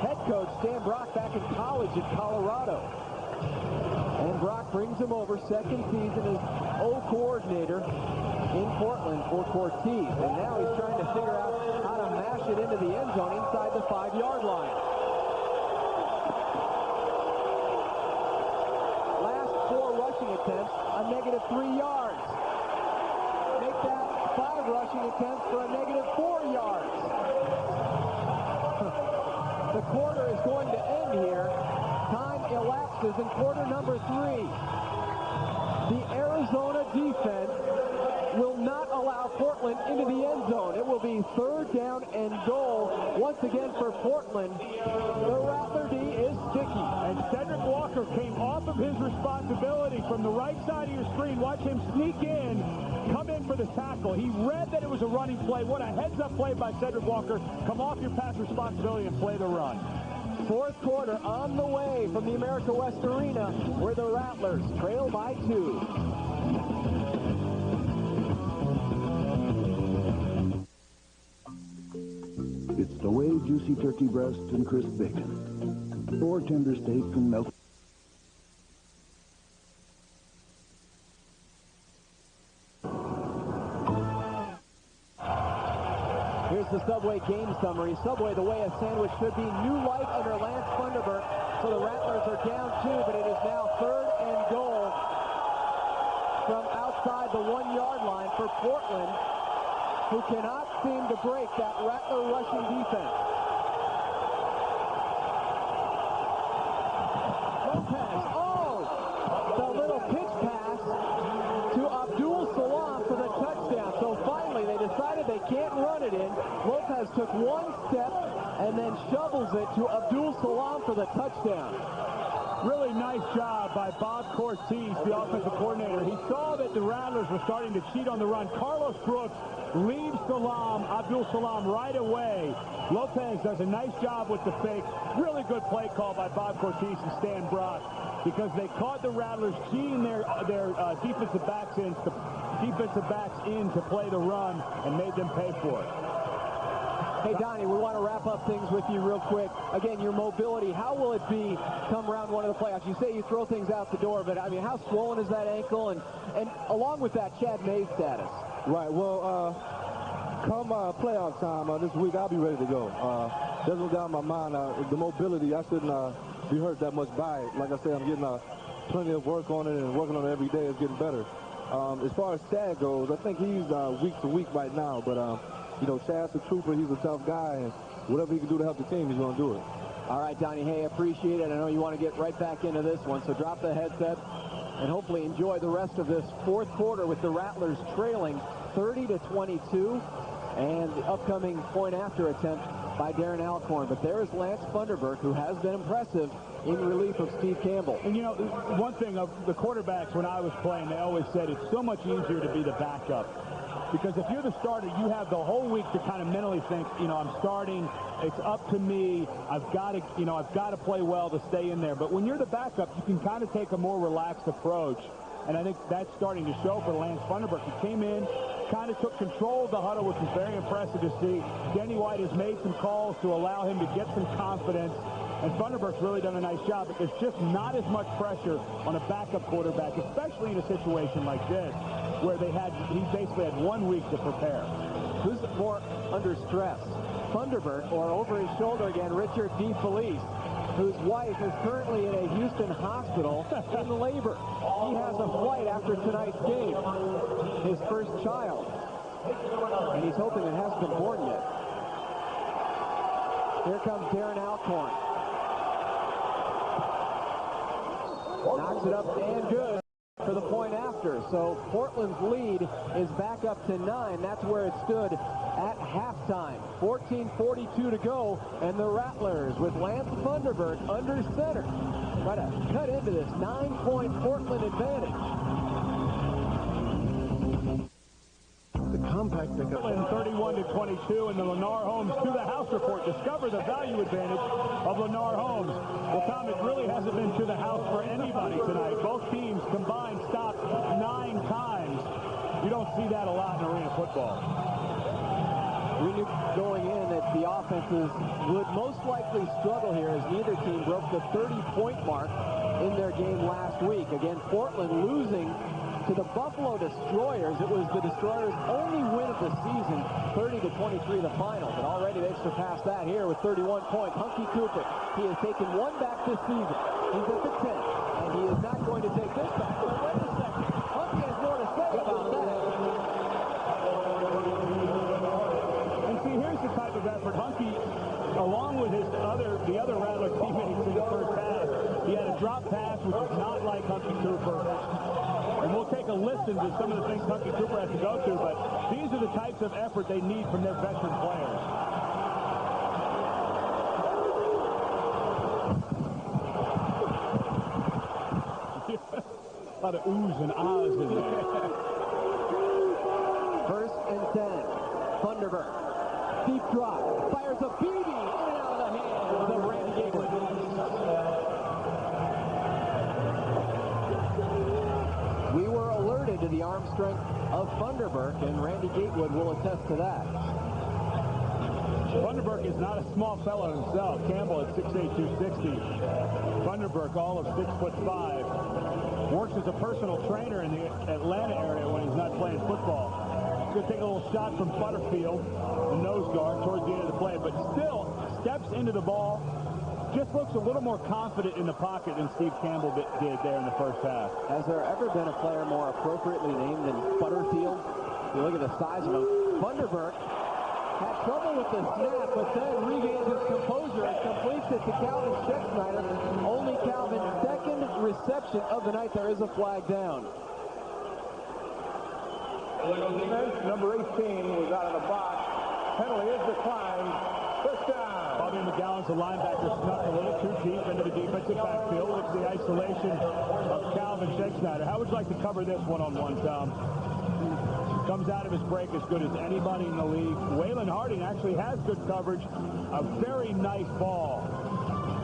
Speaker 2: head coach Stan Brock back in college in Colorado. And Brock brings him over, second season as O-coordinator in Portland for Cortese. And now he's trying to figure out how to mash it into the end zone inside the 5-yard line. Attempts, a -3 yards. Make that 5 rushing attempts for a -4 yards. The quarter is going to end here. Time elapses in quarter number 3. The Arizona defense will not allow Portland into the end zone. It will be 3rd down and goal once again for Portland. The Rattler D is sticky.
Speaker 3: And Cedric Walker came off of his responsibility from the right side of your screen. Watch him sneak in, come in for the tackle. He read that it was a running play. What a heads-up play by Cedric Walker. Come off your pass responsibility and play the run.
Speaker 2: 4th quarter on the way from the America West Arena, where the Rattlers trail by 2.
Speaker 15: It's the way juicy turkey breast and crisp bacon, or tender steak and melt.
Speaker 2: Here's the Subway game summary. Subway, the way a sandwich should be. New life under Lance Funderburk. So the Rattlers are down 2, but it is now 3rd and goal from outside the 1-yard line for Portland, who cannot seem to break that Rattler rushing defense. Lopez, the little pitch pass to Abdul decided they can't run it in. Lopez took one step and then shovels it to Abdul Salam for the touchdown.
Speaker 3: Really nice job by Bob Cortese, the offensive coordinator. He saw that the Rattlers were starting to cheat on the run. Carlos Brooks leaves Abdul Salam right away. Lopez does a nice job with the fake. Really good play call by Bob Cortese and Stan Brock, because they caught the Rattlers cheating their defensive backs in to play the run and made them pay for it.
Speaker 2: Hey, Donnie, we want to wrap up things with you real quick. Again, your mobility, how will it be come round one of the playoffs? You say you throw things out the door, but, I mean, how swollen is that ankle? And along with that, Chad May's status.
Speaker 14: Right, well, come playoff time this week, I'll be ready to go. That's what's got in my mind. The mobility, I shouldn't be hurt that much by it. Like I said, I'm getting plenty of work on it and working on it every day. It's getting better. As far as Chad goes, I think he's week to week right now, but you know, Chad's a trooper. He's a tough guy, and whatever he can do to help the team, he's going to do it.
Speaker 2: All right, Donnie, hey, appreciate it. I know you want to get right back into this one, so drop the headset and hopefully enjoy the rest of this fourth quarter with the Rattlers trailing 30-22 and the upcoming point-after attempt by Darren Alcorn. But there is Lance Funderburk, who has been impressive in relief of Steve Campbell.
Speaker 3: And, you know, one thing of the quarterbacks when I was playing, they always said it's so much easier to be the backup. Because if you're the starter, you have the whole week to kind of mentally think, you know, I'm starting, it's up to me, I've got to play well to stay in there. But when you're the backup, you can kind of take a more relaxed approach. And I think that's starting to show for Lance Funderburk. He came in, kind of took control of the huddle, which was very impressive to see. Denny White has made some calls to allow him to get some confidence. And Funderburk's really done a nice job. But there's just not as much pressure on a backup quarterback, especially in a situation like this, where he basically had 1 week to prepare.
Speaker 2: Who's more under stress? Funderburk, or over his shoulder again, Richard DeFelice, whose wife is currently in a Houston hospital in labor. He has a flight after tonight's game, his first child, and he's hoping it hasn't been born yet. Here comes Darren Alcorn. Knocks it up and good for the point after. So Portland's lead is back up to 9. That's where it stood at halftime. 14:42 to go, and the Rattlers with Lance Funderburk under center try to cut into this 9-point Portland advantage.
Speaker 16: The compact pickup.
Speaker 3: 31-22, and the Lennar Homes to the house report. Discover the value advantage of Lennar Homes. Well, Tom, it really hasn't been to the house for anybody tonight. Both teams combined stopped 9 times. You don't see that a lot in arena football.
Speaker 2: We knew going in that the offenses would most likely struggle here, as neither team broke the 30-point mark in their game last week. Again, Portland losing to the Buffalo Destroyers. It was the Destroyers' only win of the season, 30-23 the final. But already they've surpassed that here with 31 points. Hunkie Cooper, he has taken one back this season. He's at the 10, and he is not going to take this back. But wait a second, Hunkie has more to say about that.
Speaker 3: And see, here's the type of effort. Hunkie, along with the other Rattler teammates in the first half, he had a drop pass, which is not like Hunkie Cooper. And we'll take a listen to some of the things Hunkie Cooper has to go through, but these are the types of effort they need from their veteran players. A lot of oohs and ahs in there.
Speaker 2: First and 10. Funderburk. Deep drop. Fires a BB in and out of the hands of Randy Gatewood. We were alerted to the arm strength of Funderburk, and Randy Gatewood will attest to that.
Speaker 3: Funderburk is not a small fellow himself. Campbell at 6'8", 260. Funderburk, all of 6'5". Works as a personal trainer in the Atlanta area when he's not playing football. He's going to take a little shot from Butterfield, the nose guard, towards the end of the play, but still steps into the ball. Just looks a little more confident in the pocket than Steve Campbell did there in the first half.
Speaker 2: Has there ever been a player more appropriately named than Butterfield? You look at the size of him. Funderburk had trouble with the snap, but then regains his composure and completes it to Calvin Schexnayder. Only Calvin's second reception of the night. There is a flag down.
Speaker 6: Defense, number 18 was out of the box. Penalty is declined. First down.
Speaker 3: Bobby McGowens, the linebacker, snuck a little too deep into the defensive backfield with the isolation of Calvin Schneider. How would you like to cover this one-on-one, Tom? Comes out of his break as good as anybody in the league. Waylon Harding actually has good coverage. A very nice ball.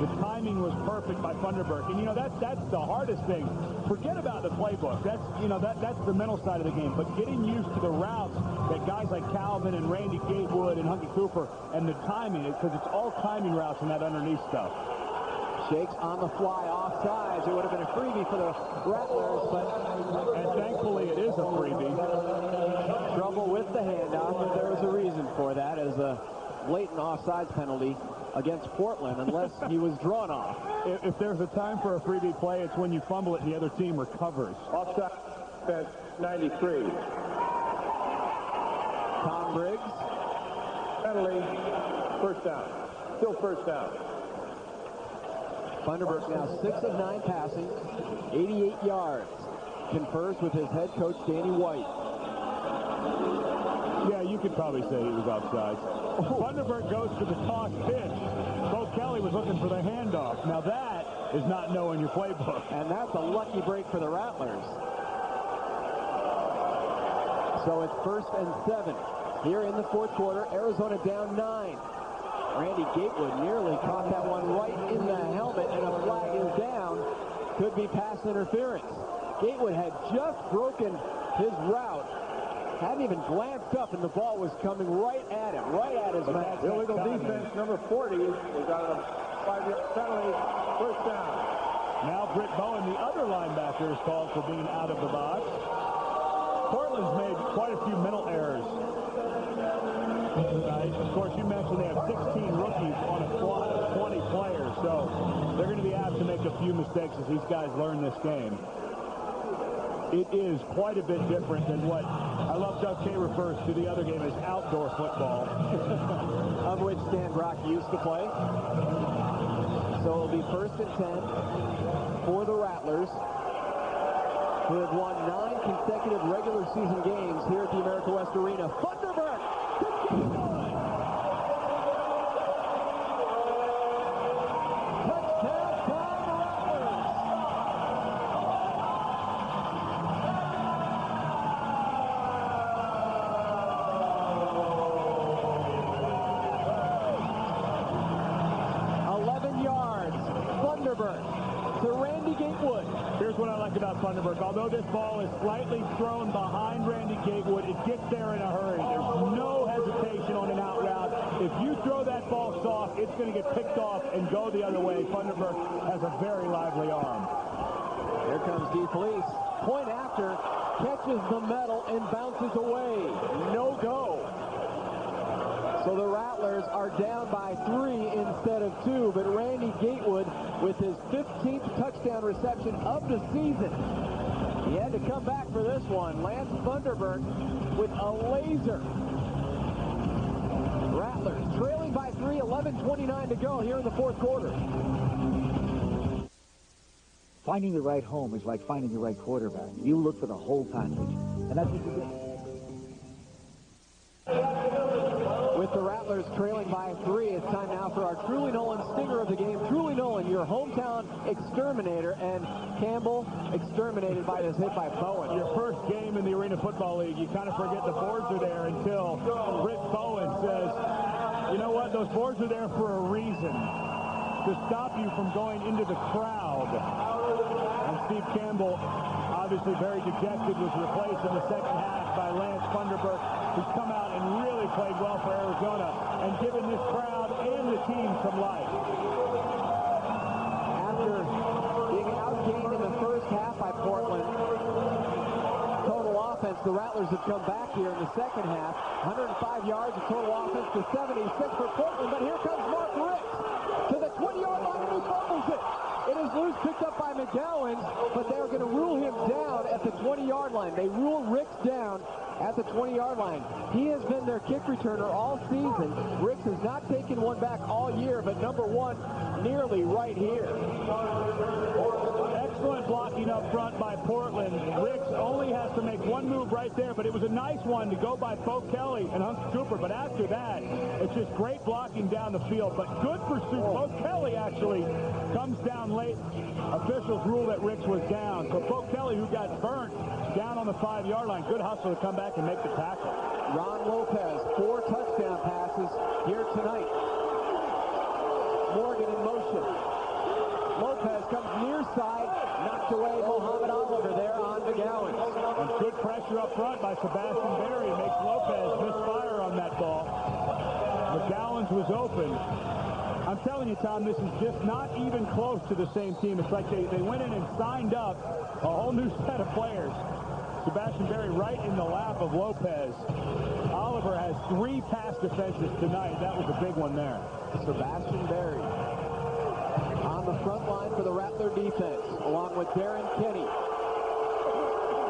Speaker 3: The timing was perfect by Thunderberg. And, you know, that's the hardest thing. Forget about the playbook. That's the mental side of the game. But getting used to the routes that guys like Calvin and Randy Gatewood and Hunkie Cooper and the timing, because it's all timing routes and that underneath stuff.
Speaker 2: Shakes on the fly, offsides. It would have been a freebie for the Rattlers, but...
Speaker 3: And thankfully it is a freebie.
Speaker 2: Trouble with the handoff, but there was a reason for that, as a blatant offsides penalty against Portland, unless he was drawn off.
Speaker 3: If there's a time for a freebie play, it's when you fumble it and the other team recovers.
Speaker 6: Offside at 93.
Speaker 2: Tom Briggs.
Speaker 6: Penalty. First down. Still first down.
Speaker 2: Thunderberg now 6 of 9 passing, 88 yards. Confers with his head coach, Danny White.
Speaker 3: Yeah, you could probably say he was offside. Thunderberg goes to the toss pitch. Bo Kelly was looking for the handoff. Now that is not knowing your playbook.
Speaker 2: And that's a lucky break for the Rattlers. So it's 1st and 7. Here in the 4th quarter, Arizona down 9. Randy Gatewood nearly caught that one right in the helmet, and a flag is down. Could be pass interference. Gatewood had just broken his route. Hadn't even glanced up, and the ball was coming right at him, right at his mask.
Speaker 6: Illegal defense, number 40, was out of the 5-yard penalty. First down.
Speaker 3: Now Britt Bowen, the other linebacker, is called for being out of the box. Portland's made quite a few mental errors. Of course, you mentioned they have 16 rookies on a squad of 20 players, so they're going to be asked to make a few mistakes as these guys learn this game. It is quite a bit different than what I love Doug Kay refers to the other game as outdoor football.
Speaker 2: Of which Stan Brock used to play. So it'll be 1st and 10 for the Rattlers, who have won 9 consecutive regular season games here at the America West Arena. Thunderberg! To Randy Gatewood.
Speaker 3: Here's what I like about Thunderberg. Although this ball is slightly thrown behind Randy Gatewood, it gets there in a hurry. There's no hesitation on an out route. If you throw that ball soft, it's going to get picked off and go the other way. Thunderberg has a very lively arm.
Speaker 2: Here comes DeFelice. Point after, catches the metal and bounces away. No go. So the Rattlers are down by 3 instead of 2, but Randy Gatewood with his 15th touchdown reception of the season. He had to come back for this one. Lance Thunderberg with a laser. Rattlers trailing by 3, 11:29 to go here in the 4th quarter.
Speaker 17: Finding the right home is like finding the right quarterback. You look for the whole package, and that's what you do.
Speaker 2: With the Rattlers trailing by 3, it's time now for our Truly Nolan stinger of the game. Truly Nolan, your hometown exterminator, and Campbell exterminated by this hit by Bowen.
Speaker 3: Your first game in the Arena Football League, you kind of forget the boards are there until Britt Bowen says, you know what, those boards are there for a reason, to stop you from going into the crowd. And Steve Campbell, obviously very dejected, was replaced in the second half by Lance Thunderberg, who's come out and really played well for Arizona and given this crowd and the team some life.
Speaker 2: After being outgained in the first half by Portland, total offense, the Rattlers have come back here in the second half. 105 yards of total offense to 76 for Portland, but here comes Mark Ricks to the 20-yard line and he fumbles it. It is loose, picked up by McGowens, but they're going to rule him down at the 20-yard line. They rule Ricks down at the 20-yard line. He has been their kick returner all season. Ricks has not taken one back all year, but number 1 nearly right here.
Speaker 3: Excellent blocking up front by Portland. Ricks only has to make one move right there, but it was a nice one to go by Bo Kelly and Hunkie Cooper. But after that, it's just great blocking down the field. But good pursuit. Bo Kelly actually comes down late. Officials rule that Ricks was down. So Bo Kelly, who got burnt down on the 5-yard line, good hustle to come back and make the tackle.
Speaker 2: Ron Lopez, 4 touchdown passes here tonight. Morgan in motion. Lopez comes near side, knocked away Muhammad Oliver there on McGowens.
Speaker 3: And good pressure up front by Sebastian Berry makes Lopez misfire on that ball. McGowens was open. I'm telling you, Tom, this is just not even close to the same team. It's like they went in and signed up a whole new set of players. Sebastian Berry right in the lap of Lopez. Oliver has 3 pass defenses tonight. That was a big one there.
Speaker 2: Sebastian Berry on the front line for the Rattler defense, along with Darren Kenny.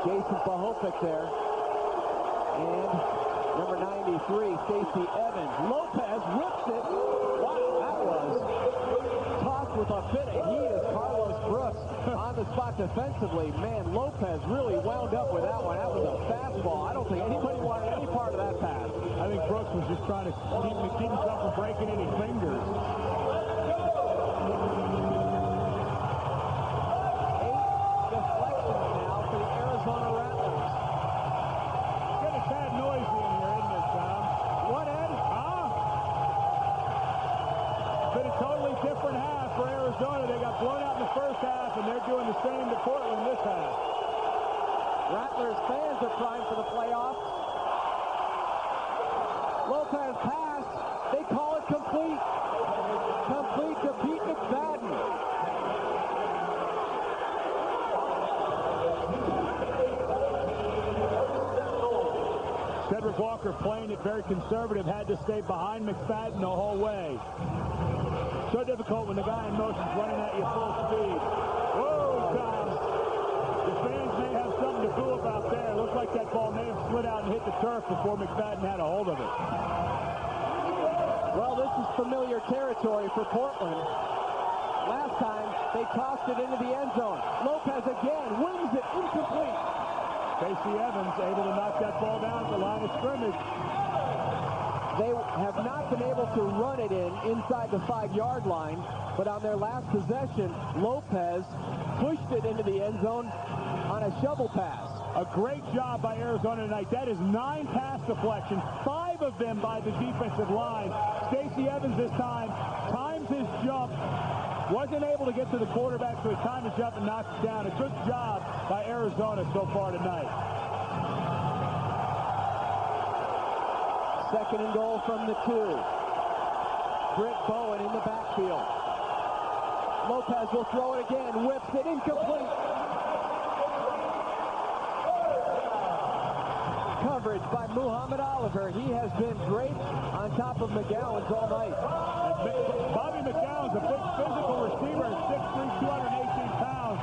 Speaker 2: Jason Pahopic there. And number 93, Stacey Evans. Lopez whips it. Wow, that was tossed with a bit of heat as Carlos Brooks on the spot defensively. Man, Lopez really wound up with that one. That was a fastball. I don't think anybody wanted any part of that pass.
Speaker 3: I think Brooks was just trying to keep himself from breaking any fingers.
Speaker 2: 8 deflections now for the Arizona Rattlers.
Speaker 3: It's getting a tad noisy in here, isn't it, Tom?
Speaker 2: What, Ed?
Speaker 3: Been a totally different half for Arizona. They got blown out in the first half, and they're doing the same to Portland this half.
Speaker 2: Rattlers fans are primed for the playoffs. Lopez pass. They call it complete. Complete to Pete McFadden.
Speaker 3: Cedric Walker playing it very conservative, had to stay behind McFadden the whole way. So difficult when the guy in motion is running at you full speed. Whoa, Tom. The fans may have something to boo about there. It looks like that ball may have slid out and hit the turf before McFadden had a hold of it.
Speaker 2: Well, this is familiar territory for Portland. Last time, they tossed it into the end zone. Lopez again wins it, incomplete.
Speaker 3: Stacey Evans able to knock that ball down at the line of scrimmage.
Speaker 2: They have not been able to run it inside the 5-yard line, but on their last possession, Lopez pushed it into the end zone on a shovel pass.
Speaker 3: A great job by Arizona tonight. That is 9 pass deflections, 5 of them by the defensive line. Stacey Evans this time times his jump. Wasn't able to get to the quarterback, so he timed his jump and knocked it down. A good job by Arizona so far tonight.
Speaker 2: 2nd and goal from the 2. Britt Bowen in the backfield. Lopez will throw it again. Whips it incomplete. Coverage by Muhammad Oliver. He has been great on top of McGowens all night.
Speaker 3: Bobby McGowens, a big physical receiver at 6'3", 218 pounds.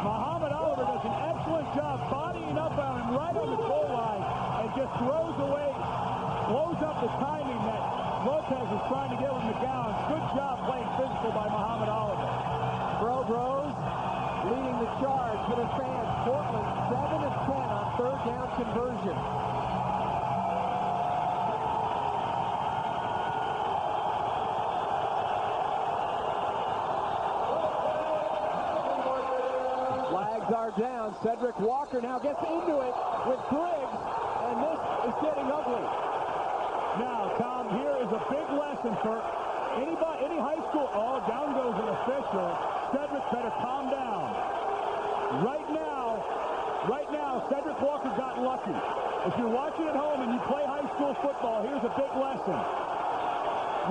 Speaker 3: Muhammad Oliver does an excellent job bodying up on him right on the goal line and just throws up the timing that Lopez is trying to get with McGowens. Good job playing physical by Muhammad Oliver.
Speaker 2: Bros leading the charge for the fans. Portland 7 of 10 on 3rd down conversion. Flags are down. Cedric Walker now gets into it with Briggs, and this is getting ugly.
Speaker 3: Now, Tom, here is a big lesson for any high school. Oh, down goes an official. Cedric better calm down. Right now, Cedric Walker got lucky. If you're watching at home and you play high school football, here's a big lesson.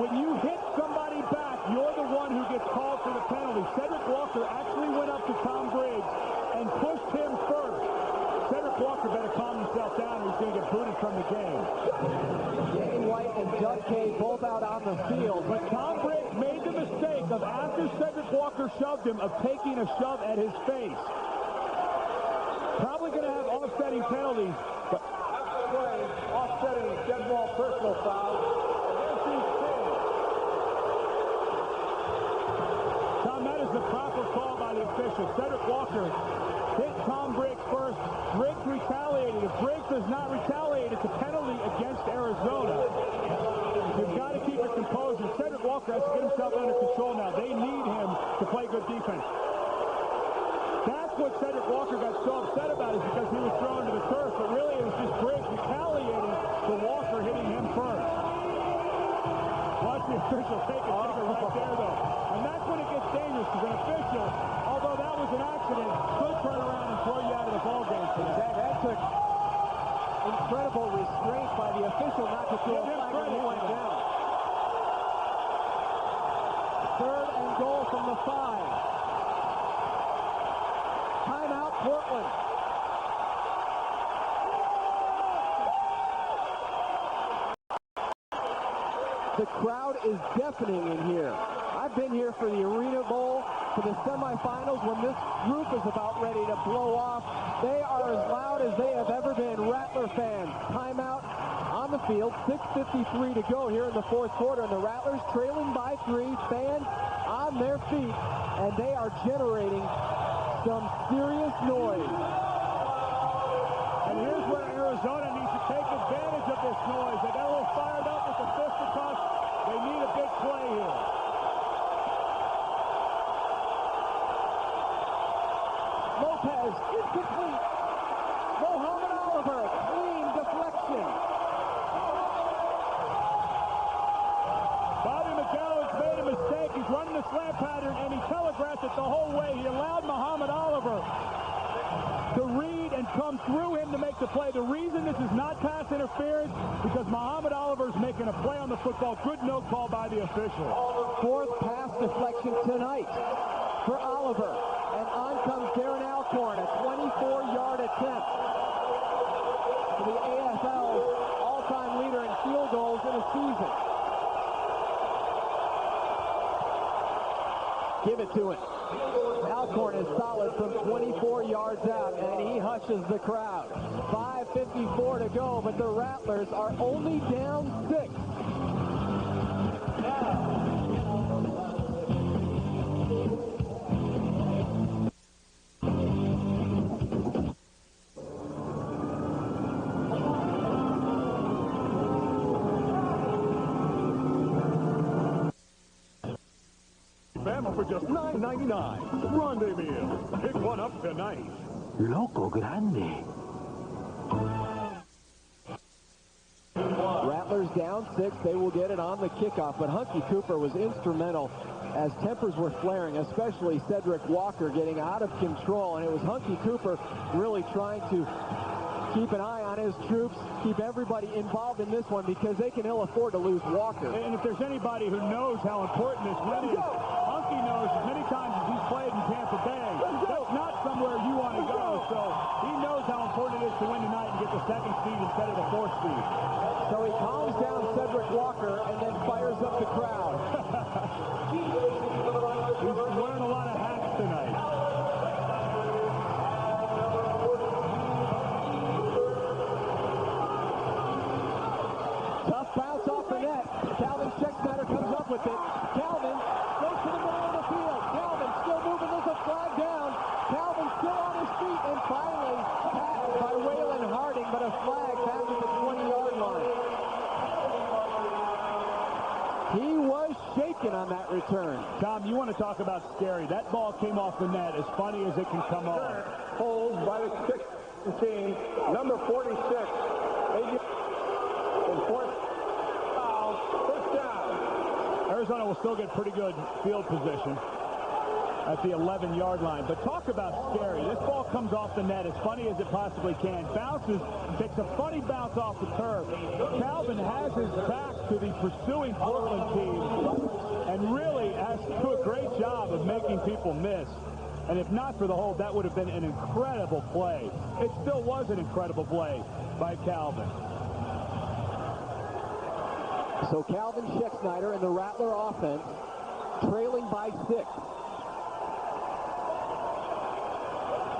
Speaker 3: When you hit somebody back, you're the one who gets called for the penalty. Cedric Walker actually went up to Tom Briggs and pushed him first. Cedric Walker better calm himself down or he's going to get booted from the game.
Speaker 2: Danny White and Doug Kay both out on the field.
Speaker 3: But Tom Briggs made the mistake of, after Cedric Walker shoved him, of taking a shove at his face. Probably going to have offsetting penalties. But
Speaker 6: offsetting dead ball personal foul.
Speaker 3: Tom, that is the proper call by the the officials. Cedric Walker hit Tom Briggs first. Briggs retaliated. If Briggs does not retaliate, it's a penalty against Arizona. You've got to keep your composure. Cedric Walker has to get himself under control now. They need him to play good defense. That's what Cedric Walker got so upset about, is because he was thrown to the turf, but really it was just Briggs retaliating for Walker hitting him first. Watch the official take a sticker right there, though. And that's when it gets dangerous, because an official, although that was an accident, could turn around and throw you out of the ball game for that.
Speaker 2: That took incredible restraint by the official not to throw a flag when he went down. 3rd and goal from the 5. Timeout, Portland. The crowd is deafening in here. I've been here for the Arena Bowl, for the semifinals, when this group is about ready to blow off. They are as loud as they have ever been. Rattler fans, timeout on the field. 6:53 to go here in the 4th quarter, and the Rattlers trailing by 3. Fans on their feet, and they are generating some serious noise.
Speaker 3: And here's where Arizona needs to take advantage of this noise. They got a little fired up with the fisticuffs. They need a big play here.
Speaker 2: Lopez, incomplete. Mohamed Oliver, clean deflection.
Speaker 3: Bobby McGowens made a mistake. He's running the slant pattern, and he telegraphed it the whole way. He allowed Mohamed Oliver to read and come through him to make the play. The reason this is not pass interference, because Mohamed Oliver's making a play on the football. Good no call by the official.
Speaker 2: 4th pass deflection tonight for Oliver. And on comes Darren Alcorn, a 24-yard attempt for the AFL's all-time leader in field goals in a season. Give it to him. Alcorn is solid from 24 yards out, and he hushes the crowd. 5:54 to go, but the Rattlers are only down 6.
Speaker 8: For just $9.99. Grande meal. Pick one up tonight.
Speaker 9: Loco Grande.
Speaker 2: Rattlers down 6. They will get it on the kickoff, but Hunkie Cooper was instrumental as tempers were flaring, especially Cedric Walker getting out of control, and it was Hunkie Cooper really trying to keep an eye on his troops, keep everybody involved in this one, because they can ill afford to lose Walker.
Speaker 3: And if there's anybody who knows how important this win is, Hunkie knows as many times as he's played in Tampa Bay, that's not somewhere you want to go. So he knows how important it is to win tonight and get the 2nd seed instead of the 4th seed.
Speaker 2: So he calms down Cedric Walker and then fires up the crowd.
Speaker 3: He's wearing a lot of hats tonight.
Speaker 2: Tough bounce off the net. Calvin Schexnayder comes up with it. Calvin goes to the middle of the field. Calvin still moving. There's a flag down. Calvin still on his feet, and finally tackled by Waylon Harding, but a flag back at the 20-yard line. He was shaken on that return.
Speaker 3: Tom, you want to talk about scary. That ball came off the net as funny as it can come off.
Speaker 6: Hold by the 6th team, number 46. In 4th foul, 1st down.
Speaker 3: Arizona will still get pretty good field position at the 11-yard line. But talk about scary. This ball comes off the net as funny as it possibly can. Bounces, takes a funny bounce off the turf. Calvin has his back to the pursuing Portland team and really has to do a great job of making people miss. And if not for the hold, that would have been an incredible play. It still was an incredible play by Calvin.
Speaker 2: So Calvin Schexnayder and the Rattler offense trailing by 6.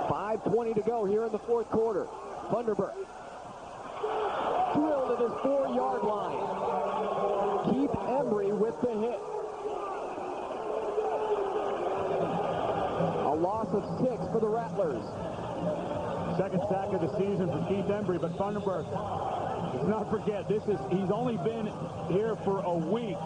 Speaker 2: 5:20 to go here in the 4th quarter. Thunderbird drilled at his 4-yard line. Keith Embry with the hit. A loss loss of 6 for the Rattlers.
Speaker 3: Second sack of the season for Keith Embry, but Funderburk, let's not forget, he's only been here for a week.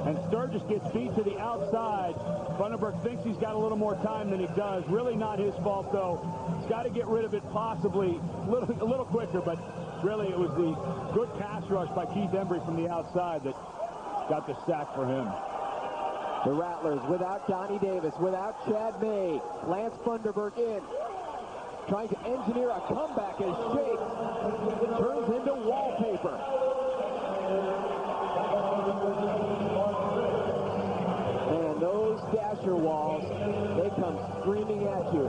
Speaker 3: And Sturgis gets beat to the outside. Funderburk thinks he's got a little more time than he does. Really not his fault, though. He's got to get rid of it possibly a little quicker, but really it was the good pass rush by Keith Embry from the outside that got the sack for him.
Speaker 2: The Rattlers without Donnie Davis, without Chad May. Lance Funderburk in. Trying to engineer a comeback as Shakes turns into wallpaper. And those dasher walls, they come screaming at you.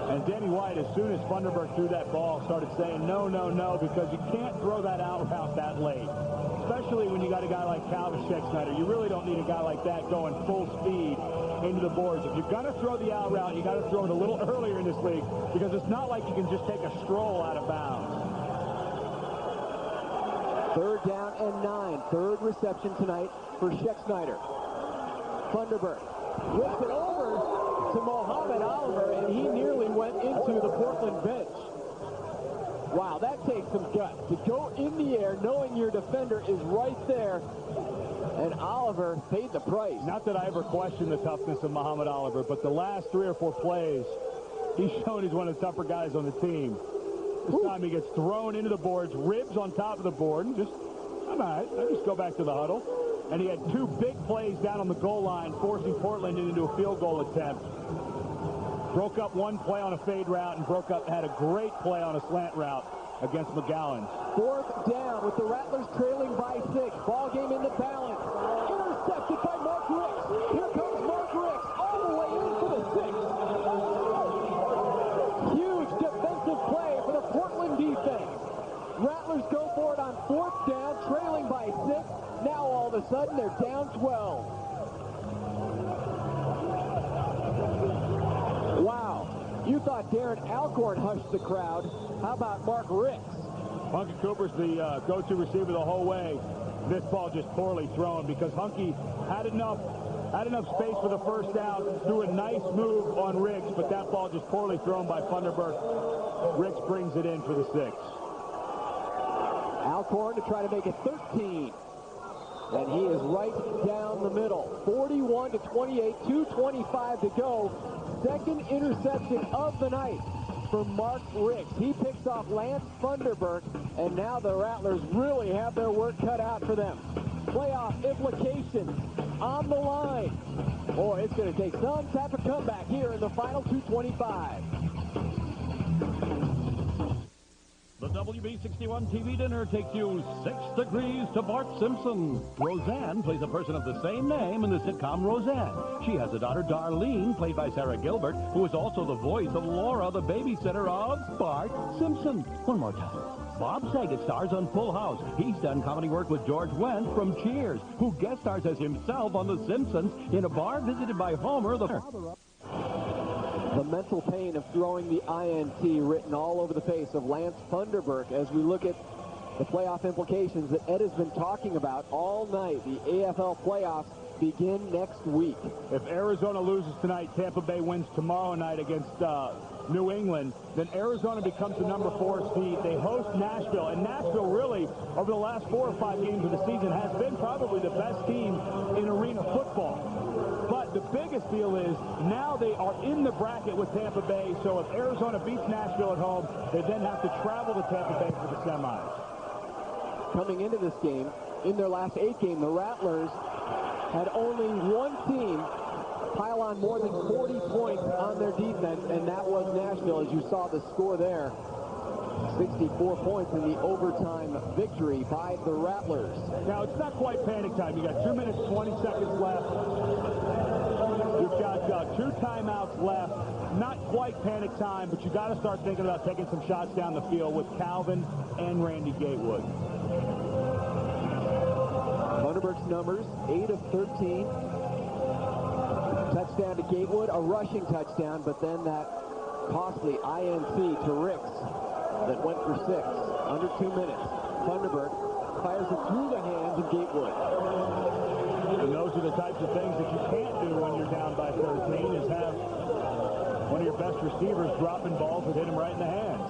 Speaker 3: And Danny White, as soon as Funderburk threw that ball, started saying, no, no, no, because you can't throw that out route that late. Especially when you got a guy like Calvin Schexnayder. You really don't need a guy like that going full speed into the boards. If you're going to throw the out route, you got to throw it a little earlier in this league, because it's not like you can just take a stroll out of bounds.
Speaker 2: 3rd down and 9. 3rd reception tonight for Schexnayder. Funderburk whips it over to Mohamed Oliver, and he nearly went into the Portland bench. Wow, that takes some guts to go in the air knowing your defender is right there, and Oliver paid the price.
Speaker 3: Not that I ever questioned the toughness of Mohamed Oliver, but the last 3 or 4 plays, he's shown he's one of the tougher guys on the team. This time he gets thrown into the boards, ribs on top of the board, and just, I'm all right, I just go back to the huddle. And he had 2 big plays down on the goal line, forcing Portland into a field goal attempt. Broke up 1 play on a fade route and had a great play on a slant route against McGowens.
Speaker 2: 4th down with the Rattlers trailing by 6. Ball game in the balance. Intercepted by Mark Ricks. Here comes Mark Ricks all the way in for the 6. Huge defensive play for the Portland defense. Rattlers go for it on 4th down, trailing by 6. Now all of a sudden they're down 12. Wow. You thought Darren Alcorn hushed the crowd. How about Mark Ricks?
Speaker 3: Hunkie Cooper's the go-to receiver the whole way. This ball just poorly thrown because Hunkie had enough space for the 1st down, threw a nice move on Riggs, but that ball just poorly thrown by Funderburk. Riggs brings it in for the 6.
Speaker 2: Alcorn to try to make it 13. And he is right down the middle. 41-28, 2:25 to go. 2nd interception of the night for Mark Ricks. He picks off Lance Funderburk, and now the Rattlers really have their work cut out for them. Playoff implications on the line. Boy, it's going to take some type of comeback here in the final 2:25.
Speaker 8: The WB61 TV dinner takes you 6 degrees to Bart Simpson. Roseanne plays a person of the same name in the sitcom Roseanne. She has a daughter, Darlene, played by Sarah Gilbert, who is also the voice of Laura, the babysitter of Bart Simpson. One more time. Bob Saget stars on Full House. He's done comedy work with George Wendt from Cheers, who guest stars as himself on The Simpsons in a bar visited by Homer, the father of...
Speaker 2: The mental pain of throwing the INT written all over the face of Lance Funderburk as we look at the playoff implications that Ed has been talking about all night. The AFL playoffs begin next week.
Speaker 3: If Arizona loses tonight, Tampa Bay wins tomorrow night against New England, then Arizona becomes the number 4 seed. They host Nashville, and Nashville really, over the last 4 or 5 games of the season, has been probably the best team in arena football. But the biggest deal is now they are in the bracket with Tampa Bay, so if Arizona beats Nashville at home, they then have to travel to Tampa Bay for the semis.
Speaker 2: Coming into this game, in their last 8 games, the Rattlers had only 1 team pile on more than 40 points on their defense, and that was Nashville, as you saw the score there. 64 points in the overtime victory by the Rattlers.
Speaker 3: Now, it's not quite panic time. You got 2 minutes, 20 seconds left. You've got 2 timeouts left. Not quite panic time, but you got to start thinking about taking some shots down the field with Calvin and Randy Gatewood.
Speaker 2: Funderburk's numbers, 8 of 13. Touchdown to Gatewood, a rushing touchdown, but then that costly INT to Ricks that went for 6 under 2 minutes. Funderburk fires it through the hands of Gatewood.
Speaker 3: And those are the types of things that you can't do when you're down by 13, is have one of your best receivers dropping balls that hit him right in the hands.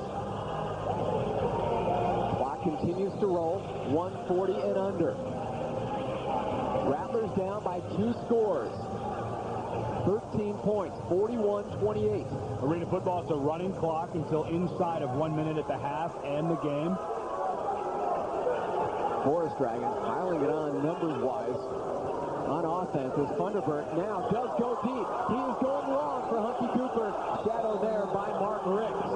Speaker 2: Clock continues to roll, 140 and under. Rattlers down by 2 scores. 13 points, 41-28.
Speaker 3: Arena football, it's a running clock until inside of 1 minute at the half and the game.
Speaker 2: Forest Dragons piling it on numbers-wise. On offense, as Thunderbird now does go deep. He is going long for Hunkie Cooper. Shadow there by Mark Ricks.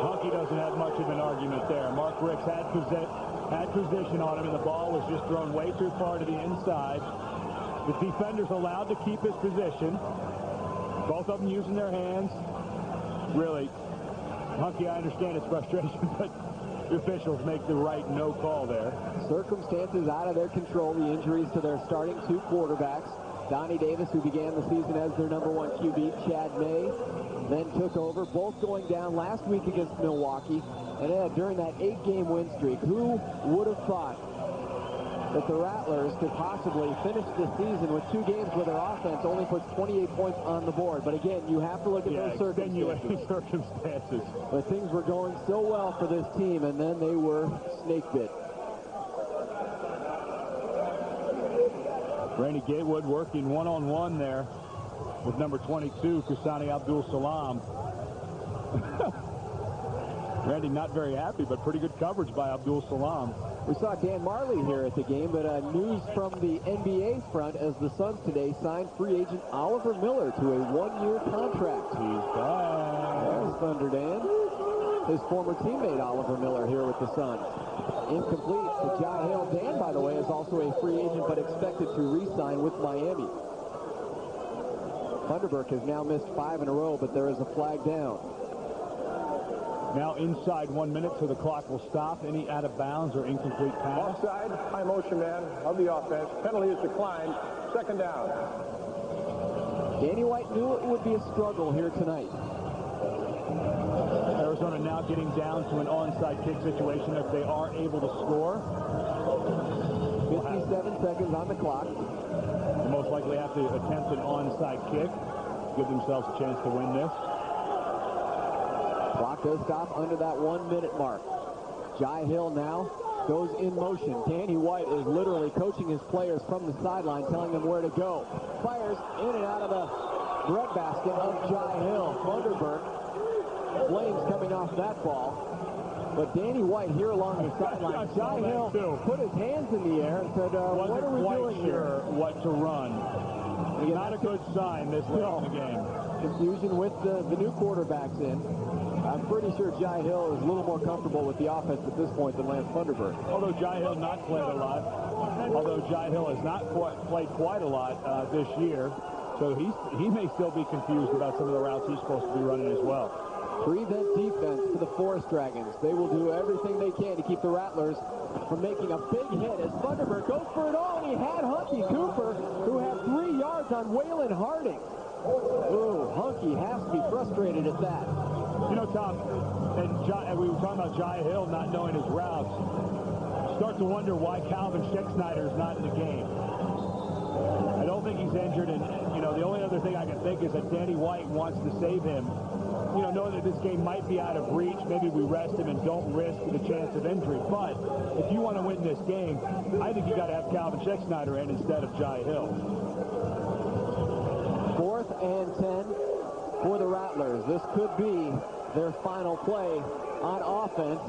Speaker 3: Hunkie doesn't have much of an argument there. Mark Ricks had position on him, and the ball was just thrown way too far to the inside. The defender's allowed to keep his position. Both of them using their hands. Really, Hunkie, I understand his frustration, but the officials make the right no call there.
Speaker 2: Circumstances out of their control. The injuries to their starting 2 quarterbacks. Donnie Davis, who began the season as their #1 QB. Chad May then took over. Both going down last week against Milwaukee. And during that 8-game win streak, who would have thought that the Rattlers could possibly finish this season with 2 games where their offense only puts 28 points on the board. But again, you have to look at those
Speaker 3: circumstances.
Speaker 2: But things were going so well for this team, and then they were snake bit.
Speaker 3: Randy Gatewood working one-on-one there with number 22, Kasani Abdul-Salam. Randy not very happy, but pretty good coverage by Abdul-Salam.
Speaker 2: We saw Dan Marley here at the game, but news from the NBA front as the Suns today signed free agent Oliver Miller to a 1-year contract.
Speaker 3: He's back.
Speaker 2: There's Thunder Dan. His former teammate Oliver Miller here with the Suns. Incomplete to Jai Hill. Dan, by the way, is also a free agent, but expected to re-sign with Miami. Thunderbird has now missed 5 in a row, but there is a flag down.
Speaker 3: Now inside 1 minute, so the clock will stop any out of bounds or incomplete pass.
Speaker 6: Offside, high motion man of the offense. Penalty is declined. 2nd down.
Speaker 2: Danny White knew it would be a struggle here tonight.
Speaker 3: Arizona now getting down to an onside kick situation if they are able to score.
Speaker 2: 57 seconds on the clock.
Speaker 3: They'll most likely have to attempt an onside kick. Give themselves a chance to win this.
Speaker 2: Clock does stop under that 1 minute mark. Jai Hill now goes in motion. Danny White is literally coaching his players from the sideline, telling them where to go. Fires in and out of the breadbasket of Jai Hill. Thunderbird, flames coming off that ball. But Danny White here along the sideline. Jai Hill put his hands in the air and said, what are we doing here?
Speaker 3: What to run. Again, not a good sign this late in the game.
Speaker 2: Confusion with the new quarterbacks in. I'm pretty sure Jai Hill is a little more comfortable with the offense at this point than Lance Thunderbird.
Speaker 3: Although Jai Hill has not played quite a lot this year, so he may still be confused about some of the routes he's supposed to be running as well.
Speaker 2: Prevent defense for the Forest Dragons. They will do everything they can to keep the Rattlers from making a big hit as Thunderbird goes for it all, and he had Hunkie Cooper, who had 3 yards on Waylon Harding. Ooh, Hunkie has to be frustrated at that.
Speaker 3: You know, Tom, and we were talking about Jai Hill not knowing his routes. Start to wonder why Calvin Schexnayder is not in the game. I don't think he's injured, and, you know, the only other thing I can think is that Danny White wants to save him. You know, knowing that this game might be out of reach, maybe we rest him and don't risk the chance of injury. But if you want to win this game, I think you got to have Calvin Schexnayder in instead of Jai Hill.
Speaker 2: 4th and 10 for the Rattlers. This could be their final play on offense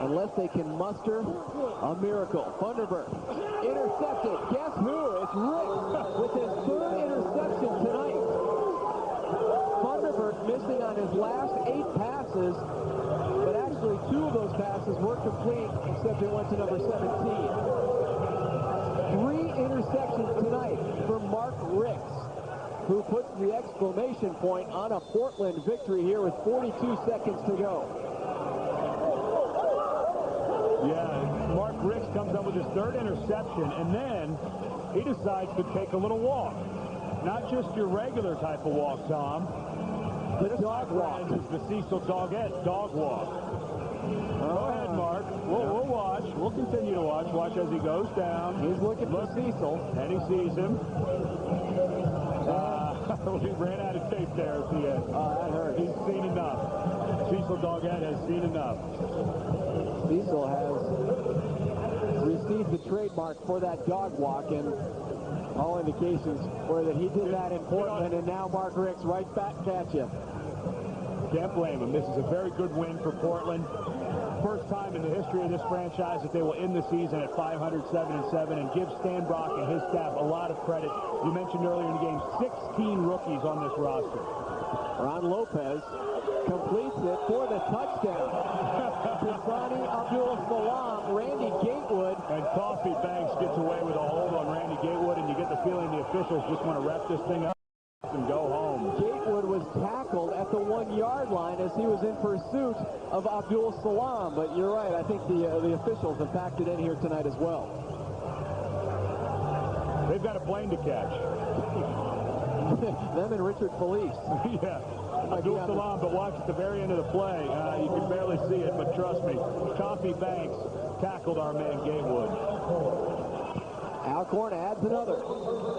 Speaker 2: unless they can muster a miracle. Thunderbird intercepted. Guess who? It's Ricks with his 3rd interception tonight. Thunderbird missing on his last 8 passes, but actually 2 of those passes were complete, except it went to number 17. 3 interceptions tonight for Mark Ricks, who puts the exclamation point on a Portland victory here with 42 seconds to go.
Speaker 3: Yeah, Mark Ricks comes up with his 3rd interception, and then he decides to take a little walk. Not just your regular type of walk, Tom.
Speaker 2: The dog walk.
Speaker 3: Is the Cecil dog walk. Go ahead, Mark. We'll watch. we'll continue to watch. Watch as he goes down.
Speaker 2: He's looking for Cecil.
Speaker 3: And he sees him. We ran out of tape there at the end.
Speaker 2: That hurt.
Speaker 3: He's seen enough. Cecil Doggett has seen enough.
Speaker 2: Cecil has received the trademark for that dog walk, and all indications were that he did that in Portland, and now Mark Ricks right back at you.
Speaker 3: Can't blame him. This is a very good win for Portland. First time in the history of this franchise that they will end the season at 500-7-7 and give Stan Brock and his staff a lot of credit. You mentioned earlier in the game, 16 rookies on this roster.
Speaker 2: Ron Lopez completes it for the touchdown. Tasani Abdul-Salam, Randy Gatewood.
Speaker 3: And Coffee Banks gets away with a hold on Randy Gatewood, and you get the feeling the officials just want to wrap this thing up and go home.
Speaker 2: Gatewood was tackled at the 1-yard line as he was in pursuit of Abdul-Salam. But you're right, I think the officials have packed it in here tonight as well.
Speaker 3: They've got a plane to catch.
Speaker 2: Them and Richard Felice.
Speaker 3: Yeah. Abdul-Salam, but watch at the very end of the play. You can barely see it, but trust me, Coffee Banks tackled our man Gatewood.
Speaker 2: Alcorn adds another.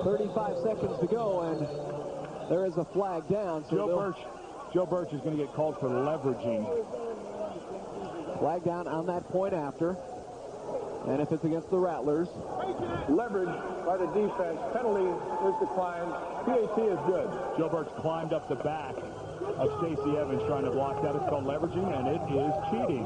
Speaker 2: 35 seconds to go, and there is a flag down. So
Speaker 3: Joe Birch is going to get called for leveraging.
Speaker 2: Flag down on that point after. And if it's against the Rattlers.
Speaker 6: Leverage by the defense. Penalty is declined. PAT is good.
Speaker 3: Joe Birch climbed up the back of Stacey Evans trying to block that. It's called leveraging, and it is cheating.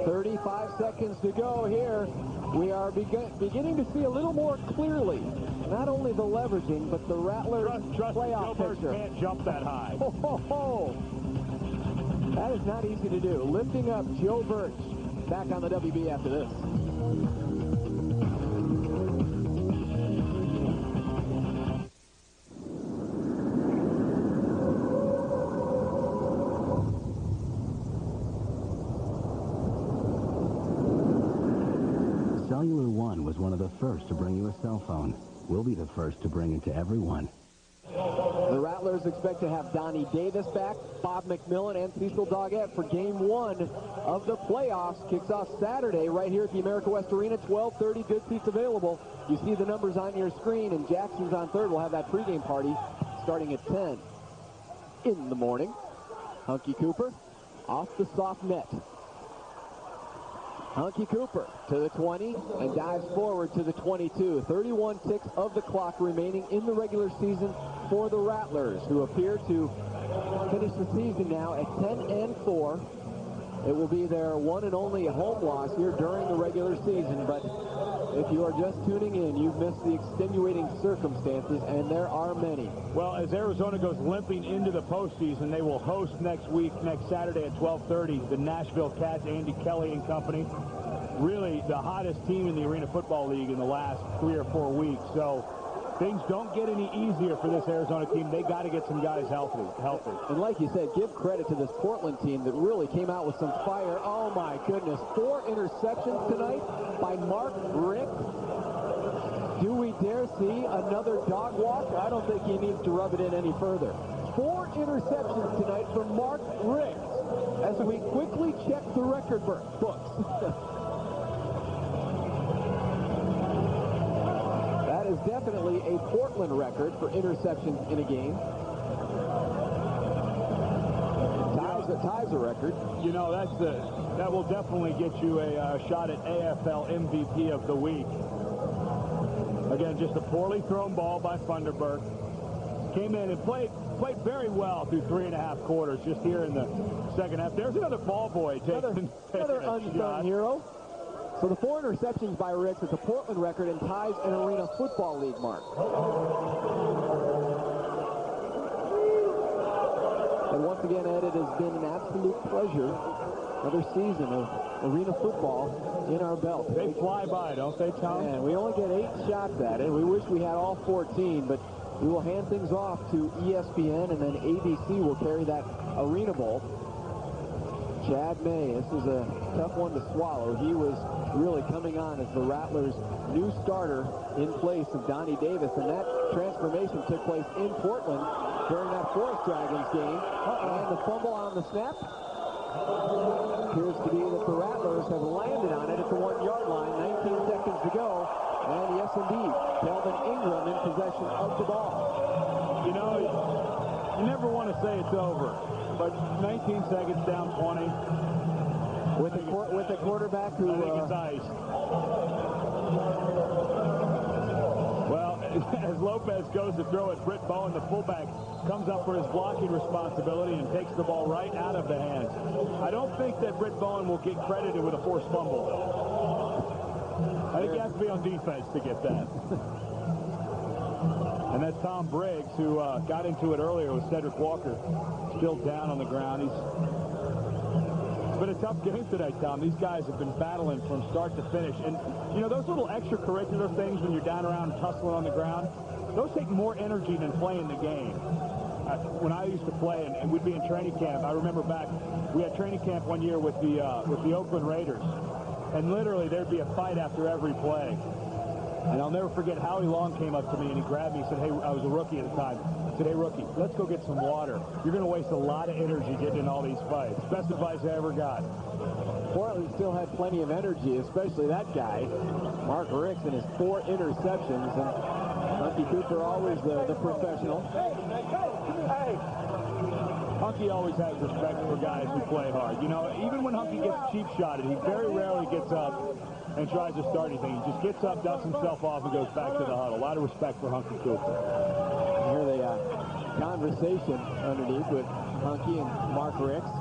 Speaker 2: 35 seconds to go here. We are beginning to see a little more clearly not only the leveraging, but the Rattlers playoff
Speaker 3: Joe
Speaker 2: picture.
Speaker 3: Birch can't jump that high.
Speaker 2: Ho, ho, ho. That is not easy to do. Lifting up Joe Birch. Back on the WB after this.
Speaker 9: Cellular One was one of the first to bring you a cell phone. We'll be the first to bring it to everyone.
Speaker 2: The Rattlers expect to have Donnie Davis back, Bob McMillan, and Cecil Doggett for Game 1 of the playoffs. Kicks off Saturday right here at the America West Arena, 12:30. Good seats available. You see the numbers on your screen, and Jackson's on third. We'll have that pregame party starting at 10 in the morning. Hunkie Cooper off the soft net. Hunkie Cooper to the 20 and dives forward to the 22. 31 ticks of the clock remaining in the regular season for the Rattlers, who appear to finish the season now at 10-4. It will be their one and only home loss here during the regular season, but if you are just tuning in, you've missed the extenuating circumstances, and there are many.
Speaker 3: Well, as Arizona goes limping into the postseason, they will host next Saturday at 12:30, the Nashville Cats, Andy Kelly and company. Really the hottest team in the Arena Football League in the last 3 or 4 weeks. So things don't get any easier for this Arizona team. They got to get some guys healthy.
Speaker 2: And like you said, give credit to this Portland team that really came out with some fire. Oh my goodness, 4 interceptions tonight by Mark Rick. Do we dare see another dog walk? I don't think he needs to rub it in any further. 4 interceptions tonight from Mark Rick as we quickly check the record books. That is definitely a Portland record for interceptions in a game. Ties a record.
Speaker 3: You know, that will definitely get you a shot at AFL MVP of the week. Again, just a poorly thrown ball by Funderburk. Came in and played very well through 3.5 quarters just here in the second half. There's another ball boy taking
Speaker 2: another
Speaker 3: a
Speaker 2: unsung
Speaker 3: shot.
Speaker 2: hero. So the 4 interceptions by Ricks is a Portland record and ties an Arena Football League mark. And once again, Ed, it has been an absolute pleasure. Another season of Arena football in our belt.
Speaker 3: They fly by, don't they, Tom?
Speaker 2: And we only get 8 shots at it. We wish we had all 14, but we will hand things off to ESPN, and then ABC will carry that Arena Bowl. Chad May, this is a tough one to swallow. He was really coming on as the Rattlers' new starter in place of Donnie Davis, and that transformation took place in Portland during that Forest Dragons game. And the fumble on the snap appears to be the the Rattlers have landed on it at the 1-yard line. 19 seconds to go. And yes, indeed, Kelvin Ingram in possession of the ball.
Speaker 3: You know, you never want to say it's over, but 19 seconds down 20.
Speaker 2: With a quarterback who...
Speaker 3: I think it's ice. Well, as Lopez goes to throw it, Britt Bowen, the fullback, comes up for his blocking responsibility and takes the ball right out of the hands. I don't think that Britt Bowen will get credited with a forced fumble. I think you have to be on defense to get that. And that's Tom Briggs, who got into it earlier with Cedric Walker, still down on the ground. It's been a tough game today, Tom. These guys have been battling from start to finish. And, you know, those little extracurricular things when you're down around tussling on the ground, those take more energy than playing the game. When I used to play and we'd be in training camp, I remember back, we had training camp one year with the Oakland Raiders. And literally, there'd be a fight after every play. And I'll never forget, Howie Long came up to me and he grabbed me and said, hey, I was a rookie at the time. I said, hey, rookie, let's go get some water. You're going to waste a lot of energy getting in all these fights. Best advice I ever got.
Speaker 2: Portland still had plenty of energy, especially that guy, Mark Ricks, and his 4 interceptions. And Hunkie Cooper, always the professional.
Speaker 3: Hunkie always has respect for guys who play hard. You know, even when Hunkie gets cheap-shotted, he very rarely gets up and tries to start anything. He just gets up, dusts himself off, and goes back to the huddle. A lot of respect for Hunkie Cooper.
Speaker 2: You hear the conversation underneath with Hunkie and Mark Ricks.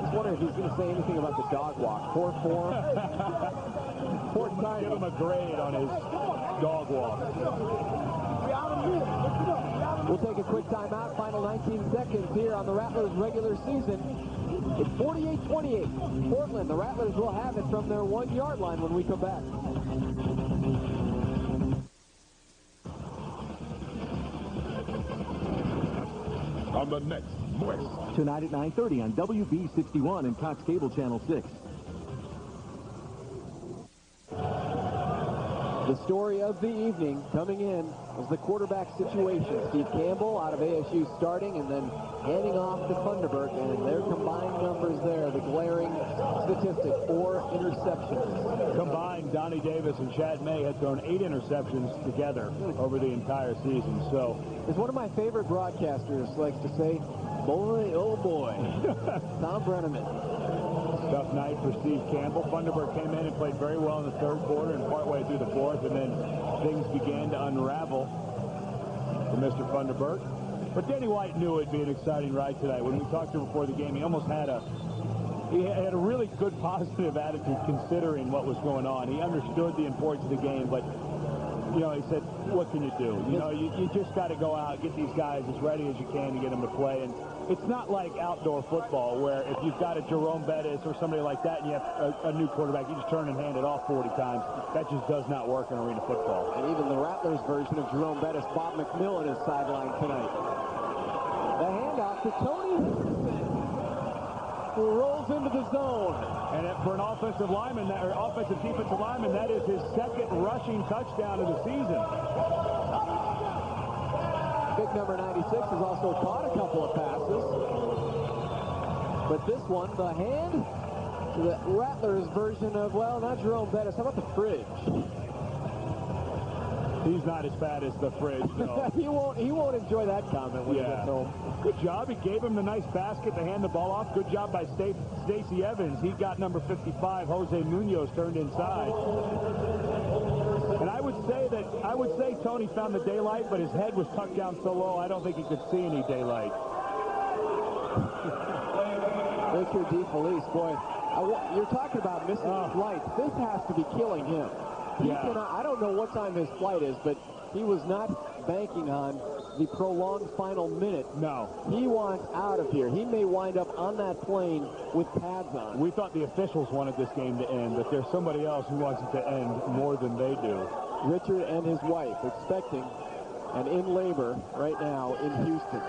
Speaker 2: Just wondering if he's going to say anything about the dog walk. Poor form. Poor time.
Speaker 3: Give him a grade on his dog walk.
Speaker 2: We'll take a quick timeout. Final 19 seconds here on the Rattlers regular season. It's 48-28. Portland, the Rattlers will have it from their 1-yard line when we come back.
Speaker 18: On the next Quest.
Speaker 11: Tonight at 9:30 on WB61 and Cox Cable Channel 6.
Speaker 2: The story of the evening coming in was the quarterback situation. Steve Campbell out of ASU starting and then handing off to Funderburk, and their combined numbers there, the glaring statistic, 4 interceptions.
Speaker 3: Combined, Donnie Davis and Chad May had thrown 8 interceptions together over the entire season. So,
Speaker 2: as one of my favorite broadcasters likes to say, boy, oh boy, Tom Brenneman.
Speaker 3: Tough night for Steve Campbell. Funderburk came in and played very well in the 3rd quarter and partway through the 4th, and then things began to unravel for Mr. Funderburk. But Danny White knew it'd be an exciting ride tonight. When we talked to him before the game, he almost had a really good positive attitude considering what was going on. He understood the importance of the game, but you know, he said, what can you do? You know, you just got to go out, get these guys as ready as you can to get them to play. And it's not like outdoor football where if you've got a Jerome Bettis or somebody like that and you have a new quarterback, you just turn and hand it off 40 times. That just does not work in arena football.
Speaker 2: And even the Rattlers version of Jerome Bettis, Bob McMillan, is sidelined tonight. The handoff to Tony Henderson, who rolls into the zone.
Speaker 3: And for an offensive lineman, or offensive defensive lineman, that is his 2nd rushing touchdown of the season.
Speaker 2: Big number 96 has also caught a couple of passes. But this one, the hand to the Rattlers version of, well, not Jerome Bettis. How about the Fridge?
Speaker 3: He's not as bad as the Fridge, no.
Speaker 2: he won't enjoy that comment when he gets home.
Speaker 3: Good job. He gave him the nice basket to hand the ball off. Good job by Stacey Evans. He got number 55, Jose Munoz, turned inside. And I would say Tony found the daylight, but his head was tucked down so low, I don't think he could see any daylight.
Speaker 2: Mr. DeFelice, boy, you're talking about missing flights. This has to be killing him. I don't know what time his flight is, but he was not banking on the prolonged final minute.
Speaker 3: No.
Speaker 2: He wants out of here. He may wind up on that plane with pads on.
Speaker 3: We thought the officials wanted this game to end, but there's somebody else who wants it to end more than they do.
Speaker 2: Richard and his wife expecting and in labor right now in Houston.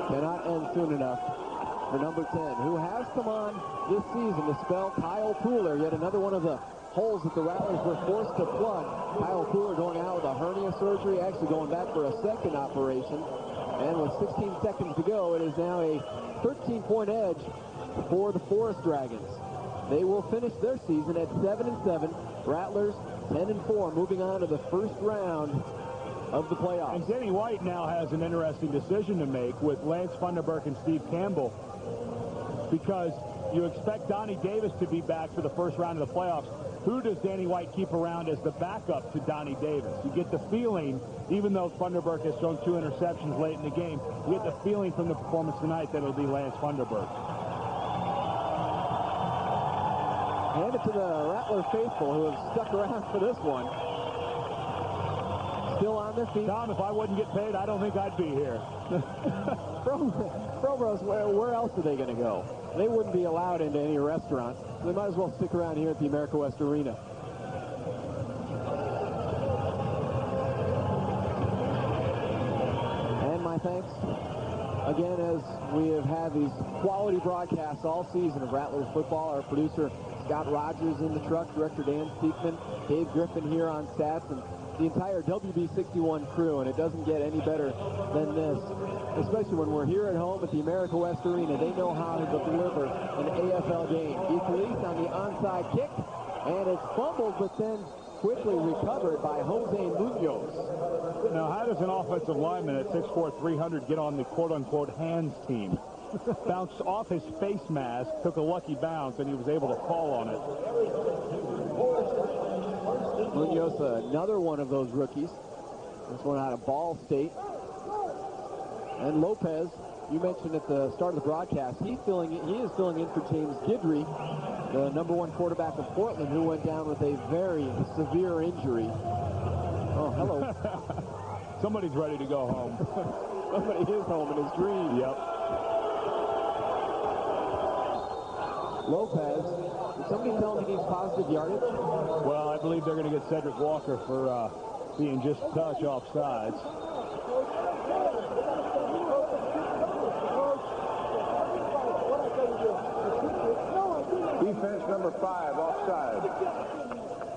Speaker 2: Cannot end soon enough for number 10, who has come on this season to spell Kyle Pooler, yet another one of the holes that the Rattlers were forced to plug. Kyle Pooler going out with a hernia surgery, actually going back for a 2nd operation. And with 16 seconds to go, it is now a 13-point edge for the Forest Dragons. they will finish their season at 7-7. Rattlers 10-4, moving on to the first round of the playoffs.
Speaker 3: And Danny White now has an interesting decision to make with Lance Funderburk and Steve Campbell, because you expect Donnie Davis to be back for the first round of the playoffs. Who does Danny White keep around as the backup to Donnie Davis? You get the feeling, even though Funderburk has thrown 2 interceptions late in the game, you get the feeling from the performance tonight that it'll be Lance Funderburk.
Speaker 2: Hand it to the Rattler faithful who have stuck around for this one. Still on their feet.
Speaker 3: Tom, if I wouldn't get paid, I don't think I'd be here.
Speaker 2: Frobros, where else are they going to go? They wouldn't be allowed into any restaurants. They might as well stick around here at the America West Arena. And my thanks again, as we have had these quality broadcasts all season of Rattlers football. Our producer Scott Rogers in the truck, director Dan Speakman, Dave Griffin here on stats, and the entire WB61 crew, and it doesn't get any better than this, especially when we're here at home at the America West Arena. They know how to deliver an AFL game. DeFelice on the onside kick, and it's fumbled, but then quickly recovered by Jose Munoz.
Speaker 3: Now, how does an offensive lineman at 6'4", 300 get on the quote-unquote hands team? Bounced off his face mask, took a lucky bounce, and he was able to fall on it.
Speaker 2: Munoz, another one of those rookies. This one out of Ball State. And Lopez, you mentioned at the start of the broadcast, he is filling in for James Guidry, the #1 quarterback of Portland, who went down with a very severe injury. Oh, hello.
Speaker 3: Somebody's ready to go home.
Speaker 2: Somebody is home in his dream.
Speaker 3: Yep.
Speaker 2: Lopez, did somebody tell him he needs positive yardage?
Speaker 3: Well, I believe they're going to get Cedric Walker for being just a touch offsides.
Speaker 6: Defense number 5, offside.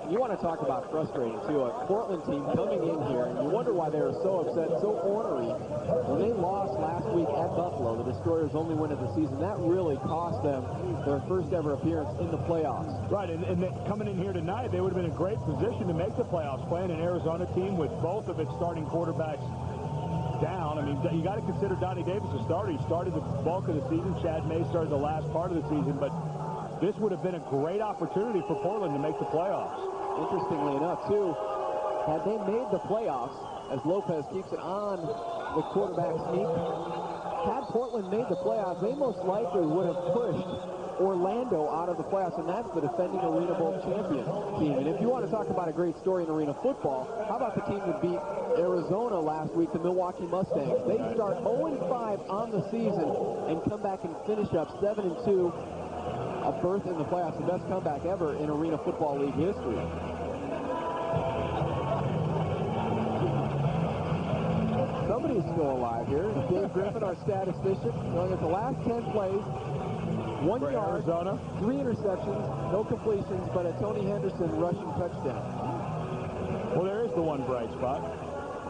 Speaker 2: You want to talk about frustrating, too. A Portland team coming in here, and you wonder why they were so upset, so ornery. When they lost last week at Buffalo, the Destroyers' only win of the season, that really cost them their first ever appearance in the playoffs.
Speaker 3: Right, and coming in here tonight, they would have been in a great position to make the playoffs, playing an Arizona team with both of its starting quarterbacks down. I mean, you got to consider Donnie Davis a starter. He started the bulk of the season. Chad May started the last part of the season, but this would have been a great opportunity for Portland to make the playoffs.
Speaker 2: Interestingly enough, too, had they made the playoffs, as Lopez keeps it on the quarterback sneak, had Portland made the playoffs, they most likely would have pushed Orlando out of the playoffs, and that's the defending Arena Bowl champion team. And if you want to talk about a great story in Arena football, how about the team that beat Arizona last week, the Milwaukee Mustangs? They start 0-5 on the season and come back and finish up 7-2. A berth in the playoffs, the best comeback ever in Arena Football League history. Somebody's still alive here. Dave Griffin, our statistician, going at the last 10 plays, 1 yard,
Speaker 3: Arizona.
Speaker 2: 3 interceptions, no completions, but a Tony Henderson rushing touchdown.
Speaker 3: Well, there is the one bright spot.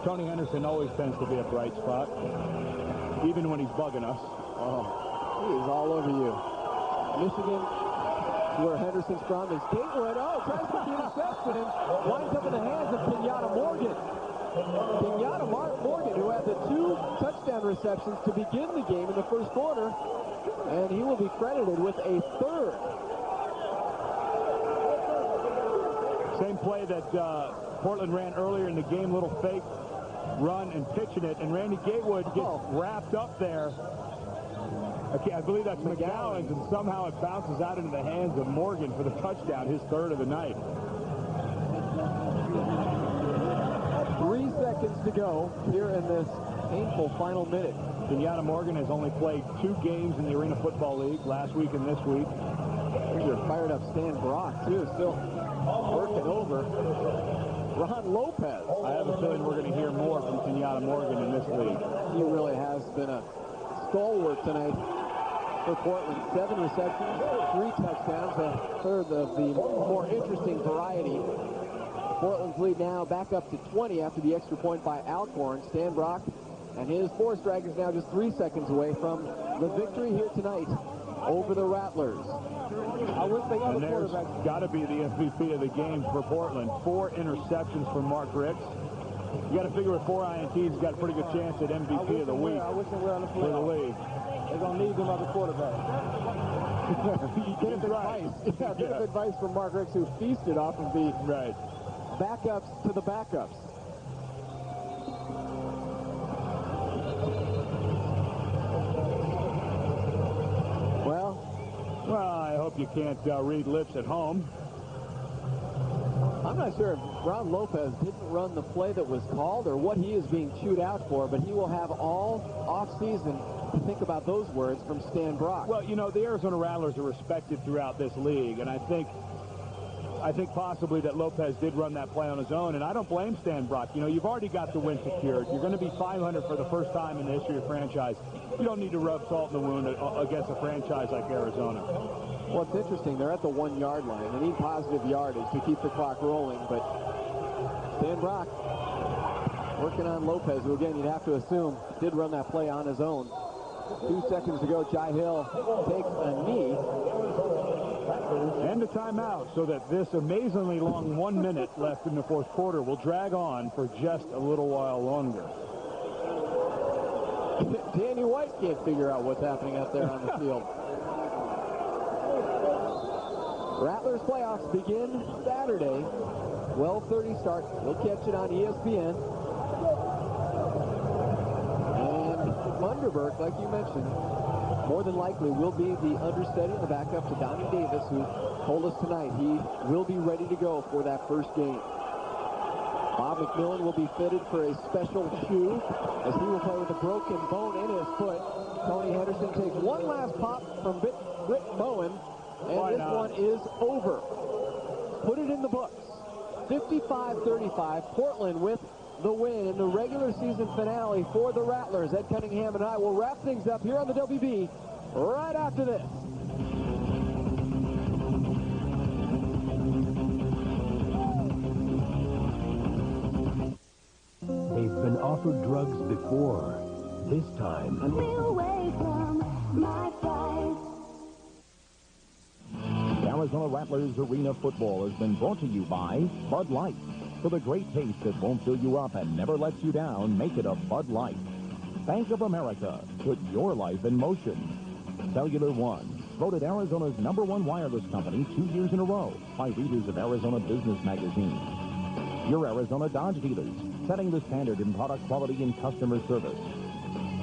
Speaker 3: Tony Henderson always tends to be a bright spot, even when he's bugging us.
Speaker 2: Oh, he is all over you. Michigan, where Henderson's from, is Gatewood. Oh, tries to be intercepted and winds up in the hands of Kenyatte Morgan. Kenyatte Morgan, who had the 2 touchdown receptions to begin the game in the first quarter, and he will be credited with a 3rd.
Speaker 3: Same play that Portland ran earlier in the game, little fake run and pitching it, and Randy Gatewood gets wrapped up there. Okay, I believe that's McGowens, and somehow it bounces out into the hands of Morgan for the touchdown, his 3rd of the night.
Speaker 2: 3 seconds to go here in this painful final minute.
Speaker 3: Kenyatte Morgan has only played 2 games in the Arena Football League, last week and this week.
Speaker 2: Here's your fired up Stan Brock, too, still working over Ron Lopez.
Speaker 3: I have a feeling we're going to hear more from Kenyatte Morgan in this league.
Speaker 2: He really has been a stalwart tonight for Portland. 7 receptions, 3 touchdowns, a 3rd of the more interesting variety. Portland's lead now back up to 20 after the extra point by Alcorn. Stan Brock and his 4 strikers now just 3 seconds away from the victory here tonight over the Rattlers. I wish they got
Speaker 3: And
Speaker 2: the
Speaker 3: there's
Speaker 2: quarterback.
Speaker 3: got to be the MVP of the game for Portland. 4 interceptions for Mark Ricks. You got to figure with 4 INTs, he's got a pretty good chance at MVP of the week
Speaker 2: I wish they were on the
Speaker 3: for the
Speaker 2: playoffs.
Speaker 3: league.
Speaker 2: They're going to need another quarterback. Bit of advice. Yeah, bit of advice from Mark Ricks, who feasted off of the backups to the backups.
Speaker 3: Well, I hope you can't read lips at home.
Speaker 2: I'm not sure if Ron Lopez didn't run the play that was called or what he is being chewed out for, but he will have all offseason to think about those words from Stan Brock.
Speaker 3: Well, you know, the Arizona Rattlers are respected throughout this league, and I think possibly that Lopez did run that play on his own, and I don't blame Stan Brock. You know, you've already got the win secured. You're going to be 500 for the first time in the history of the franchise. You don't need to rub salt in the wound against a franchise like Arizona.
Speaker 2: Well, it's interesting. They're at the 1-yard line. They need positive yardage to keep the clock rolling, but Stan Brock working on Lopez, who, again, you'd have to assume did run that play on his own. 2 seconds to go. Jai Hill takes a knee.
Speaker 3: And a timeout, so that this amazingly long 1 minute left in the fourth quarter will drag on for just a little while longer.
Speaker 2: Danny White can't figure out what's happening out there on the field. Rattlers playoffs begin Saturday. 12:30 start. You'll catch it on ESPN. And Munderberg, like you mentioned, more than likely will be the understudy and the backup to Donnie Davis, who told us tonight he will be ready to go for that first game. Bob McMillan will be fitted for a special shoe as he will play with a broken bone in his foot. Tony Henderson takes one last pop from Britt Bowen, and this one is over. Put it in the books. 55-35, Portland with the win in the regular season finale for the Rattlers. Ed Cunningham and I will wrap things up here on the WB right after this.
Speaker 7: They've been offered drugs before. This time,
Speaker 5: away from my side.
Speaker 1: Arizona Rattlers Arena Football has been brought to you by Bud Light. For the great taste that won't fill you up and never lets you down, make it a Bud Light. Bank of America, put your life in motion. Cellular One, voted Arizona's #1 wireless company 2 years in a row by readers of Arizona Business Magazine. Your Arizona Dodge dealers, setting the standard in product quality and customer service.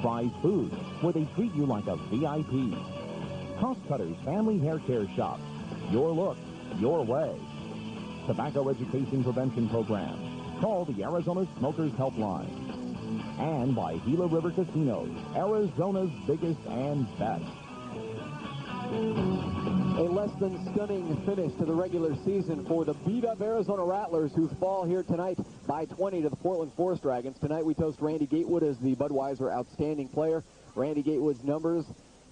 Speaker 1: Fry's Foods, where they treat you like a VIP. Cost Cutters Family Hair Care Shop. Your look, your way. Tobacco Education Prevention Program. Call the Arizona Smokers Helpline. And by Gila River Casinos, Arizona's biggest and best.
Speaker 2: A less than stunning finish to the regular season for the beat-up Arizona Rattlers, who fall here tonight by 20 to the Portland Forest Dragons. Tonight we toast Randy Gatewood as the Budweiser Outstanding Player. Randy Gatewood's numbers: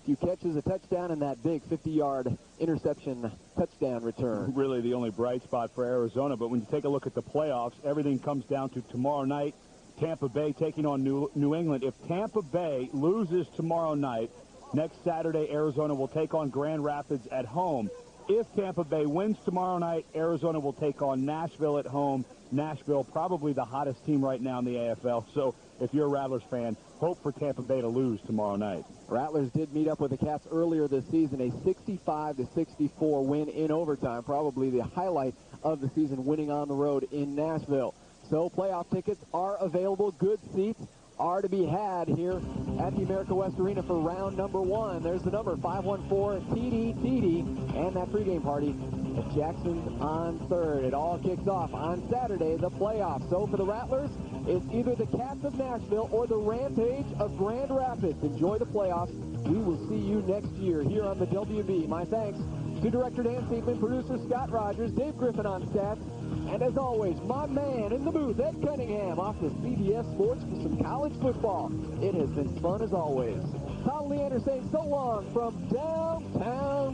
Speaker 2: few catches, a touchdown, and that big 50-yard interception touchdown return.
Speaker 3: Really the only bright spot for Arizona, but when you take a look at the playoffs, everything comes down to tomorrow night. Tampa Bay taking on New England. If Tampa Bay loses tomorrow night, next Saturday, Arizona will take on Grand Rapids at home. If Tampa Bay wins tomorrow night, Arizona will take on Nashville at home. Nashville, probably the hottest team right now in the AFL. So if you're a Rattlers fan, hope for Tampa Bay to lose tomorrow night.
Speaker 2: Rattlers did meet up with the Cats earlier this season, a 65-64 win in overtime, probably the highlight of the season, winning on the road in Nashville. So playoff tickets are available. Good seats are to be had here at the America West Arena for round number 1. There's the number, 514-TD-TD, and that pregame party at Jackson's on 3rd. It all kicks off on Saturday, the playoffs. So for the Rattlers, it's either the Cats of Nashville or the Rampage of Grand Rapids. Enjoy the playoffs. We will see you next year here on the WB. My thanks to Director Dan Siegman, producer Scott Rogers, Dave Griffin on stats, and as always, my man in the booth, Ed Cunningham, off to CBS Sports for some college football. It has been fun as always. Tom Leander saying so long from downtown